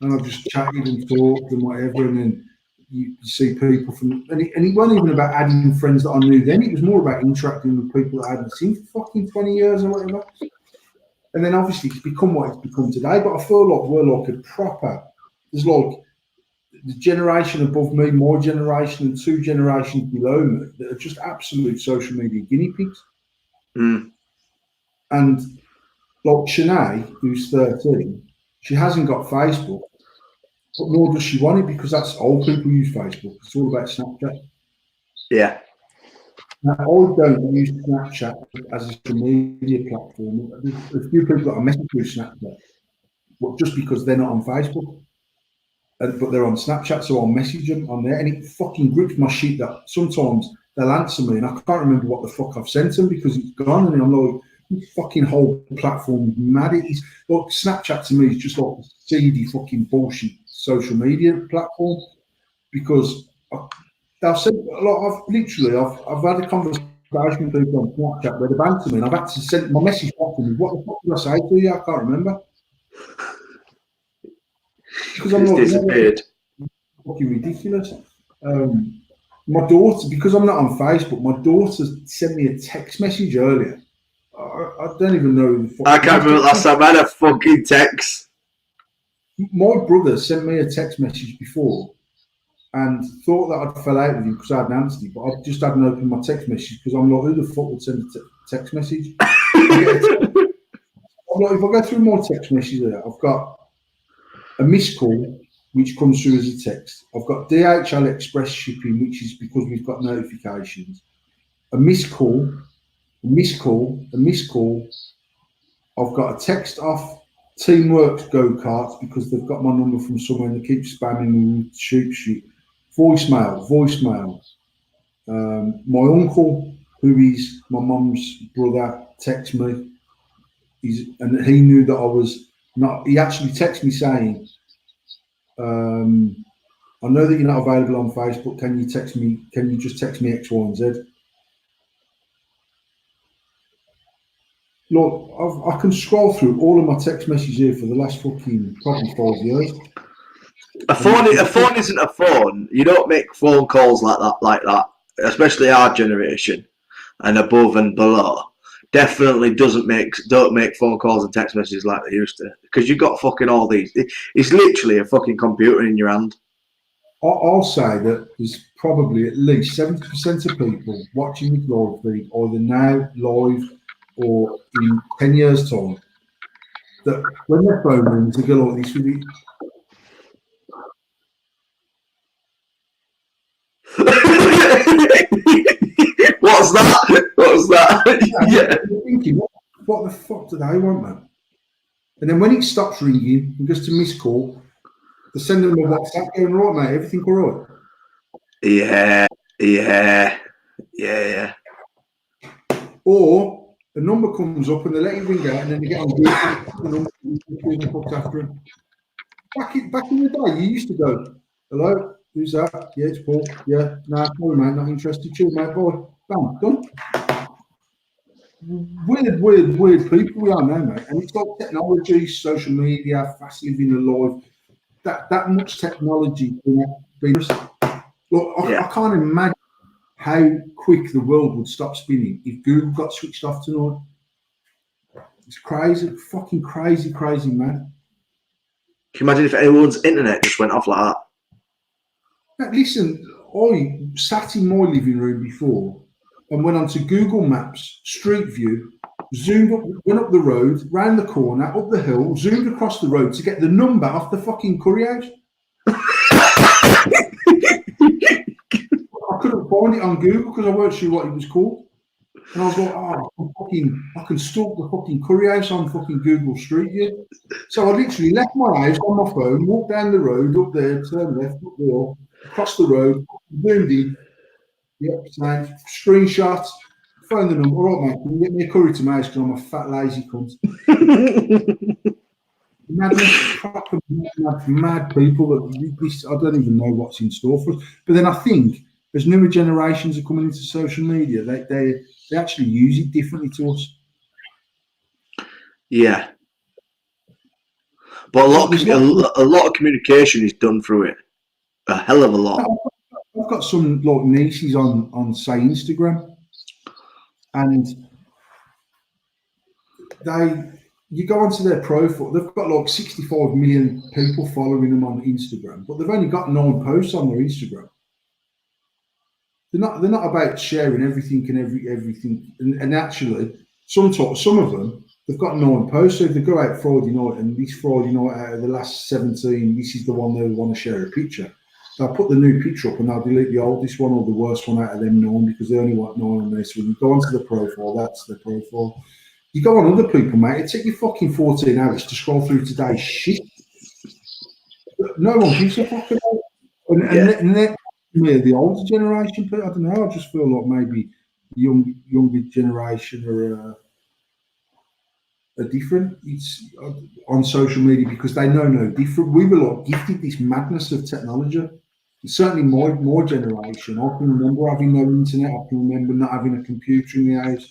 And I've just chatted and talked and whatever, and then you see people from, and it wasn't even about adding friends that I knew then, it was more about interacting with people that I hadn't seen for fucking 20 years or whatever. And then obviously it's become what it's become today, but I feel like we're like a proper, there's like the generation above me, my generation, and 2 generations below me that are just absolute social media guinea pigs. Mm. And like Shanae, who's 13, she hasn't got Facebook, but nor does she want it because that's old people use Facebook. It's all about Snapchat. Yeah. Now, I don't use Snapchat as a social media platform. There's a few people that I message with Snapchat, but just because they're not on Facebook, but they're on Snapchat, so I'll message them on there, and it fucking grips my shit that sometimes they'll answer me and I can't remember what the fuck I've sent them because it's gone, and I'm like, this fucking whole platform is mad. It's like Snapchat to me is just like a seedy fucking bullshit social media platform because I've said a lot. I've had a conversation with people on Snapchat where they banter me, and I've had to send my message back to me. What the fuck did I say to you? I can't remember because I'm It's like, disappeared. fucking ridiculous. My daughter, because I'm not on Facebook, my daughter sent me a text message earlier. I don't even know who the fuck. I can't remember last time I had a fucking text. My brother sent me a text message before and thought that I'd fell out with him because I hadn't answered it, but I just hadn't opened my text message because I'm like, who the fuck would send a text message? I'm like, if I go through my text messages there, I've got a missed call, which comes through as a text. I've got DHL Express shipping, which is because we've got notifications. A missed call, a missed call, a missed call. I've got a text off Teamworks go-karts because they've got my number from somewhere and they keep spamming me with shoot. Voicemail. My uncle, who is my mum's brother, texted me. And he knew that I was not. He actually texted me saying, I know that you're not available on Facebook. Can you text me? Can you just text me X, Y, and Z? Look, I can scroll through all of my text messages here for the last fucking probably 5 years. A phone isn't a phone. You don't make phone calls like that. Especially our generation and above and below. Definitely don't make phone calls and text messages like they used to, because you've got fucking all these. It's literally a fucking computer in your hand. I'll say that there's probably at least 70% of people watching this live feed, either now live or in 10 years' time, that when their phone rings, they go like this with it. What's that? Yeah. You're thinking, what the fuck do they want, man? And then when it stops ringing and goes to miss call, they send them a WhatsApp going, right, mate, everything all right? Yeah. Or a number comes up and they let you ring out and then they get on the number after him. Back in the day, you used to go, hello, who's that? Yeah, it's Paul. Yeah, nah, sorry, mate, not interested. Chill, mate, boy. Bam, done. Weird people we are now, mate. And it's like technology, social media, fast living alive. That much technology being. Look, I can't imagine how quick the world would stop spinning if Google got switched off tonight. It's crazy, fucking crazy, man. Can you imagine if anyone's internet just went off like that? Now, listen, I sat in my living room before and went onto Google Maps, Street View, zoomed up, went up the road, round the corner, up the hill, zoomed across the road to get the number off the fucking curry house. I couldn't find it on Google because I weren't sure what it was called. And I was like, I can stalk the fucking curry house on fucking Google Street View. So I literally left my house on my phone, walked down the road, up there, turned left, up the hill, across the road, zoomed in. Yep, same. Screenshot, phone the number. All right, mate, can you get me a curry to my house because I'm a fat, lazy cunt. Madness, proper mad people. That I don't even know what's in store for us. But then I think as newer generations are coming into social media, they actually use it differently to us. Yeah. But a lot of communication is done through it. A hell of a lot. I've got some like nieces on say Instagram, and you go onto their profile. They've got like 65 million people following them on Instagram, but they've only got 9 posts on their Instagram. They're not about sharing everything and everything. And actually, some of them, they've got 9 posts. So if they go out Friday night and this Friday night out of the last 17, this is the one they want to share a picture. They'll put the new picture up and they'll delete the oldest one or the worst one out of them 9 because they only want 9 on there. So when you go onto the profile, that's the profile. You go on other people, mate, it takes you fucking 14 hours to scroll through today's shit. No one gives a fucking and the older generation, but I don't know, I just feel like maybe the younger generation are different. It's on social media because they know no different. We were like gifted this madness of technology. Certainly my generation, I can remember having no internet, I can remember not having a computer in the house,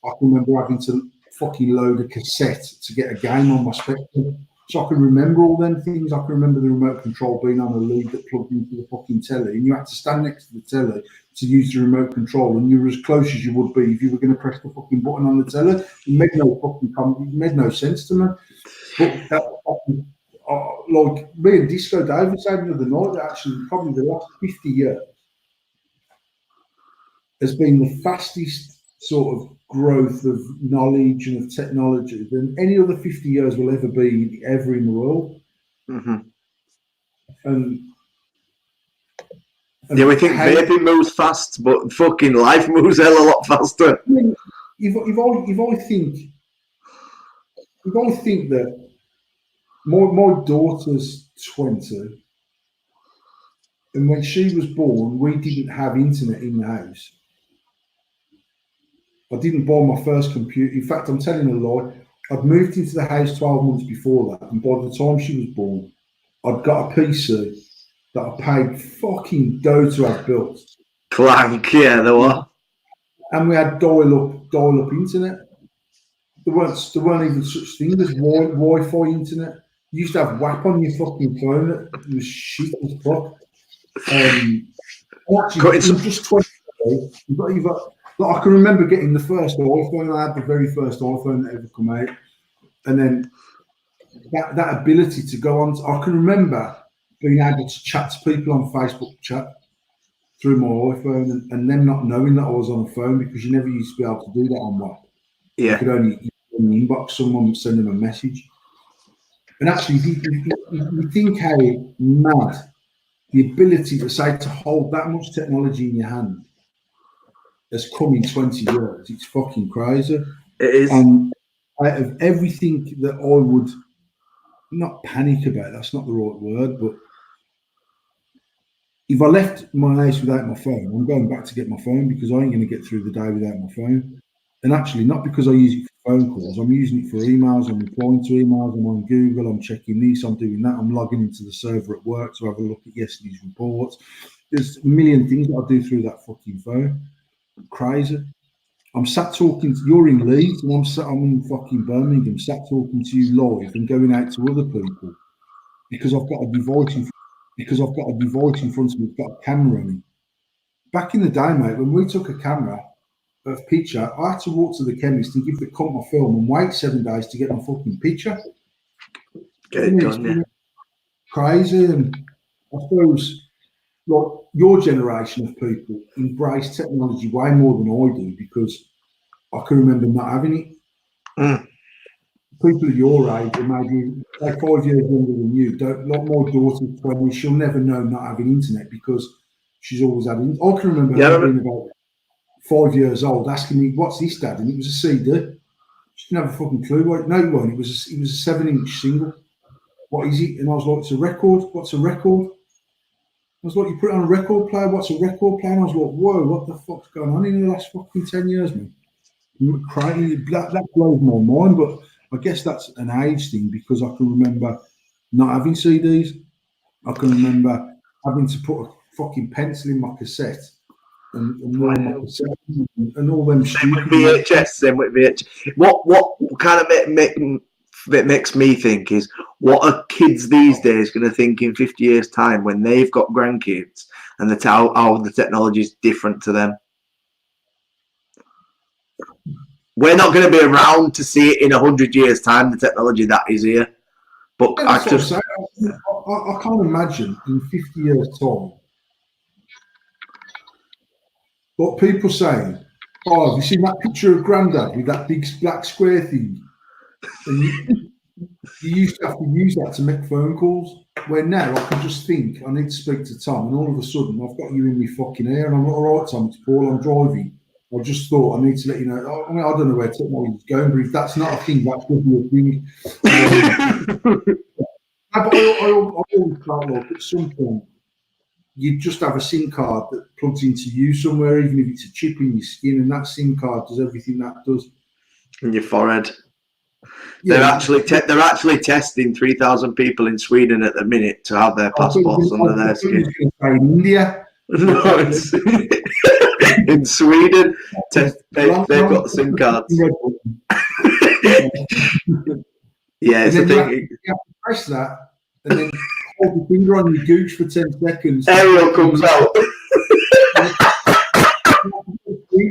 I can remember having to fucking load a cassette to get a game on my Spectrum. So I can remember all them things. I can remember the remote control being on a lead that plugged into the fucking telly, and you had to stand next to the telly to use the remote control, and you were as close as you would be if you were going to press the fucking button on the telly. It made no sense to me. But like me and Disco Dave was saying the other night, that actually probably the last 50 years has been the fastest sort of growth of knowledge and of technology than any other 50 years will ever be ever in the world. Mm-hmm. And yeah, we think vaping moves fast, but fucking life moves hell a lot faster. I mean, if I think that my daughter's 20, and when she was born, we didn't have internet in the house. I didn't buy my first computer. In fact, I'm telling a lie. I'd moved into the house 12 months before that, and by the time she was born, I'd got a PC that I paid fucking dough to have built. Clank, yeah, there were. And we had dial-up internet. There weren't even such things as Wi-Fi internet. You used to have WAP on your fucking phone. It was shit as fuck. Actually, in just 20 years, like, I can remember getting the first iPhone. I had the very first iPhone that ever come out, and then that ability to go on. I can remember being able to chat to people on Facebook chat through my iPhone, and them not knowing that I was on a phone, because you never used to be able to do that on WhatsApp. Yeah. You could only inbox someone, send them a message. And actually, you think how mad the ability to hold that much technology in your hand has come in 20 years. It's fucking crazy. It is. And out of everything that I would not panic about, that's not the right word, but if I left my house without my phone, I'm going back to get my phone, because I ain't going to get through the day without my phone. And actually, not because I use it for phone calls, I'm using it for emails, I'm replying to emails, I'm on Google, I'm checking this, I'm doing that, I'm logging into the server at work to have a look at yesterday's reports. There's a million things that I do through that fucking phone. Crazy. I'm sat talking to, you're in Leeds, and I'm in fucking Birmingham, sat talking to you live and going out to other people because I've got a device in front of me, it's got a camera on it. Back in the day, mate, when we took a camera of picture, I had to walk to the chemist and give the cunt my film and wait 7 days to get my fucking picture. Get it done, yeah. Crazy. And I suppose, like, your generation of people embrace technology way more than I do, because I can remember not having it. People of your age, or maybe like 5 years younger than you, don't. Like my daughter's 20, she'll never know not having internet, because she's always had it. I can remember her being about 5 years old asking me, "What's this, Dad?" And it was a CD. She didn't have a fucking clue what it. No, it wasn't. It was a 7-inch single. What is it? And I was like, "It's a record." What's a record? I was like, "You put it on a record player." What's a record player? And I was like, "Whoa, what the fuck's going on in the last fucking 10 years, man?" Crying. That blows my mind. But I guess that's an age thing, because I can remember not having CDs. I can remember having to put a fucking pencil in my cassette and roll my cassette and all them stupid VHS. Same with VHS. What kind of makes me think is, what are kids these days going to think in 50 years' time when they've got grandkids, and how the technology is different to them? We're not going to be around to see it in 100 years' time, the technology that is here. But yeah, I can't imagine in 50 years' time what people saying, "Oh, have you seen that picture of Grandad with that big black square thing?" And you used to have to use that to make phone calls. Where now I can just think, I need to speak to Tom, and all of a sudden I've got you in my fucking ear, and I'm like, "All right, Tom, it's Paul, I'm driving. I just thought I need to let you know." I mean, I don't know where technology is going, but if that's not a thing, that's going to be a thing. But I always felt like at some point you just have a SIM card that plugs into you somewhere, even if it's a chip in your skin, and that SIM card does everything that does. In your forehead. Yeah, they're actually testing 3,000 people in Sweden at the minute to have their passports under their skin. In India. No, it's in Sweden. They've got the SIM cards. Yeah, it's a thing. You have to Smash that, and then hold your finger on your gooch for 10 seconds. Ariel comes out.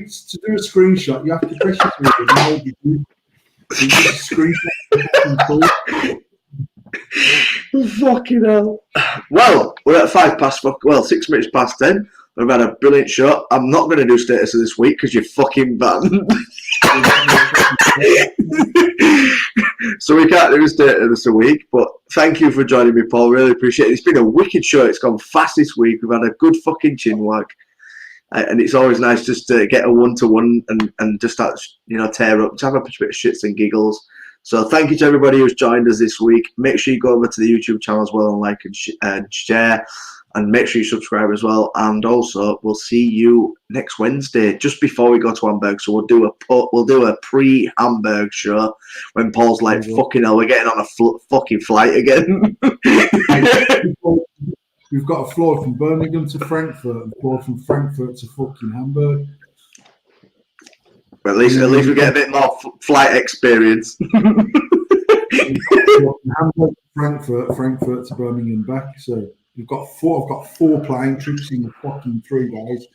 To do a screenshot, you have to press your finger and hold your gooch. You just screenshot. Fucking hell. Well, we're at 6 minutes past 10. We've had a brilliant show. I'm not going to do status of this week because you're fucking banned. So we can't do status of this a week. But thank you for joining me, Paul. Really appreciate it. It's been a wicked show. It's gone fast this week. We've had a good fucking chin work. And it's always nice just to get a one-to-one and just start, tear up, to have a bit of shits and giggles. So thank you to everybody who's joined us this week. Make sure you go over to the YouTube channel as well and like and share. And make sure you subscribe as well. And also, we'll see you next Wednesday, just before we go to Hamburg. So we'll do a pre-Hamburg show when Paul's like, "Fucking hell, we're getting on a fucking flight again." We've got a flight from Birmingham to Frankfurt and a flight from Frankfurt to fucking Hamburg. But at least we get a bit more flight experience. Hamburg, Frankfurt to Birmingham back. So I've got 4 plane trips in the fucking 3 days.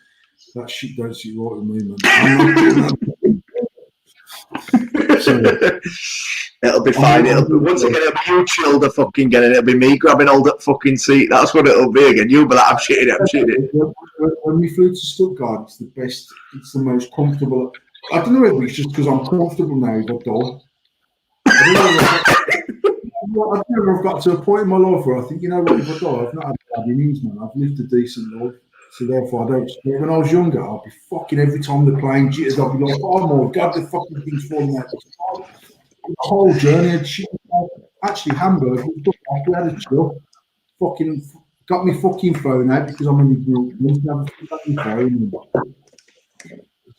That shit don't sit right with me, man. So, it'll be fine. Once again, it'll be you chilled fucking getting it. It'll be me grabbing all that fucking seat. That's what it'll be again. You'll be like, I'm shitting it. When we flew to Stuttgart, it's the best. It's the most comfortable. I don't know whether it's just because I'm comfortable now with a dog. I don't know if I've got to a point in my life where I think, if I die, I've not had bad innings, man. I've lived a decent life. So therefore, I don't. When I was younger, I'd be fucking every time the plane jitters, I'd be like, "Oh my god, the fucking thing's falling out." The whole journey had shit. Actually, Hamburg, we had a chill. Fucking got my fucking phone out because I'm in the group.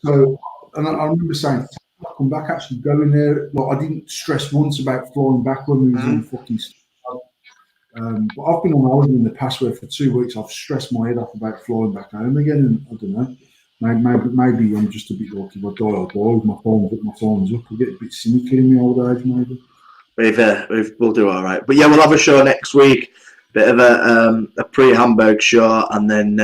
So, and I remember saying, "I'll come back." Actually, going there, I didn't stress once about flying back when we was in fucking. But I've been on holiday in the past where for 2 weeks I've stressed my head off about flying back home again, and I don't know. Maybe I'm just a bit lucky. If I die, I'll die with my phone's up. I'll get a bit cynical in my old age, maybe. We'll do all right. But yeah, we'll have a show next week. Bit of a pre-Hamburg show, and then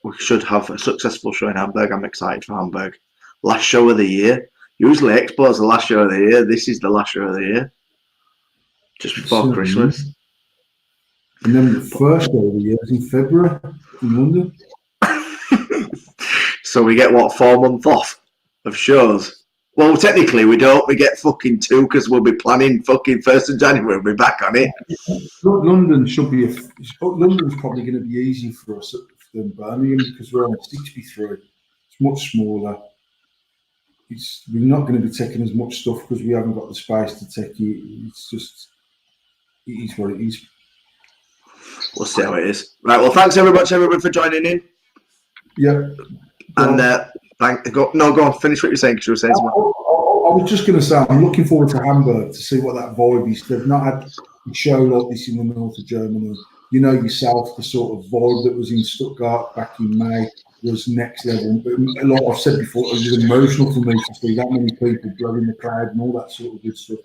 we should have a successful show in Hamburg. I'm excited for Hamburg. Last show of the year. Usually Expo's the last show of the year. This is the last show of the year. Just before Christmas. And then the first show of the year is in February in London. So we get 4 months off of shows? Well, technically we don't. We get fucking 2 because we'll be planning fucking 1st of January. We'll be back on it. London's probably going to be easy for us than Birmingham because we're on 63. It's much smaller. We're not going to be taking as much stuff because we haven't got the space to take it. It is what it is. We'll see how it is. Right, well, thanks everybody for joining in. Yeah. And go on, finish what you're saying because you were saying something. I was just going to say, I'm looking forward to Hamburg to see what that vibe is. They've not had a show like this in the north of Germany. You know yourself, the sort of vibe that was in Stuttgart back in May was next level. But like I've said before, it was emotional for me to see that many people blowing the crowd and all that sort of good stuff.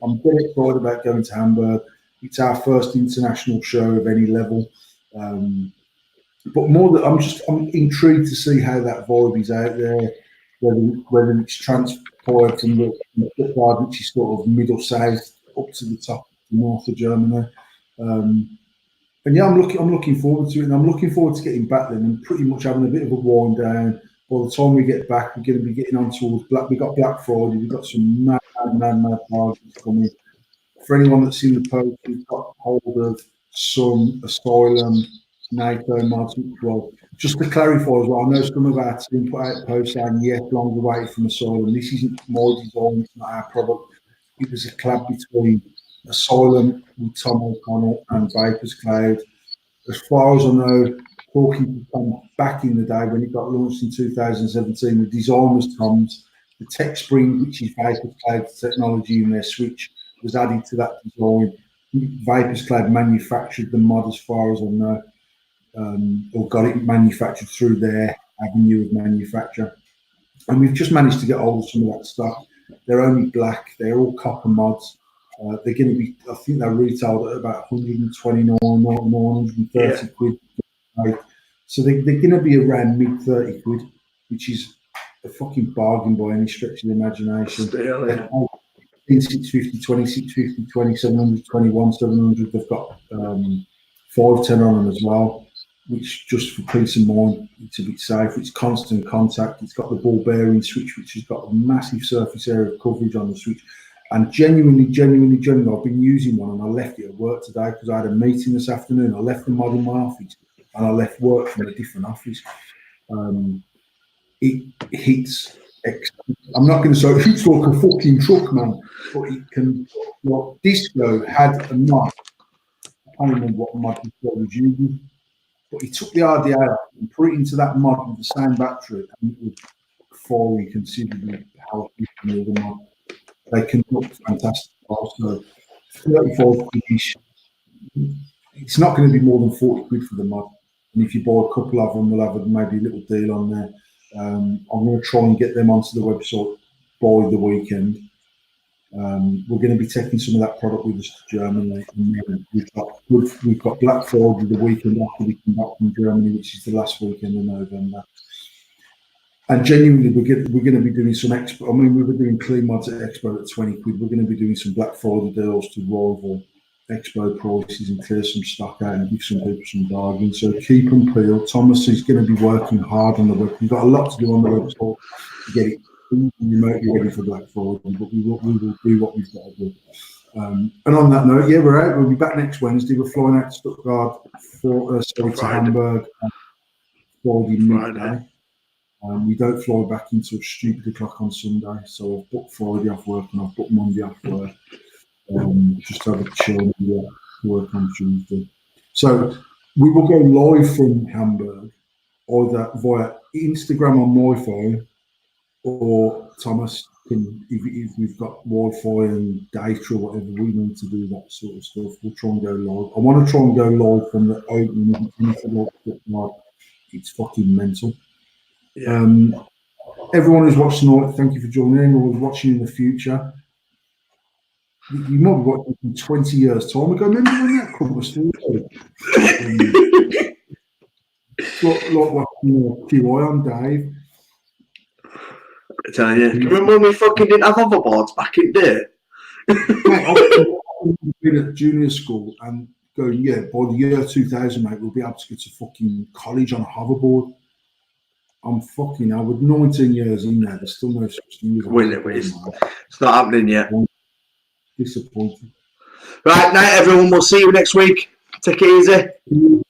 I'm very excited about going to Hamburg. It's our first international show of any level. But more that I'm intrigued to see how that vibe is out there, whether it's transpired from the Stuttgart, which is sort of middle south, up to the top north of Germany. And yeah, I'm looking forward to it, and I'm looking forward to getting back then and pretty much having a bit of a wind down. By the time we get back, we're going to be getting on towards we got Black Friday, we've got some mad bargains coming. For anyone that's seen the post, we've got hold of some Asylum NATO mods. Well, just to clarify as well, I know some of our team put out posts saying, yes, long away from Asylum. This isn't my design, it's not our product. It was a collab between Asylum with Tom O'Connell and Vapors Cloud. As far as I know, talking to Tom back in the day when it got launched in 2017, the design was Tom's. The tech spring, which is Vapors Cloud technology in their switch, was added to that design. Vapors Cloud manufactured the mod as far as I know, or got it manufactured through their avenue of manufacture. And we've just managed to get hold of some of that stuff. They're only black, they're all copper mods. They're going to be, I think they're retailed at about 129, 930 quid. Right? So they're going to be around mid 30 quid, which is a fucking bargain by any stretch of the imagination. Still, yeah. 650, 2650, 2700, 700. They've got 510 on them as well, which just for peace of mind, it's a bit safe. It's constant contact. It's got the ball bearing switch, which has got a massive surface area of coverage on the switch. And genuinely, I've been using one, and I left it at work today because I had a meeting this afternoon. I left the mod in my office, and I left work from a different office. It hits. I'm not going to say it hits like a fucking truck, man, but it can. Like Disco had a mod. I can't remember what mod Disco was using, but he took the RDA out and put it into that mod with the same battery, and it would fall considerably how the mod. They can look fantastic. Also, 34 quid. It's not going to be more than 40 quid for the mod. And if you buy a couple of them, we'll have maybe a little deal on there. I'm going to try and get them onto the website by the weekend. We're going to be taking some of that product with us to Germany. And we've got Black Friday the weekend after we come back from Germany, which is the last weekend in November. And genuinely, we're going to be doing some expo. I mean, we were doing clean mods at Expo at 20 quid. We're going to be doing some Black Friday deals to rival Expo prices and clear some stock out and give some people some bargains. So keep them peeled. Thomas is going to be working hard on the web. We've got a lot to do on the website to get it remotely ready for Black Friday, but we will do what we've got to do. And on that note, yeah, we're out. We'll be back next Wednesday. We're flying out to Stuttgart to Hamburg Friday midday. We don't fly back until stupid o'clock on Sunday, so I've booked Friday off work and I've booked Monday off work. Just to have a chill and work on Tuesday. So we will go live from Hamburg, either via Instagram on my phone, or Thomas can, if we've got Wi-Fi and data or whatever, we need to do that sort of stuff. We'll try and go live. I want to try and go live from the opening. It's fucking mental. Yeah. Everyone who's watched tonight, thank you for joining in, or watching in the future. You might be watching in 20 years' time ago. Remember when that club was still there? Like watching QI on Dave. I tell you, do you remember when we fucking didn't have hoverboards back in the day? Mate, I've been at junior school and going, yeah, by the year 2000, mate, we'll be able to get to fucking college on a hoverboard. I was 19 years in there. There's still no such thing as it's not happening yet. Disappointing. Right, night everyone. We'll see you next week. Take it easy.